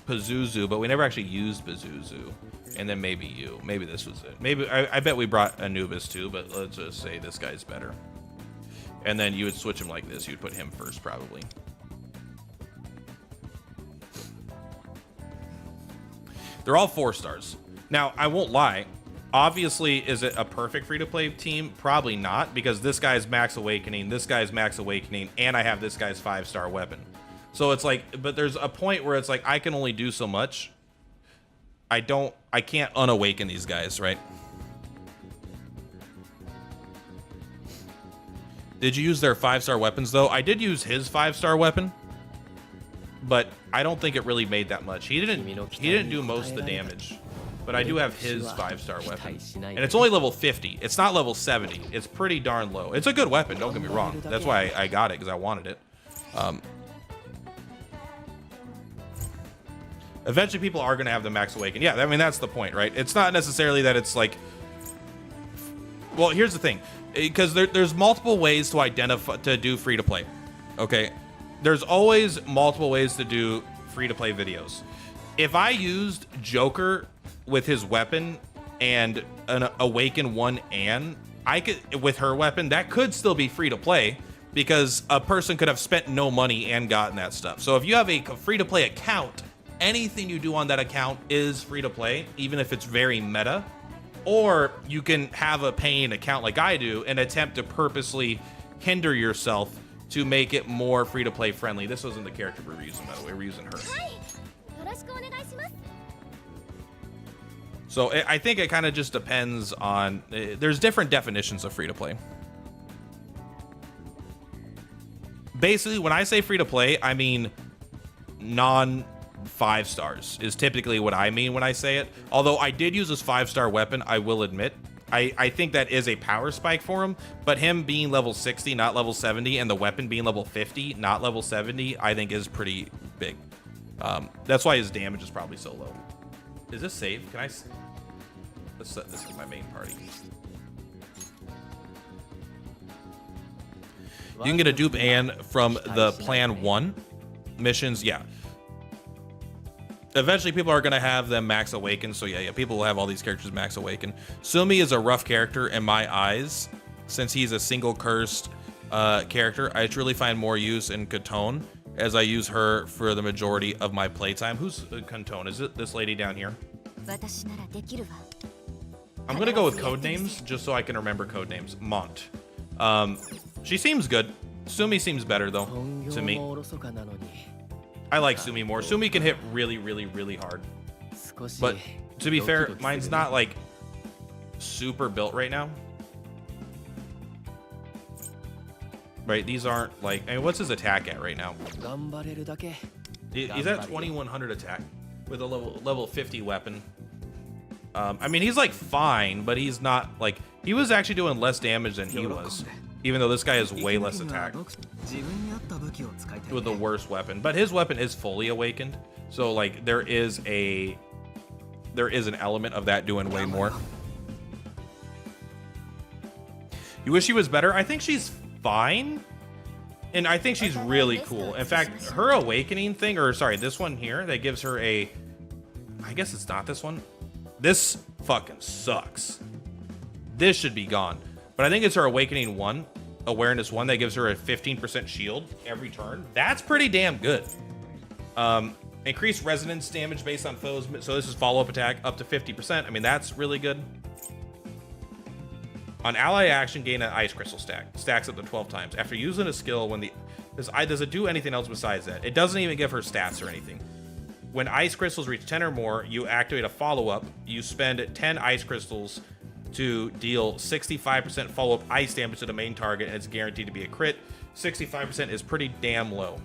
Pazuzu, but we never actually used Pazuzu. And then maybe you. Maybe this was it. Maybe, I bet we brought Anubis too, but let's just say this guy's better. And then you would switch him like this. You'd put him first, probably. They're all 4 stars. Now, I won't lie. Obviously, is it a perfect free-to-play team? Probably not, because this guy's Max Awakening, this guy's Max Awakening, and I have this guy's 5-star weapon. So it's like, but there's a point where it's like, I can only do so much. I can't unawaken these guys, right? Did you use their 5-star weapons, though? I did use his 5-star weapon, but I don't think it really made that much. He didn't do most of the damage, but I do have his 5-star weapon. And it's only level 50. It's not level 70. It's pretty darn low. It's a good weapon, don't get me wrong. That's why I got it, because I wanted it. Eventually, people are going to have the Max Awaken. Yeah, I mean, that's the point, right? It's not necessarily that it's like... Well, here's the thing. Because there's multiple ways to identify, to do free-to-play. Okay? There's always multiple ways to do free-to-play videos. If I used Joker with his weapon and an Awaken 1 Anne, I could, with her weapon, that could still be free-to-play, because a person could have spent no money and gotten that stuff. So if you have a free-to-play account, anything you do on that account is free to play, even if it's very meta. Or you can have a paying account like I do and attempt to purposely hinder yourself to make it more free to play friendly. This wasn't the character we were using, by the way. We're using her. So I think it kind of just depends on, there's different definitions of free to play. Basically, when I say free to play, I mean non 5 stars is typically what I mean when I say it. Although I did use this 5-star weapon, I will admit. I think that is a power spike for him, but him being level 60, not level 70, and the weapon being level 50, not level 70, I think is pretty big. That's why his damage is probably so low. Is this safe? Can I... Let's set this as my main party. You can get a dupe Anne from the Plan 1 missions. Yeah. Eventually, people are going to have them Max Awaken. So, yeah, people will have all these characters Max Awaken. Sumi is a rough character in my eyes. Since he's a single cursed character, I truly find more use in Katone, as I use her for the majority of my playtime. Who's Katone? Is it this lady down here? I'm going to go with code names, just so I can remember code names. Mont. She seems good. Sumi seems better, though, to me. I like Sumi more. Sumi can hit really, really, really hard. But to be fair, mine's not like super built right now. Right, these aren't like, I mean, what's his attack at right now? He's at 2100 attack with a level 50 weapon. I mean, he's like fine, but he's not like, he was actually doing less damage than he was. Even though this guy has way less attack with the worst weapon, but his weapon is fully awakened, so like there is an element of that doing way more. You wish she was better? I think she's fine, and I think she's really cool. In fact, her awakening thing, or sorry, this one here that gives her a, I guess it's not this one. This fucking sucks. This should be gone. But I think it's her Awakening 1, Awareness 1, that gives her a 15% shield every turn. That's pretty damn good. Increased resonance damage based on foes. So this is follow-up attack up to 50%. I mean, that's really good. On ally action, gain an ice crystal stack. Stacks up to 12 times. After using a skill, when does it do anything else besides that? It doesn't even give her stats or anything. When ice crystals reach 10 or more, you activate a follow-up. You spend 10 ice crystals to deal 65% follow-up ice damage to the main target, and it's guaranteed to be a crit. 65% is pretty damn low.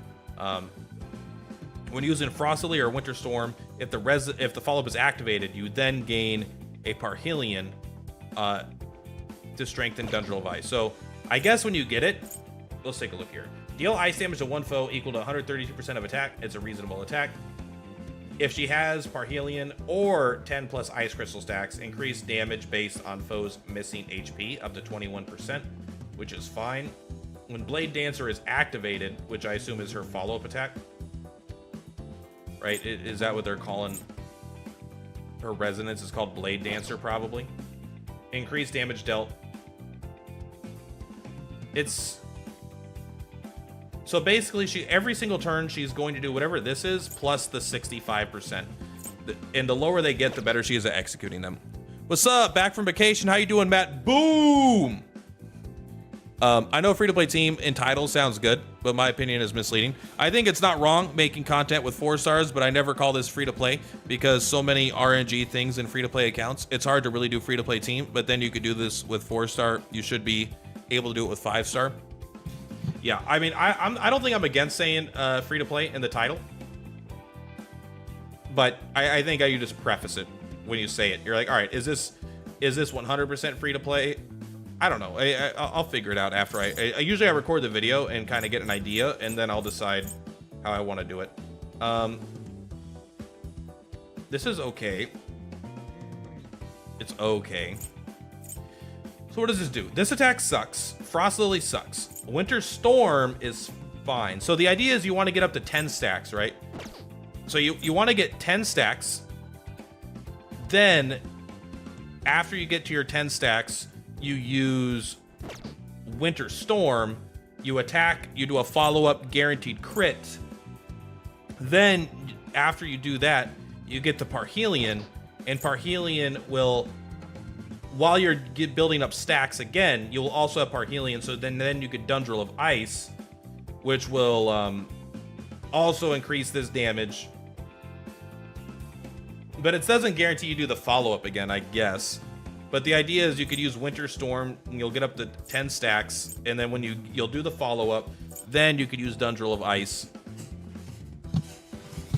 When using Frostily or Winter Storm, if the follow-up is activated, you then gain a Parhelion to strengthen Dundral Vice. So I guess when you get it, let's take a look here. Deal ice damage to one foe equal to 132% of attack. It's a reasonable attack. If she has Parhelion or 10 plus ice crystal stacks, increase damage based on foes missing HP up to 21%, which is fine. When Blade Dancer is activated, which I assume is her follow-up attack, right? Is that what they're calling her resonance? Is called Blade Dancer, probably. Increase damage dealt. It's so basically every single turn she's going to do whatever this is plus the 65%. And the lower they get, the better she is at executing them. What's up? Back from vacation. How you doing, Matt? Boom. I know free-to-play team in title sounds good, but my opinion is misleading. I think it's not wrong making content with 4 stars, but I never call this free-to-play because so many RNG things in free-to-play accounts. It's hard to really do free-to-play team, but then you could do this with 4-star. You should be able to do it with 5-star. Yeah, I mean, I don't think I'm against saying free-to-play in the title, but I think you just preface it when you say it. You're like, all right, is this 100% free-to-play? I don't know. I'll figure it out after I usually record the video and kind of get an idea, and then I'll decide how I want to do it. This is okay. It's okay. So what does this do? This attack sucks. Frost Lily sucks. Winter Storm is fine. So the idea is you want to get up to 10 stacks, right? So you want to get 10 stacks. Then after you get to your 10 stacks, you use Winter Storm, you attack, you do a follow-up guaranteed crit. Then after you do that, you get the Parhelion, and Parhelion will, while you're building up stacks again, you will also have Parhelion, so then you get Dundrel of Ice, which will also increase this damage. But it doesn't guarantee you do the follow-up again, I guess. But the idea is you could use Winter Storm, and you'll get up to 10 stacks, and then when you'll do the follow-up, then you could use Dundrel of Ice.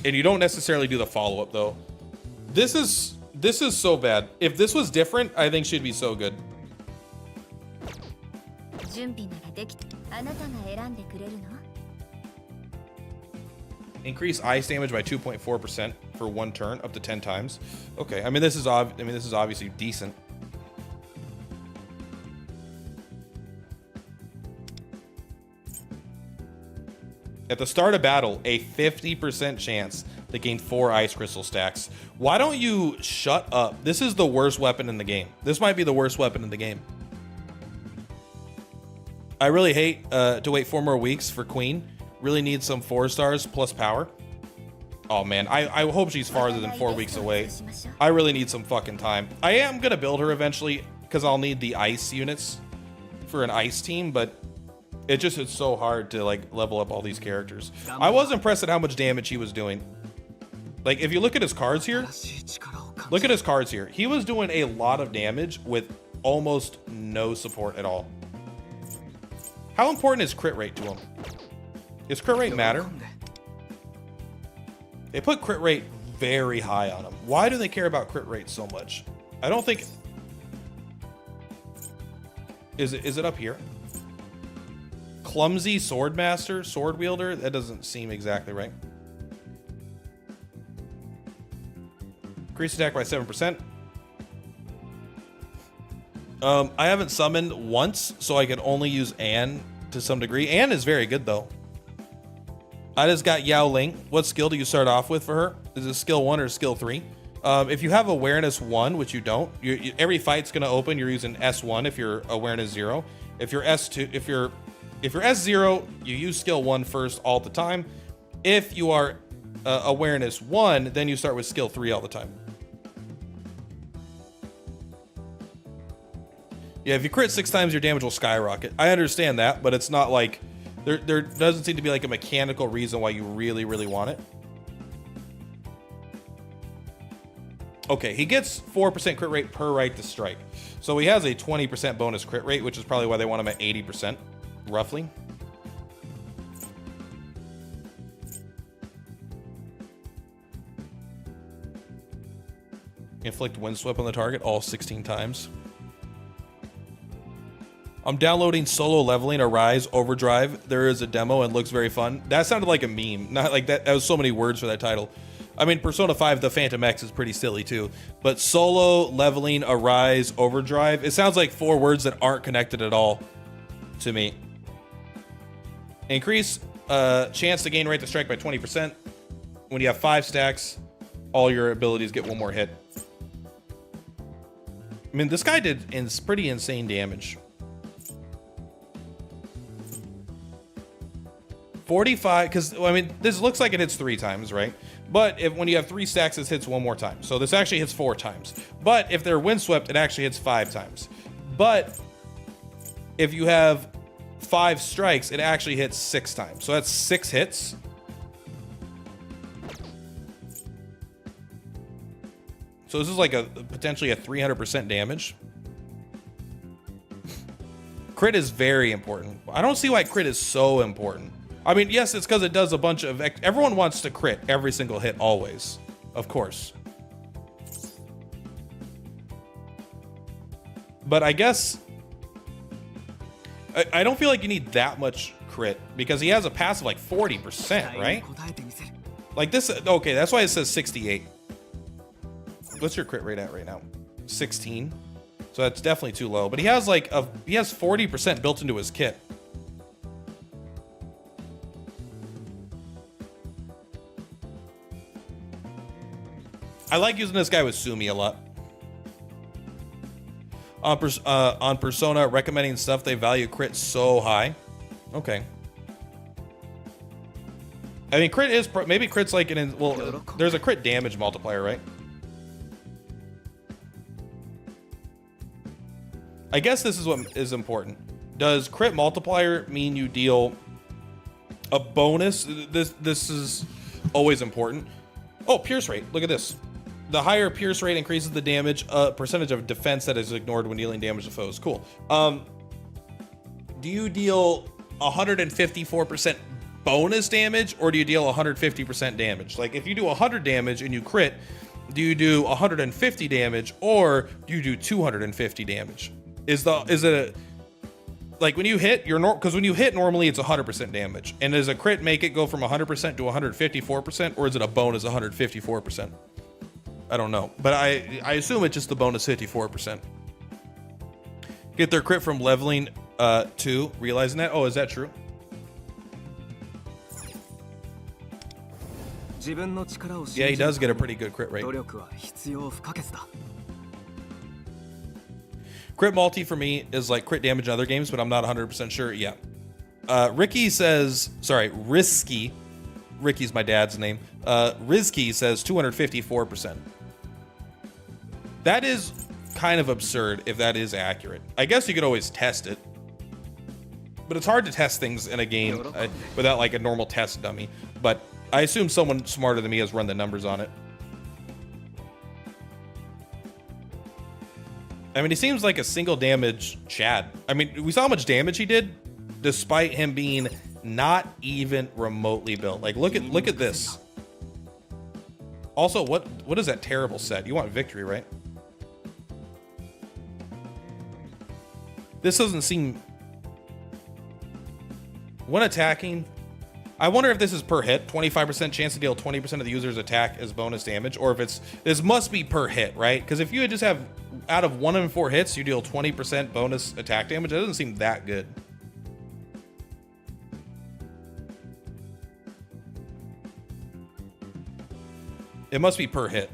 And you don't necessarily do the follow-up, though. This is so bad. If this was different, I think she'd be so good. 準備ならできた。あなたが選んでくれるの？ Increase ice damage by 2.4% for 1 turn, up to 10 times. Okay, I mean this is obviously decent. At the start of battle, a 50% chance to gain 4 ice crystal stacks. Why don't you shut up? This is the worst weapon in the game. This might be the worst weapon in the game. I really hate to wait 4 more weeks for Queen. Really need some 4 stars plus power. Oh man, I hope she's farther than 4 weeks away. I really need some fucking time. I am gonna build her eventually because I'll need the ice units for an ice team, but it's so hard to like level up all these characters. I was impressed at how much damage he was doing. Like if you look at his cards here, he was doing a lot of damage with almost no support at all. How important is crit rate to him? Does crit rate matter? They put crit rate very high on him. Why do they care about crit rate so much? I don't think... Is it up here? Clumsy Swordmaster, Sword Wielder? That doesn't seem exactly right. Increase attack by 7%. I haven't summoned once, so I can only use Anne to some degree. Anne is very good, though. I just got Yao Ling. What skill do you start off with for her? Is it skill 1 or skill 3? If you have awareness 1, which you don't, every fight's gonna open. You're using S1 if you're awareness 0. If you're S2, if you're S0, you use skill 1 first all the time. If you are awareness 1, then you start with skill 3 all the time. Yeah, if you crit 6 times, your damage will skyrocket. I understand that, but it's not like there doesn't seem to be like a mechanical reason why you really, really want it. Okay, he gets 4% crit rate per right to strike. So he has a 20% bonus crit rate, which is probably why they want him at 80%, roughly. Inflict windswept on the target all 16 times. I'm downloading Solo Leveling Arise Overdrive. There is a demo and looks very fun. That sounded like a meme. Not like that. That was so many words for that title. I mean, Persona 5, the Phantom X is pretty silly too. But Solo Leveling Arise Overdrive, it sounds like 4 words that aren't connected at all to me. Increase chance to gain right to strike by 20%. When you have 5 stacks, all your abilities get 1 more hit. I mean, this guy did pretty insane damage. 45, because, I mean, this looks like it hits 3 times, right? But when you have 3 stacks, this hits 1 more time. So this actually hits 4 times. But if they're windswept, it actually hits 5 times. But if you have 5 strikes, it actually hits 6 times. So that's 6 hits. So this is like potentially a 300% damage. Crit is very important. I don't see why crit is so important. I mean, yes, it's because it does a bunch of... Everyone wants to crit every single hit, always. Of course. But I guess... I don't feel like you need that much crit, because he has a passive like 40%, right? Like this... Okay, that's why it says 68. What's your crit rate at right now? 16. So that's definitely too low. But he has like he has 40% built into his kit. I like using this guy with Sumi a lot. On Persona, recommending stuff they value crit so high. Okay. I mean, crit is maybe crit's like well, there's a crit damage multiplier, right? I guess this is what is important. Does crit multiplier mean you deal a bonus? This is always important. Oh, pierce rate. Look at this. The higher pierce rate increases the damage percentage of defense that is ignored when dealing damage to foes. Cool. Do you deal 154% bonus damage, or do you deal 150% damage? Like if you do 100 damage and you crit, do you do 150 damage, or do you do 250 damage? Is it like when you hit because when you hit normally it's 100% damage, and does a crit make it go from 100% to 154%, or is it a bonus 154%? I don't know, but I assume it's just the bonus 54%. Get their crit from leveling 2, realizing that. Oh, is that true? Yeah, he does get a pretty good crit rate. Crit multi for me is like crit damage in other games, but I'm not 100% sure. Yeah. Ricky says, sorry, Risky. Ricky's my dad's name. Rizky says 254%. That is kind of absurd if that is accurate. I guess you could always test it, but it's hard to test things in a game without like a normal test dummy. But I assume someone smarter than me has run the numbers on it. I mean, he seems like a single damage Chad. I mean, we saw how much damage he did, despite him being not even remotely built. Like, look at this. Also, what is that terrible set? You want victory, right? This doesn't seem... When attacking, I wonder if this is per hit. 25% chance to deal 20% of the user's attack as bonus damage, or if it's... This must be per hit, right? Because if you just have... Out of 1 in 4 hits, you deal 20% bonus attack damage. That doesn't seem that good. It must be per hit.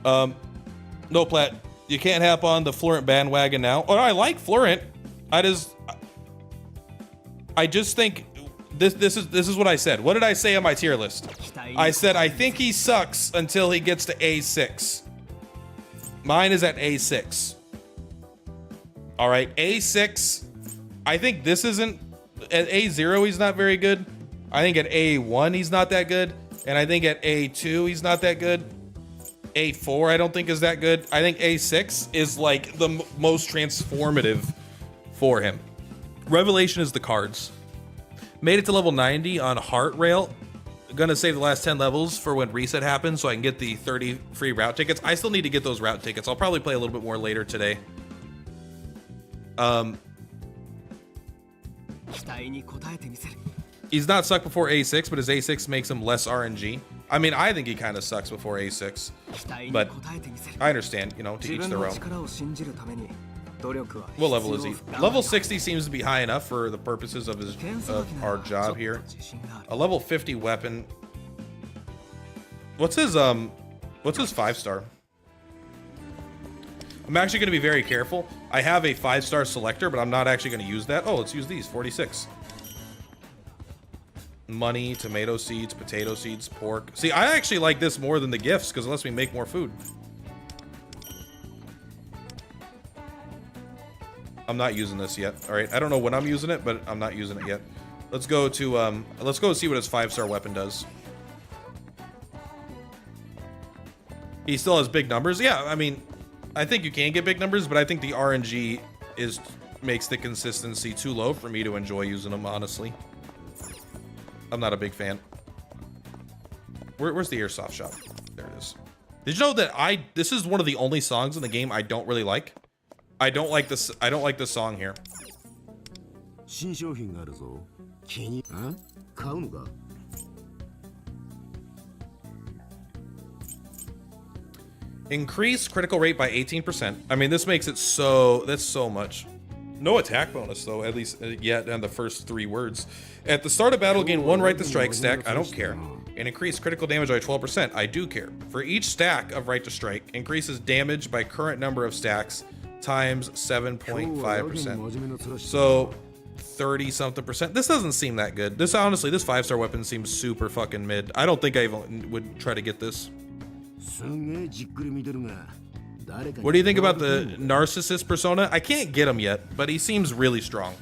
No, Plat, you can't hop on the Florent bandwagon now. Oh, I like Florent. I just think this is what I said. What did I say on my tier list? I said I think he sucks until he gets to A6. Mine is at A6. All right, A6. I think this isn't at A0. He's not very good. I think at A1 he's not that good, and I think at A2 he's not that good. A4 I don't think is that good. I think A6 is like the most transformative for him. Revelation is the cards. Made it to level 90 on Heart Rail. gonna save the last 10 levels for when reset happens so I can get the 30 free route tickets. I still need to get those route tickets. I'll probably play a little bit more later today. 期待に応えてみせる He's not sucked before A6, but his A6 makes him less RNG. I mean, I think he kind of sucks before A6. 期待に応 But えてみせる I understand, you know, to 自 each 分 their の own. 力を信じるために努力は What level is he? 必要不可能 Level 60 seems to be high enough for the purposes of his 剣さ of ばきなら our ちょっ job と here. 自信がある A level 50 weapon. What's his 5-star? I'm actually going to be very careful. I have a 5-star selector, but I'm not actually going to use that. Oh, let's use these. 46. Money, tomato seeds, potato seeds, pork. See, I actually like this more than the gifts because it lets me make more food. I'm not using this yet. All right, I don't know when I'm using it, but I'm not using it yet. Let's go see what his 5-star weapon does. He still has big numbers. Yeah, I mean, I think you can get big numbers, but I think the RNG makes the consistency too low for me to enjoy using them, honestly. I'm not a big fan. Where's the airsoft shop? There it is. Did you know that this is one of the only songs in the game I don't really like? I don't like this song here. 新商品があるぞ。気に、あ？買うのか？ Increase critical rate by 18%. I mean, this makes it that's so much. No attack bonus though, at least yet on the first 3 words. At the start of battle, gain 1 right to strike stack. I don't care. And increase critical damage by 12%. I do care. For each stack of right to strike, increases damage by current number of stacks times 7.5%. So 30 something percent. This doesn't seem that good. This 5-star weapon seems super fucking mid. I don't think I even would try to get this. What do you think about the narcissist persona? I can't get him yet, but he seems really strong.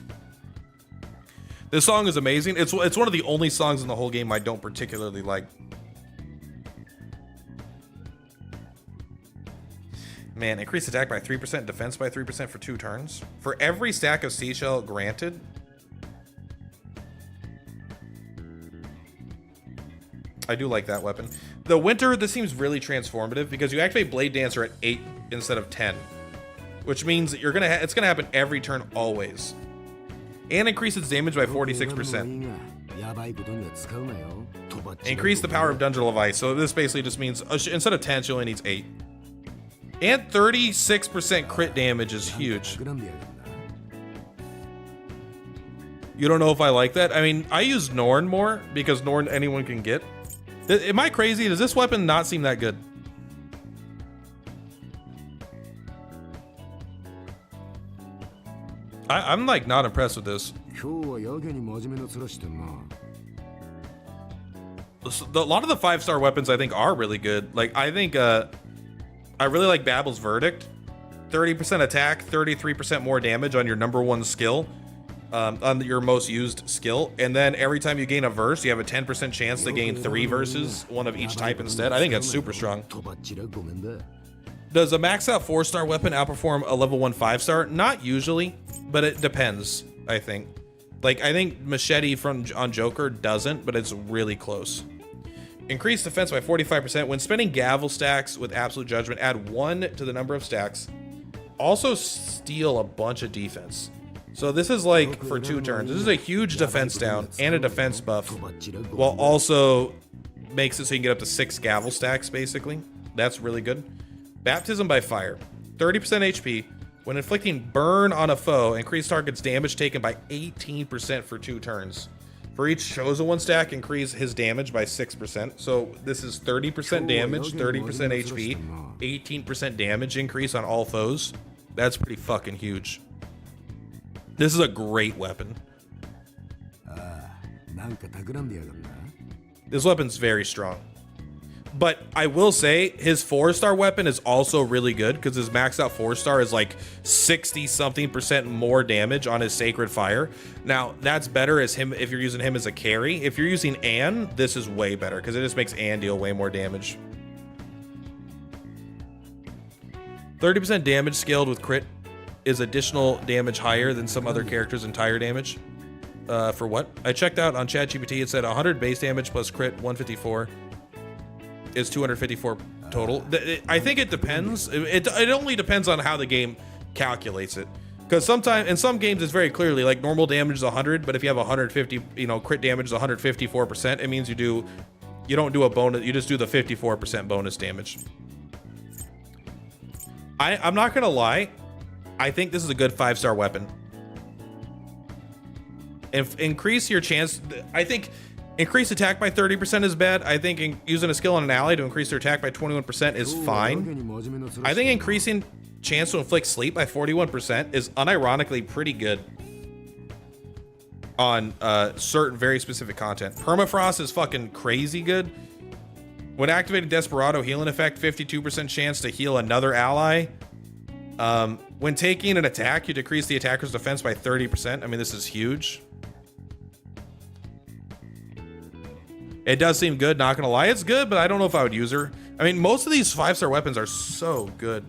This song is amazing. It's one of the only songs in the whole game I don't particularly like. Man, increase attack by 3%, defense by 3% for 2 turns. For every stack of seashell granted. I do like that weapon. The winter, this seems really transformative because you activate Blade Dancer at 8 instead of 10, which means that it's gonna happen every turn always, and increases damage by 46%. Increase the power of Dungeon of Ice. So this basically just means instead of 10, she only needs 8, and 36% crit damage is huge. You don't know if I like that? I mean, I use Norn more because Norn anyone can get. Am I crazy? Does this weapon not seem that good? I'm like not impressed with this. A lot of the 5-star weapons I think are really good. Like I think I really like Babel's Verdict. 30% attack, 33% more damage on your #1 skill. On your most used skill, and then every time you gain a verse, you have a 10% chance to gain 3 verses, 1 of each type instead. I think that's super strong. Does a max out 4-star weapon outperform a level 1 5-star? Not usually, but it depends, I think. Like, I think Machete on Joker doesn't, but it's really close. Increase defense by 45%. When spending gavel stacks with Absolute Judgment, add 1 to the number of stacks. Also steal a bunch of defense. So this is like for 2 turns. This is a huge defense down and a defense buff, while also makes it so you can get up to 6 gavel stacks, basically. That's really good. Baptism by Fire. 30% HP. When inflicting burn on a foe, increase target's damage taken by 18% for 2 turns. For each chosen 1 stack, increase his damage by 6%. So this is 30% damage, 30% HP, 18% damage increase on all foes. That's pretty fucking huge. This is a great weapon. This weapon's very strong. But I will say his 4-star weapon is also really good because his maxed out 4-star is like 60-something% more damage on his Sacred Fire. Now, that's better as him if you're using him as a carry. If you're using Anne, this is way better because it just makes Anne deal way more damage. 30% damage scaled with crit is additional damage higher than some other characters' entire damage. For what? I checked out on ChatGPT. It said 100 base damage plus crit 154 is 254 total. I think it depends. It only depends on how the game calculates it. Because sometimes in some games it's very clearly like normal damage is 100, but if you have 150, crit damage is 154%, it means you don't do a bonus, you just do the 54% bonus damage. I'm not gonna lie, I think this is a good 5-star weapon. Increase your chance. I think increase attack by 30% is bad. I think using a skill on an ally to increase their attack by 21% is fine. I think increasing chance to inflict sleep by 41% is unironically pretty good on certain very specific content. Permafrost is fucking crazy good. When activating Desperado healing effect, 52% chance to heal another ally. When taking an attack, you decrease the attacker's defense by 30%. I mean, this is huge. It does seem good, not gonna lie. It's good, but I don't know if I would use her. I mean, most of these 5-star weapons are so good.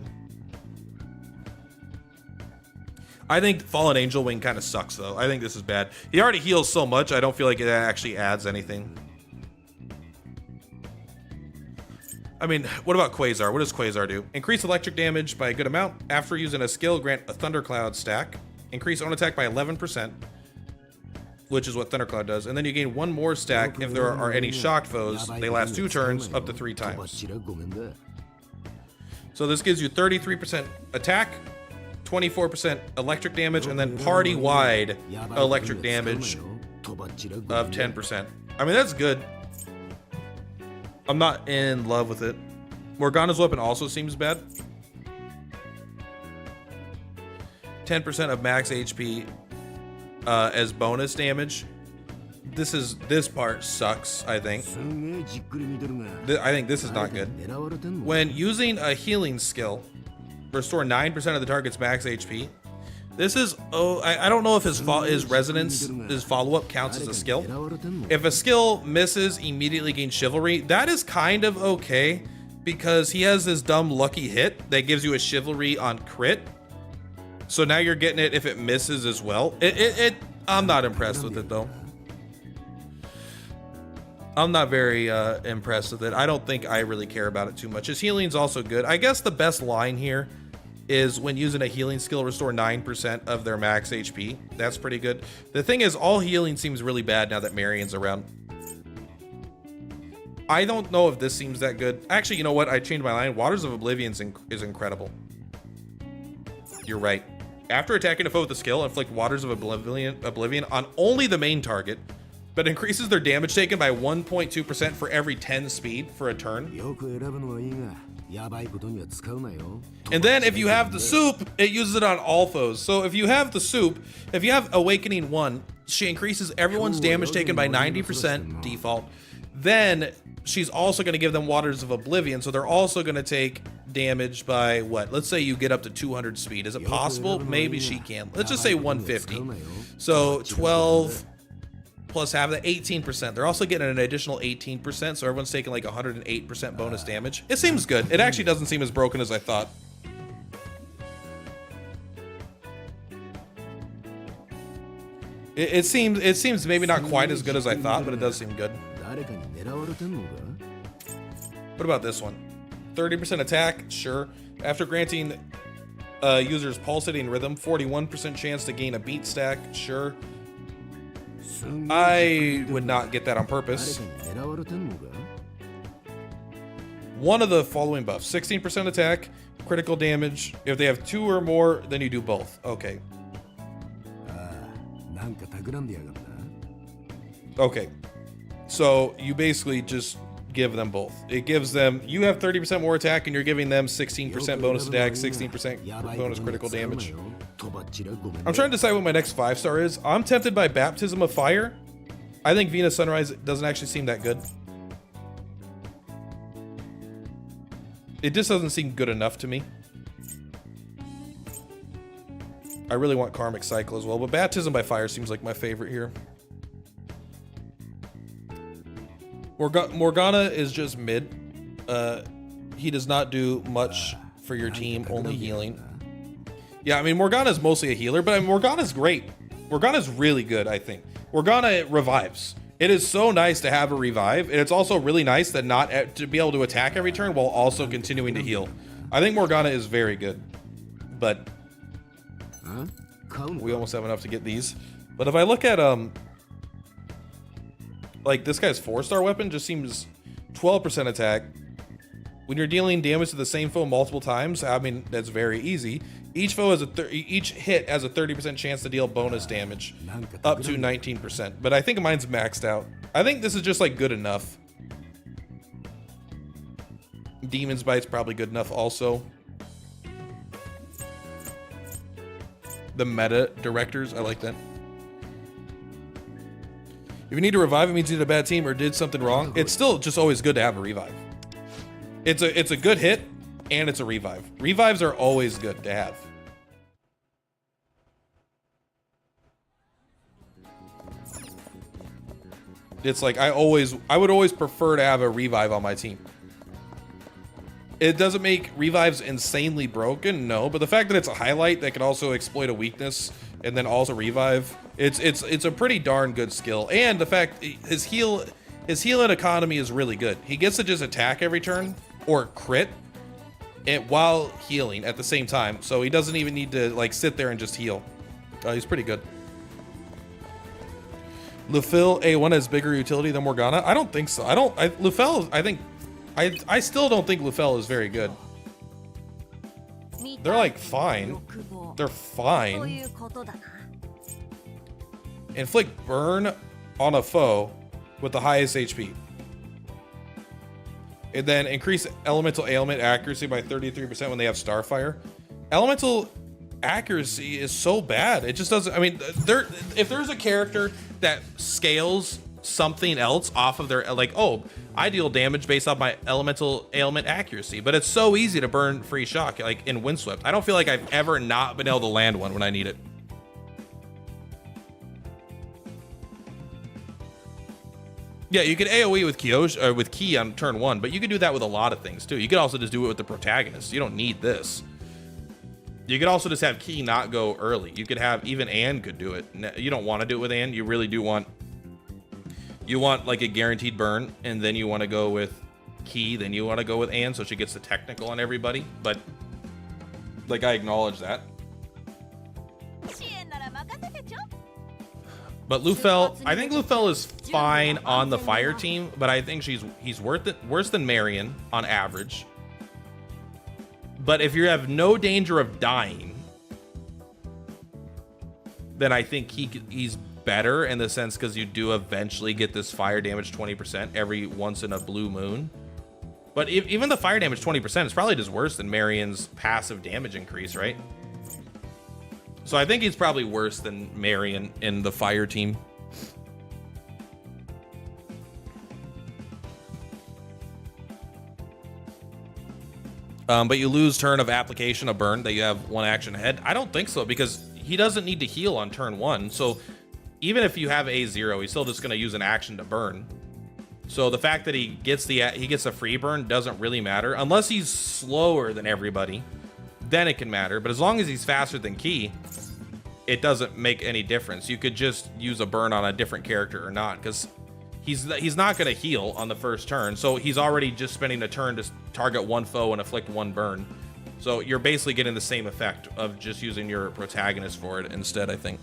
I think Fallen Angel Wing kind of sucks, though. I think this is bad. He already heals so much, I don't feel like it actually adds anything. I mean, what about Quasar? What does Quasar do? Increase electric damage by a good amount. After using a skill, grant a Thundercloud stack. Increase own attack by 11%, which is what Thundercloud does. And then you gain one more stack if there are any shocked foes. They last 2 turns, up to 3 times. So this gives you 33% attack, 24% electric damage, and then party-wide electric damage of 10%. I mean, that's good. I'm not in love with it. Morgana's weapon also seems bad. 10% of max HP as bonus damage. This part sucks, I think. I think this is not good. When using a healing skill, restore 9% of the target's max HP. This is, I don't know if his resonance, his follow-up counts as a skill. If a skill misses, immediately gain chivalry. That is kind of okay because he has this dumb lucky hit that gives you a chivalry on crit. So now you're getting it if it misses as well. I'm not impressed with it though. I'm not very impressed with it. I don't think I really care about it too much. His healing's also good. I guess the best line here is when using a healing skill, restore 9% of their max HP. That's pretty good. The thing is, all healing seems really bad now that Marion's around. I don't know if this seems that good. Actually, you know what? I changed my line. Waters of Oblivion is incredible. You're right. After attacking a foe with a skill, inflict Waters of Oblivion on only the main target, but increases their damage taken by 1.2% for every 10 speed for a turn. And then if you have the soup, it uses it on all foes. So if you have the soup, if you have Awakening 1, she increases everyone's damage taken by 90% default. Then she's also going to give them Waters of Oblivion, so they're also going to take damage by what? Let's say you get up to 200 speed. Is it possible? Maybe she can. Let's just say 150. So 12 plus half of that, 18%. They're also getting an additional 18%, so everyone's taking like 108% bonus damage. It seems good. It actually doesn't seem as broken as I thought. It seems maybe not quite as good as I thought, but it does seem good. What about this one? 30% attack, sure. After granting users pulsating rhythm, 41% chance to gain a beat stack, sure. I would not get that on purpose. One of the following buffs: 16% attack, critical damage. If they have 2 or more, then you do both. Okay. Okay. So you basically just give them both. It gives them, you have 30% more attack and you're giving them 16% bonus attack, 16% bonus critical damage. I'm trying to decide what my next 5-star is. I'm tempted by Baptism of Fire. I think Venus Sunrise doesn't actually seem that good. It just doesn't seem good enough to me. I really want Karmic Cycle as well, but Baptism by Fire seems like my favorite here. Morgana is just mid. He does not do much for your team, only healing. Yeah, I mean, Morgana's mostly a healer, but I mean, Morgana's great. Morgana's really good, I think. Morgana revives. It is so nice to have a revive, and it's also really nice that to be able to attack every turn while also continuing to heal. I think Morgana is very good, but we almost have enough to get these. But if I look at like this guy's 4-star weapon, just seems 12% attack. When you're dealing damage to the same foe multiple times, I mean that's very easy. Each foe has each hit has a 30% chance to deal bonus damage, up to 19%. But I think mine's maxed out. I think this is just like good enough. Demon's Bite's probably good enough also. The meta directors, I like that. If you need to revive, it means you did a bad team or did something wrong. It's still just always good to have a revive. It's a good hit, and it's a revive. Revives are always good to have. It's like I would always prefer to have a revive on my team. It doesn't make revives insanely broken, no, but the fact that it's a highlight that can also exploit a weakness and then also revive, it's a pretty darn good skill. And the fact his heal and economy is really good. He gets to just attack every turn or crit it while healing at the same time, so he doesn't even need to like sit there and just heal. He's pretty good. Lufil A1 has bigger utility than Morgana? I don't think so. I still don't think Lufel is very good. They're like fine. They're fine. Inflict burn on a foe with the highest HP. And then increase elemental ailment accuracy by 33% when they have Starfire. Elemental accuracy is so bad. It just doesn't, I mean, if there's a character that scales something else off of their, like, oh, I deal damage based off my elemental ailment accuracy, but it's so easy to burn free shock, like in Windswept. I don't feel like I've ever not been able to land one when I need it. Yeah, you could AoE with Kyoshi, with Ki on turn 1, but you could do that with a lot of things too. You could also just do it with the protagonist. You don't need this. You could also just have Ki not go early. You could have, even Anne could do it. You don't want to do it with Anne. You really do want, you want like a guaranteed burn, and then you want to go with Ki, then you want to go with Anne so she gets the technical on everybody. But like, I acknowledge that. But Lufel, I think Lufel is fine on the fire team, but I think he's worse than Marion on average. But if you have no danger of dying, then I think he's better in the sense because you do eventually get this fire damage 20% every once in a blue moon. But even the fire damage 20% is probably just worse than Marion's passive damage increase, right? So I think he's probably worse than Marion in the fire team. But you lose turn of application of burn that you have one action ahead. I don't think so, because he doesn't need to heal on turn 1. So even if you have A0, he's still just going to use an action to burn. So the fact that he gets a free burn doesn't really matter unless he's slower than everybody. Then it can matter. But as long as he's faster than Ki, it doesn't make any difference. You could just use a burn on a different character or not, because he's not going to heal on the first turn. So he's already just spending a turn to target one foe and inflict one burn. So you're basically getting the same effect of just using your protagonist for it instead, I think.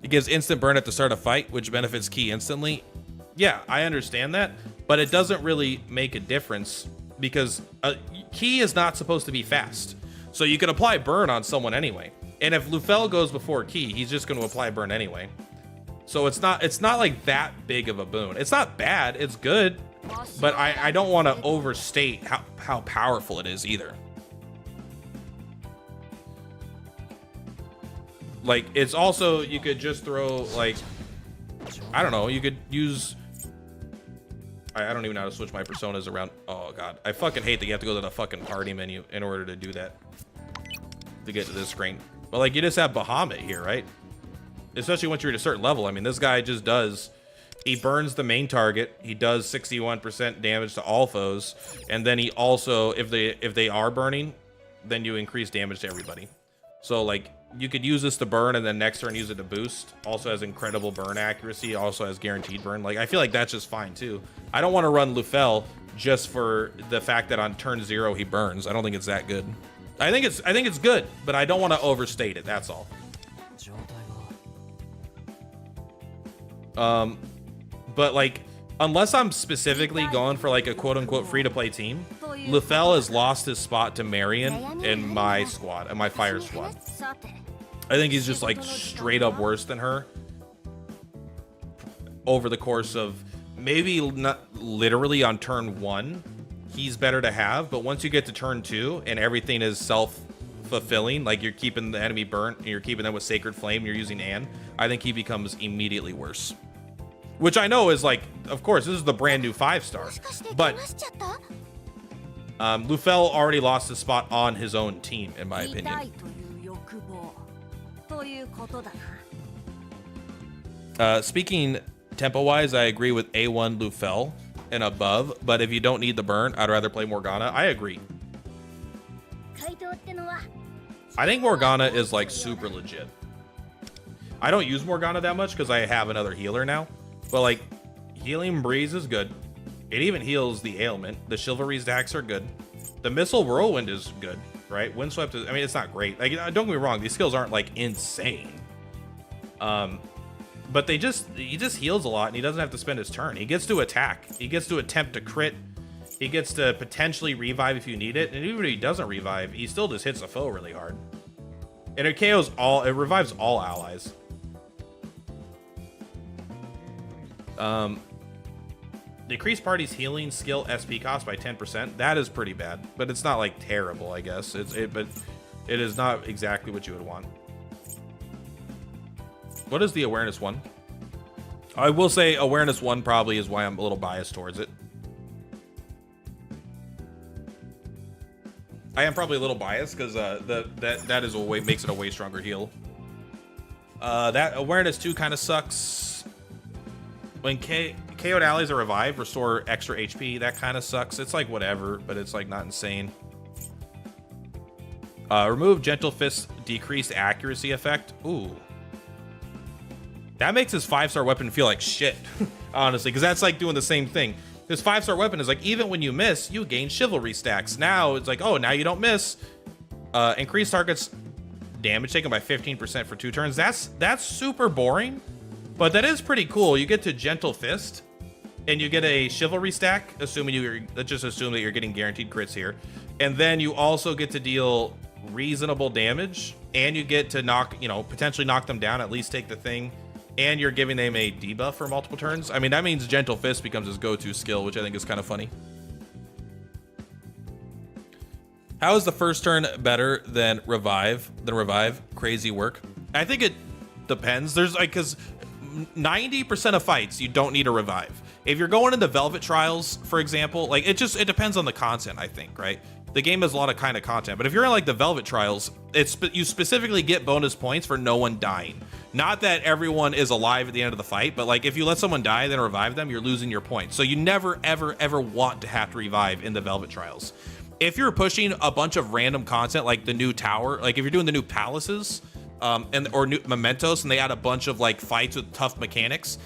It gives instant burn at the start of fight, which benefits Ki instantly. Yeah, I understand that, but it doesn't really make a difference because Ki is not supposed to be fast. So you can apply burn on someone anyway. And if Lufel goes before Ki, he's just going to apply burn anyway. So it's not like that big of a boon. It's not bad, it's good, but I don't want to overstate how powerful it is either. Like, it's also, you could just throw, like, I don't know, you could use, I don't even know how to switch my personas around. Oh god, I fucking hate that you have to go to the fucking party menu in order to do that, to get to this screen. But like, you just have Bahamut here, right? Especially once you're at a certain level. I mean, this guy just does, he burns the main target, he does 61% damage to all foes, and then he also, if they are burning, then you increase damage to everybody. So like you could use this to burn and then next turn use it to boost. Also has incredible burn accuracy, also has guaranteed burn. Like I feel like that's just fine too. I don't want to run Lufel just for the fact that on turn 0 he burns. I don't think it's that good. I think it's good, but I don't want to overstate it, that's all. But like unless I'm specifically going for like a quote-unquote free-to-play team, Lufel has lost his spot to Marion in my squad, in my fire squad. I think he's just like straight up worse than her over the course of maybe not literally on turn 1. He's better to have, but once you get to turn 2 and everything is self-fulfilling, like you're keeping the enemy burnt and you're keeping them with Sacred Flame, you're using Anne, I think he becomes immediately worse. Which I know is like, of course, this is the brand new 5-star, but Lufel already lost his spot on his own team, in my opinion. Speaking tempo-wise, I agree with A1 Lufel and above, but if you don't need the burn, I'd rather play Morgana. I agree. I think Morgana is like super legit. I don't use Morgana that much because I have another healer now, but like Healing Breeze is good. It even heals the ailment. The Chivalry stacks are good. The Missile Whirlwind is good, right? Windswept is, I mean, it's not great. Like, don't get me wrong, these skills aren't like insane. But he just heals a lot and he doesn't have to spend his turn. He gets to attack. He gets to attempt to crit. He gets to potentially revive if you need it. And even if he doesn't revive, he still just hits a foe really hard. And it KOs all, it revives all allies. Decrease party's healing skill SP cost by 10%. That is pretty bad, but it's not like terrible, I guess. But it is not exactly what you would want. What is the awareness one? I will say awareness 1 probably is why I'm a little biased towards it. I am probably a little biased because that is a way, makes it a way stronger heal. That awareness 2 kind of sucks. When KO'd allies are revived, restore extra HP. That kind of sucks. It's like whatever, but it's like not insane. Remove Gentle Fist decreased accuracy effect. Ooh. That makes his 5-star weapon feel like shit, honestly, because that's like doing the same thing. His 5-star weapon is like, even when you miss, you gain Chivalry stacks. Now it's like, oh, now you don't miss. Increase target's damage taken by 15% for 2 turns. That's super boring, but that is pretty cool. You get to Gentle Fist, and you get a Chivalry stack, assuming let's just assume that you're getting guaranteed crits here. And then you also get to deal reasonable damage, and you get to knock, potentially knock them down, at least take the thing. And you're giving them a debuff for multiple turns. I mean, that means Gentle Fist becomes his go-to skill, which I think is kind of funny. How is the first turn better than Revive? Crazy work. I think it depends. There's like, because 90% of fights, you don't need a Revive. If you're going into Velvet Trials, for example, like it depends on the content, I think, right? The game has a lot of kind of content, but if you're in like the Velvet Trials, you specifically get bonus points for no one dying. Not that everyone is alive at the end of the fight, but like if you let someone die, then revive them, you're losing your points. So you never, ever, ever want to have to revive in the Velvet Trials. If you're pushing a bunch of random content, like the new tower, like if you're doing the new palaces, or new Mementos, and they add a bunch of like fights with tough mechanics,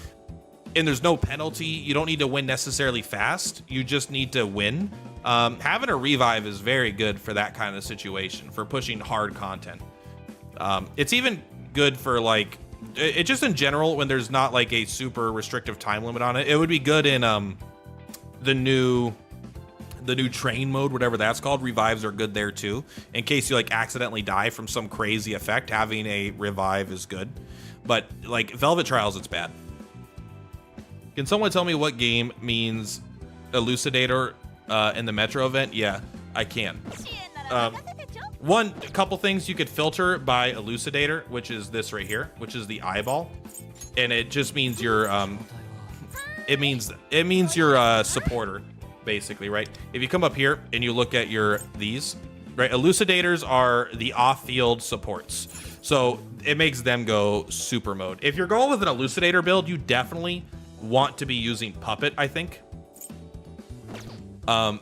and there's no penalty, you don't need to win necessarily fast. You just need to win. Having a revive is very good for that kind of situation, for pushing hard content. It's even good for like, it just in general, when there's not like a super restrictive time limit on it. It would be good in the new train mode, whatever that's called. Revives are good there too. In case you like accidentally die from some crazy effect, having a revive is good. But like Velvet Trials, it's bad. Can someone tell me what game means Elucidator in the Metro event? Yeah, I can. A couple things you could filter by Elucidator, which is this right here, which is the eyeball, and it just means your it means your supporter, basically, right? If you come up here and you look at these, right? Elucidators are the off-field supports, so it makes them go super mode. If you're going with an Elucidator build, you definitely want to be using Puppet, I think,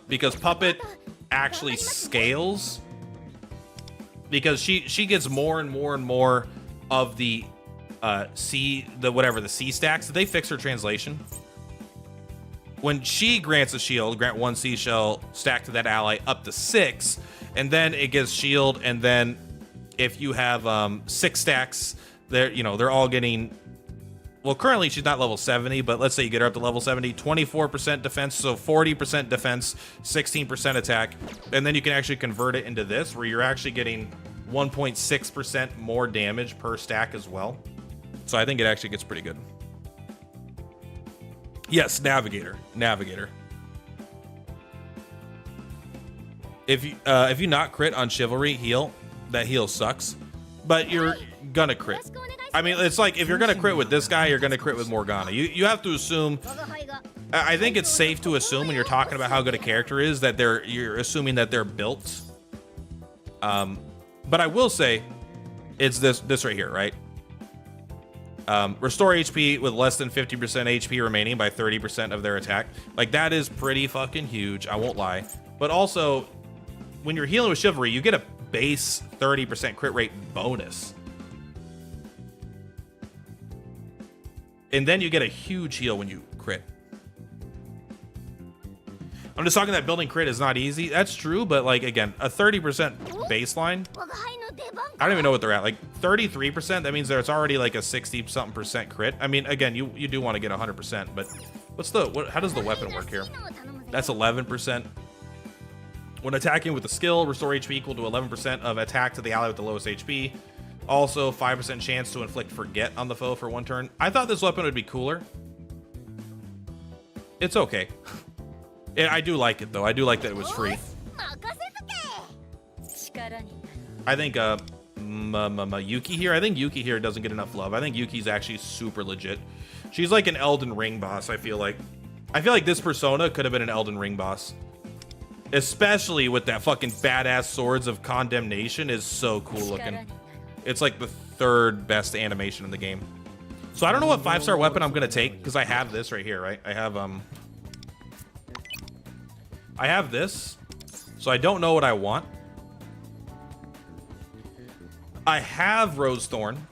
because Puppet actually scales because she gets more and more and more of the C stacks. Did they fix her translation? When she grants a shield, grant 1 C shell stack to that ally up to 6, and then it gives shield, and then if you have 6 stacks, they're all getting. Well, currently she's not level 70, but let's say you get her up to level 70, 24% defense, so 40% defense, 16% attack, and then you can actually convert it into this, where you're actually getting 1.6% more damage per stack as well. So I think it actually gets pretty good. Yes, Navigator. If you not crit on Chivalry heal, that heal sucks, but you're gonna crit. I mean, it's like if you're gonna crit with this guy, you're gonna crit with Morgana. You have to assume. I think it's safe to assume when you're talking about how good a character is that you're assuming that they're built. But I will say, it's this right here, right? Restore HP with less than 50% HP remaining by 30% of their attack. Like, that is pretty fucking huge, I won't lie. But also, when you're healing with Chivalry, you get a base 30% crit rate bonus. And then you get a huge heal when you crit. I'm just talking that building crit is not easy. That's true, but like, again, a 30% baseline. I don't even know what they're at. Like 33%, that means that it's already like a 60-something% crit. I mean, again, you do want to get 100%, but how does the weapon work here? That's 11%. When attacking with a skill, restore HP equal to 11% of attack to the ally with the lowest HP. Also, 5% chance to inflict forget on the foe for 1 turn. I thought this weapon would be cooler. It's okay. I do like it though. I do like that it was free. I think Yuki here. I think Yuki here doesn't get enough love. I think Yuki's actually super legit. She's like an Elden Ring boss. I feel like this persona could have been an Elden Ring boss, especially with that fucking badass Swords of Condemnation. Is so cool looking. It's like the 3rd best animation in the game. So I don't know what 5-star weapon I'm gonna take because I have this right here, right? I have this, so I don't know what I want. I have Rose Thorn.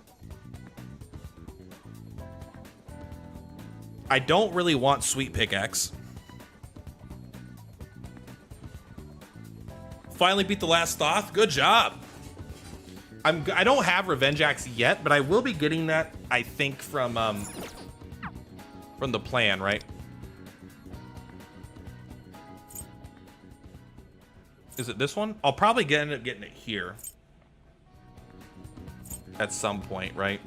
I don't really want Sweet Pickaxe. Finally beat the last Thoth. Good job. I don't have Revenge Axe yet, but I will be getting that, I think, from the plan, right? Is it this one? I'll probably end up getting it here at some point, right?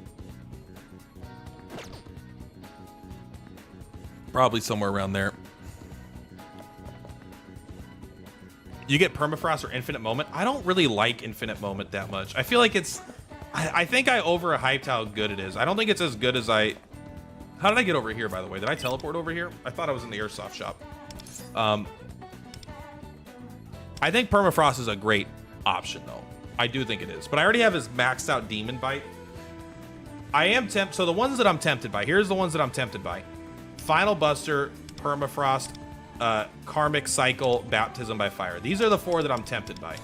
Probably somewhere around there. You get Permafrost or Infinite Moment. I don't really like Infinite Moment that much. I feel like I think I overhyped how good it is. I don't think it's as good as How did I get over here, by the way? Did I teleport over here? I thought I was in the Airsoft shop. I think Permafrost is a great option, though. I do think it is. But I already have his maxed out Demon Bite. I am tempted. So the ones that I'm tempted by. Here's the ones that I'm tempted by. Final Buster, Permafrost, Karmic Cycle, Baptism by Fire. These are the 4 that I'm tempted by.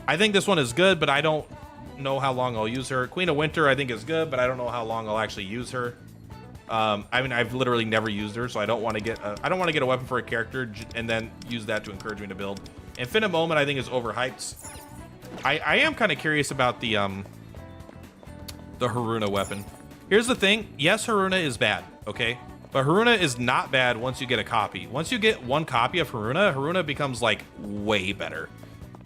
I think this one is good, but I don't know how long I'll use her. Queen of Winter I think is good, but I don't know how long I'll actually use her. I mean, I've literally never used her, so I don't want to get a weapon for a character and then use that to encourage me to build. Infinite Moment I think is overhyped. I am kind of curious about the Haruna weapon. Here's the thing. Yes, Haruna is bad, okay? But Haruna is not bad once you get a copy. Once you get 1 copy of Haruna, Haruna becomes like way better.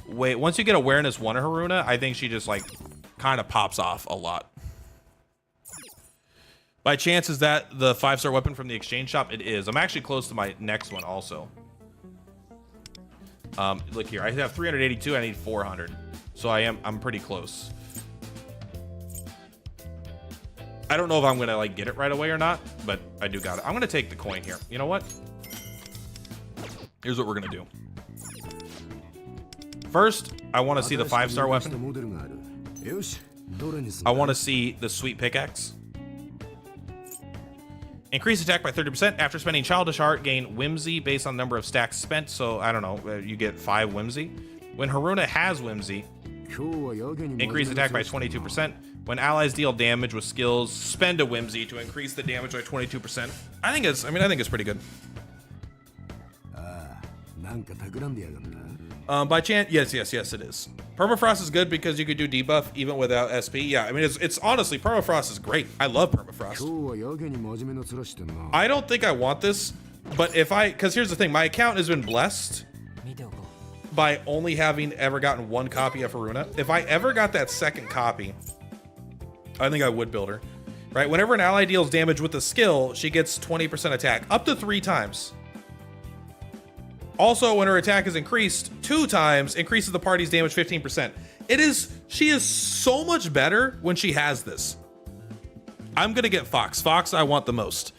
Once you get Awareness 1 of Haruna, I think she just like kind of pops off a lot. By chance, is that the 5-star weapon from the exchange shop? It is. I'm actually close to my next one also. Look here. I have 382. I need 400. So I'm pretty close. I don't know if I'm going to like get it right away or not, but I do got it. I'm going to take the coin here. You know what? Here's what we're going to do. First, I want to see the 5-star weapon. I want to see the Sweet Pickaxe. Increase attack by 30%. After spending Childish Heart, gain Whimsy based on the number of stacks spent. So, I don't know, you get 5 Whimsy. When Haruna has Whimsy, increase attack by 22%. When allies deal damage with skills, spend a Whimsy to increase the damage by 22%. I think it's pretty good. By chance, yes, it is. Permafrost is good because you could do debuff even without SP. Yeah, I mean, it's honestly, Permafrost is great. I love Permafrost. I don't think I want this, but because here's the thing, my account has been blessed by only having ever gotten 1 copy of Haruna. If I ever got that second copy, I think I would build her. Right? Whenever an ally deals damage with a skill, she gets 20% attack, up to 3 times. Also, when her attack is increased 2 times, increases the party's damage 15%. She is so much better when she has this. I'm gonna get Fox. Fox I want the most.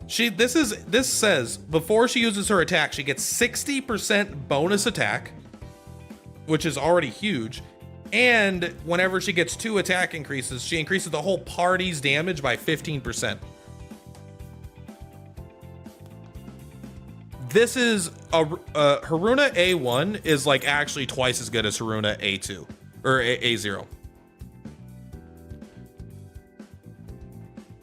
This says before she uses her attack, she gets 60% bonus attack, which is already huge. And whenever she gets 2 attack increases, she increases the whole party's damage by 15%. This is Haruna A1 is like actually twice as good as Haruna A2 or A0.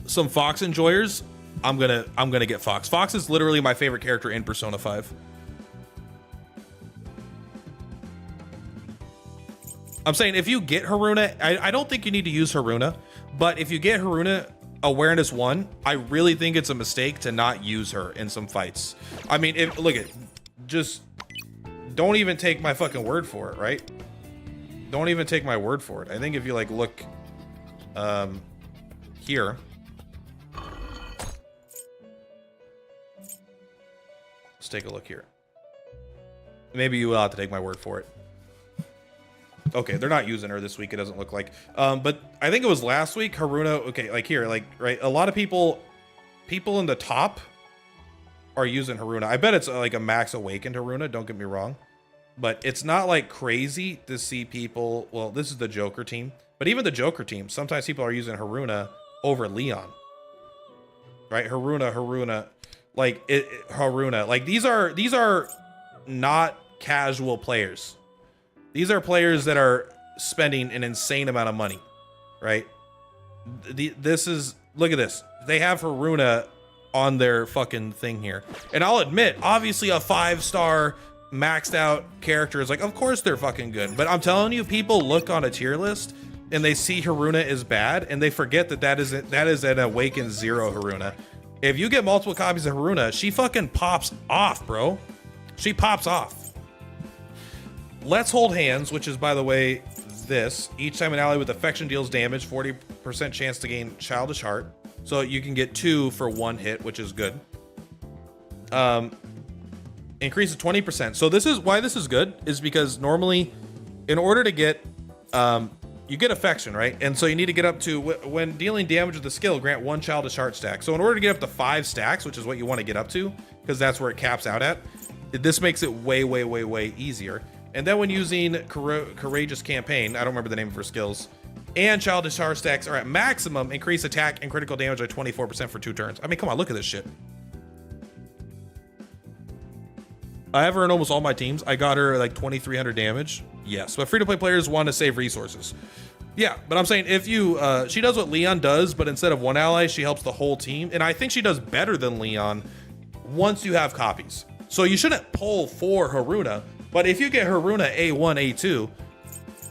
Some Fox enjoyers, I'm gonna get Fox. Fox is literally my favorite character in Persona 5. I'm saying if you get Haruna, I don't think you need to use Haruna, but if you get Haruna Awareness 1, I really think it's a mistake to not use her in some fights. I mean, just don't even take my fucking word for it, right? Don't even take my word for it. I think if you like look here. Let's take a look here. Maybe you will have to take my word for it. Okay, they're not using her this week, it doesn't look like. But I think it was last week, Haruna, okay, like here, like, right, a lot of people in the top are using Haruna. I bet it's like a max awakened Haruna, don't get me wrong. But it's not like crazy to see people, well, this is the Joker team, but even the Joker team, sometimes people are using Haruna over Leon. Right, Haruna, like, Haruna. Like, these are not casual players. These are players that are spending an insane amount of money, right? Look at this. They have Haruna on their fucking thing here. And I'll admit, obviously a 5-star maxed out character is like, of course they're fucking good. But I'm telling you, people look on a tier list and they see Haruna is bad and they forget that is an Awakened 0 Haruna. If you get multiple copies of Haruna, she fucking pops off, bro. She pops off. Let's Hold Hands, which is, by the way, this. Each time an ally with affection deals damage, 40% chance to gain Childish Heart. So you can get 2 for 1 hit, which is good. Increases 20%. So this is why this is good, is because normally, in order to get, you get affection, right? And so you need to get up to, when dealing damage with the skill, grant 1 Childish Heart stack. So in order to get up to 5 stacks, which is what you want to get up to, because that's where it caps out at, this makes it way, way, way, way easier. And then when using Courageous Campaign, I don't remember the name of her skills, and Childish Heart stacks are at maximum, increase attack and critical damage by 24% for 2 turns. I mean, come on, look at this shit. I have her in almost all my teams. I got her like 2,300 damage. Yes, but free-to-play players want to save resources. Yeah, but I'm saying if you, she does what Leon does, but instead of 1 ally, she helps the whole team. And I think she does better than Leon once you have copies. So you shouldn't pull for Haruna. But if you get Haruna A1, A2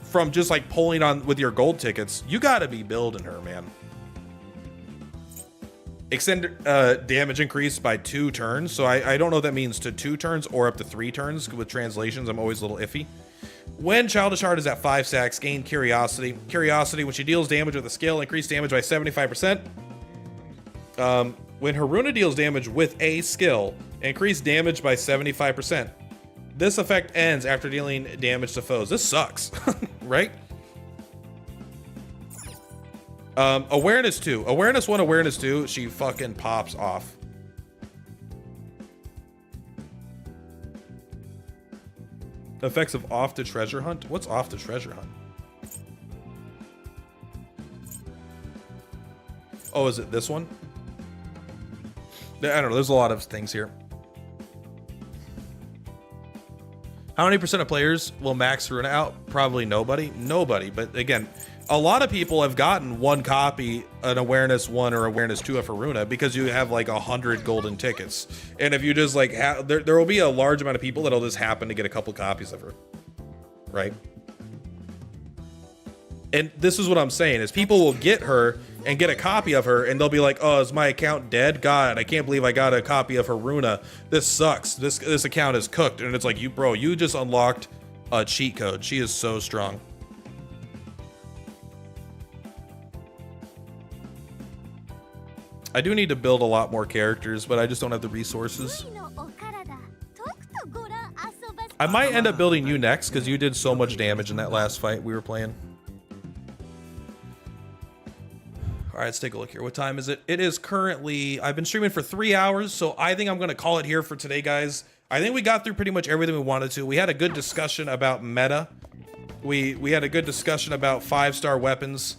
from just like pulling on with your gold tickets, you got to be building her, man. Extend damage increase by 2 turns. So I don't know if that means to 2 turns or up to 3 turns. With translations, I'm always a little iffy. When Childish Heart is at 5 stacks, gain Curiosity. Curiosity, when she deals damage with a skill, increase damage by 75%. When Haruna deals damage with a skill, increase damage by 75%. This effect ends after dealing damage to foes. This sucks, right? Awareness 2. Awareness 1, Awareness 2. She fucking pops off. Effects of Off to Treasure Hunt. What's Off to Treasure Hunt? Oh, is it this one? I don't know. There's a lot of things here. How many percent of players will max Haruna out? Probably nobody. Nobody. But again, a lot of people have gotten one copy, an awareness 1 or awareness 2 of Haruna, because you have like 100 golden tickets. And if you just like there will be a large amount of people that'll just happen to get a couple copies of her. Right? And this is what I'm saying is people will get her and get a copy of her and they'll be like, oh, is my account dead? God, I can't believe I got a copy of Haruna. This sucks. This account is cooked. And it's like, you just unlocked a cheat code. She is so strong. I do need to build a lot more characters, but I just don't have the resources. I might end up building you next because you did so much damage in that last fight we were playing. All right, let's take a look here. What time is it? It is currently, I've been streaming for 3 hours, so I think I'm going to call it here for today, guys. I think we got through pretty much everything we wanted to. We had a good discussion about meta. We had a good discussion about 5-star weapons.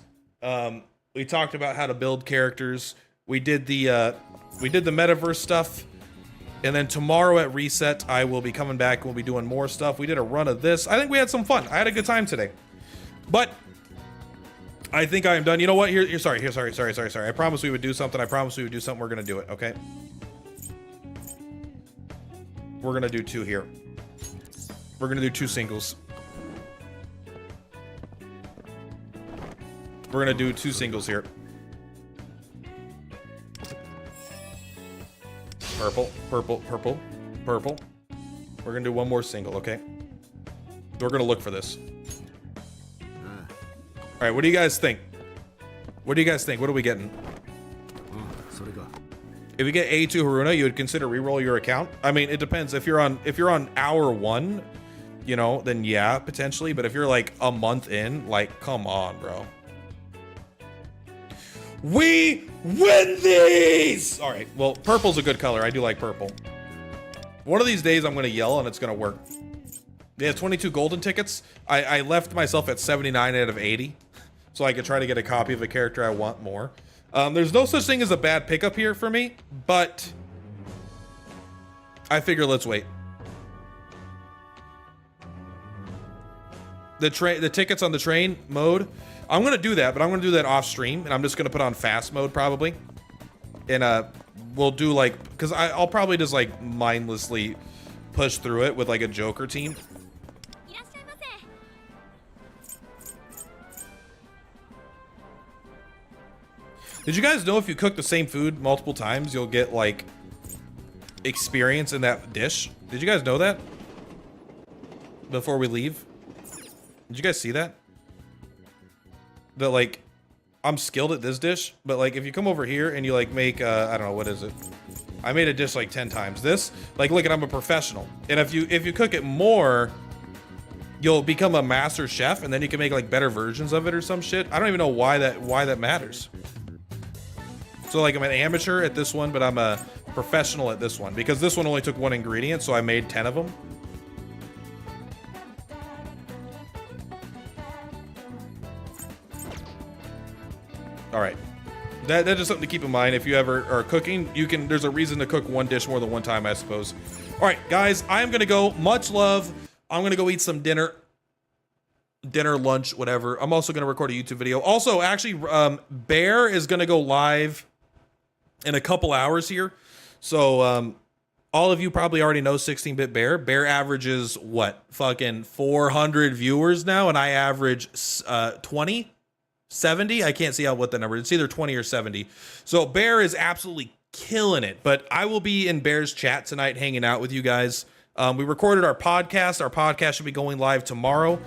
We talked about how to build characters. We did the metaverse stuff. And then tomorrow at Reset, I will be coming back. We'll be doing more stuff. We did a run of this. I think we had some fun. I had a good time today. But I think I am done. You know what? Sorry. I promised we would do something. We're going to do it, okay? We're going to do 2 here. We're going to do 2 singles. We're going to do 2 singles here. Purple. We're going to do 1 more single, okay? We're going to look for this. All right, what do you guys think? What are we getting? If you get A2 Haruna, you would consider reroll your account? I mean, it depends. If you're on hour 1, you know, then yeah, potentially. But if you're like a month in, like, come on, bro. We win these! All right, well, purple's a good color. I do like purple. One of these days, I'm going to yell and it's going to work. Yeah, 22 golden tickets. I left myself at 79 out of 80. So I could try to get a copy of a character I want more. There's no such thing as a bad pickup here for me, but I figure let's wait. The tickets on the train mode, I'm gonna do that, but I'm gonna do that off stream, and I'm just gonna put on fast mode probably, and we'll do like, because I'll probably just like mindlessly push through it with like a Joker team. Did you guys know if you cook the same food multiple times, you'll get like experience in that dish? Did you guys know that? Before we leave? Did you guys see that? That like, I'm skilled at this dish, but like if you come over here and you like make, I don't know, what is it? I made a dish like 10 times. This, like look at, I'm a professional. And if you cook it more, you'll become a master chef and then you can make like better versions of it or some shit. I don't even know why that matters. So like I'm an amateur at this one, but I'm a professional at this one because this one only took 1 ingredient, so I made 10 of them. All right, that's just something to keep in mind if you ever are cooking. There's a reason to cook 1 dish more than 1 time, I suppose. All right, guys, I'm gonna go. Much love. I'm gonna go eat some dinner, lunch, whatever. I'm also gonna record a YouTube video. Also, actually, Bear is gonna go live in a couple hours here. So all of you probably already know 16-bit Bear. Bear averages what? Fucking 400 viewers now, and I average 20, 70. I can't see what the number is. It's either 20 or 70. So Bear is absolutely killing it. But I will be in Bear's chat tonight hanging out with you guys. We recorded our podcast. Our podcast should be going live tomorrow.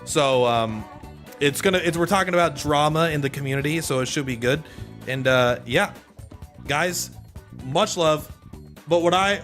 So we're talking about drama in the community, so it should be good. And yeah. Guys, much love. But what I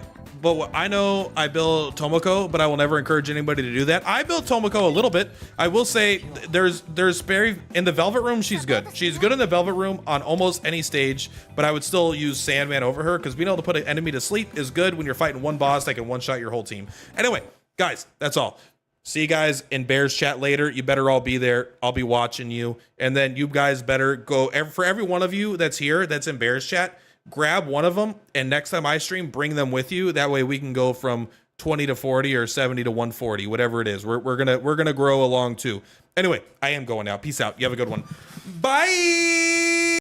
know, I built Tomoko, but I will never encourage anybody to do that. I built Tomoko a little bit. I will say there's very in the Velvet Room. She's good. She's good in the Velvet Room on almost any stage. But I would still use Sandman over her because being able to put an enemy to sleep is good when you're fighting one boss that can one-shot your whole team. Anyway, guys, that's all. See you guys in Bear's chat later. You better all be there. I'll be watching you, and then you guys better go. For every one of you that's here, that's in Bear's chat, grab one of them, and next time I stream, bring them with you. That way we can go from 20 to 40 or 70 to 140, whatever it is. We're gonna grow along too. Anyway, I am going out. Peace out. You have a good one. Bye.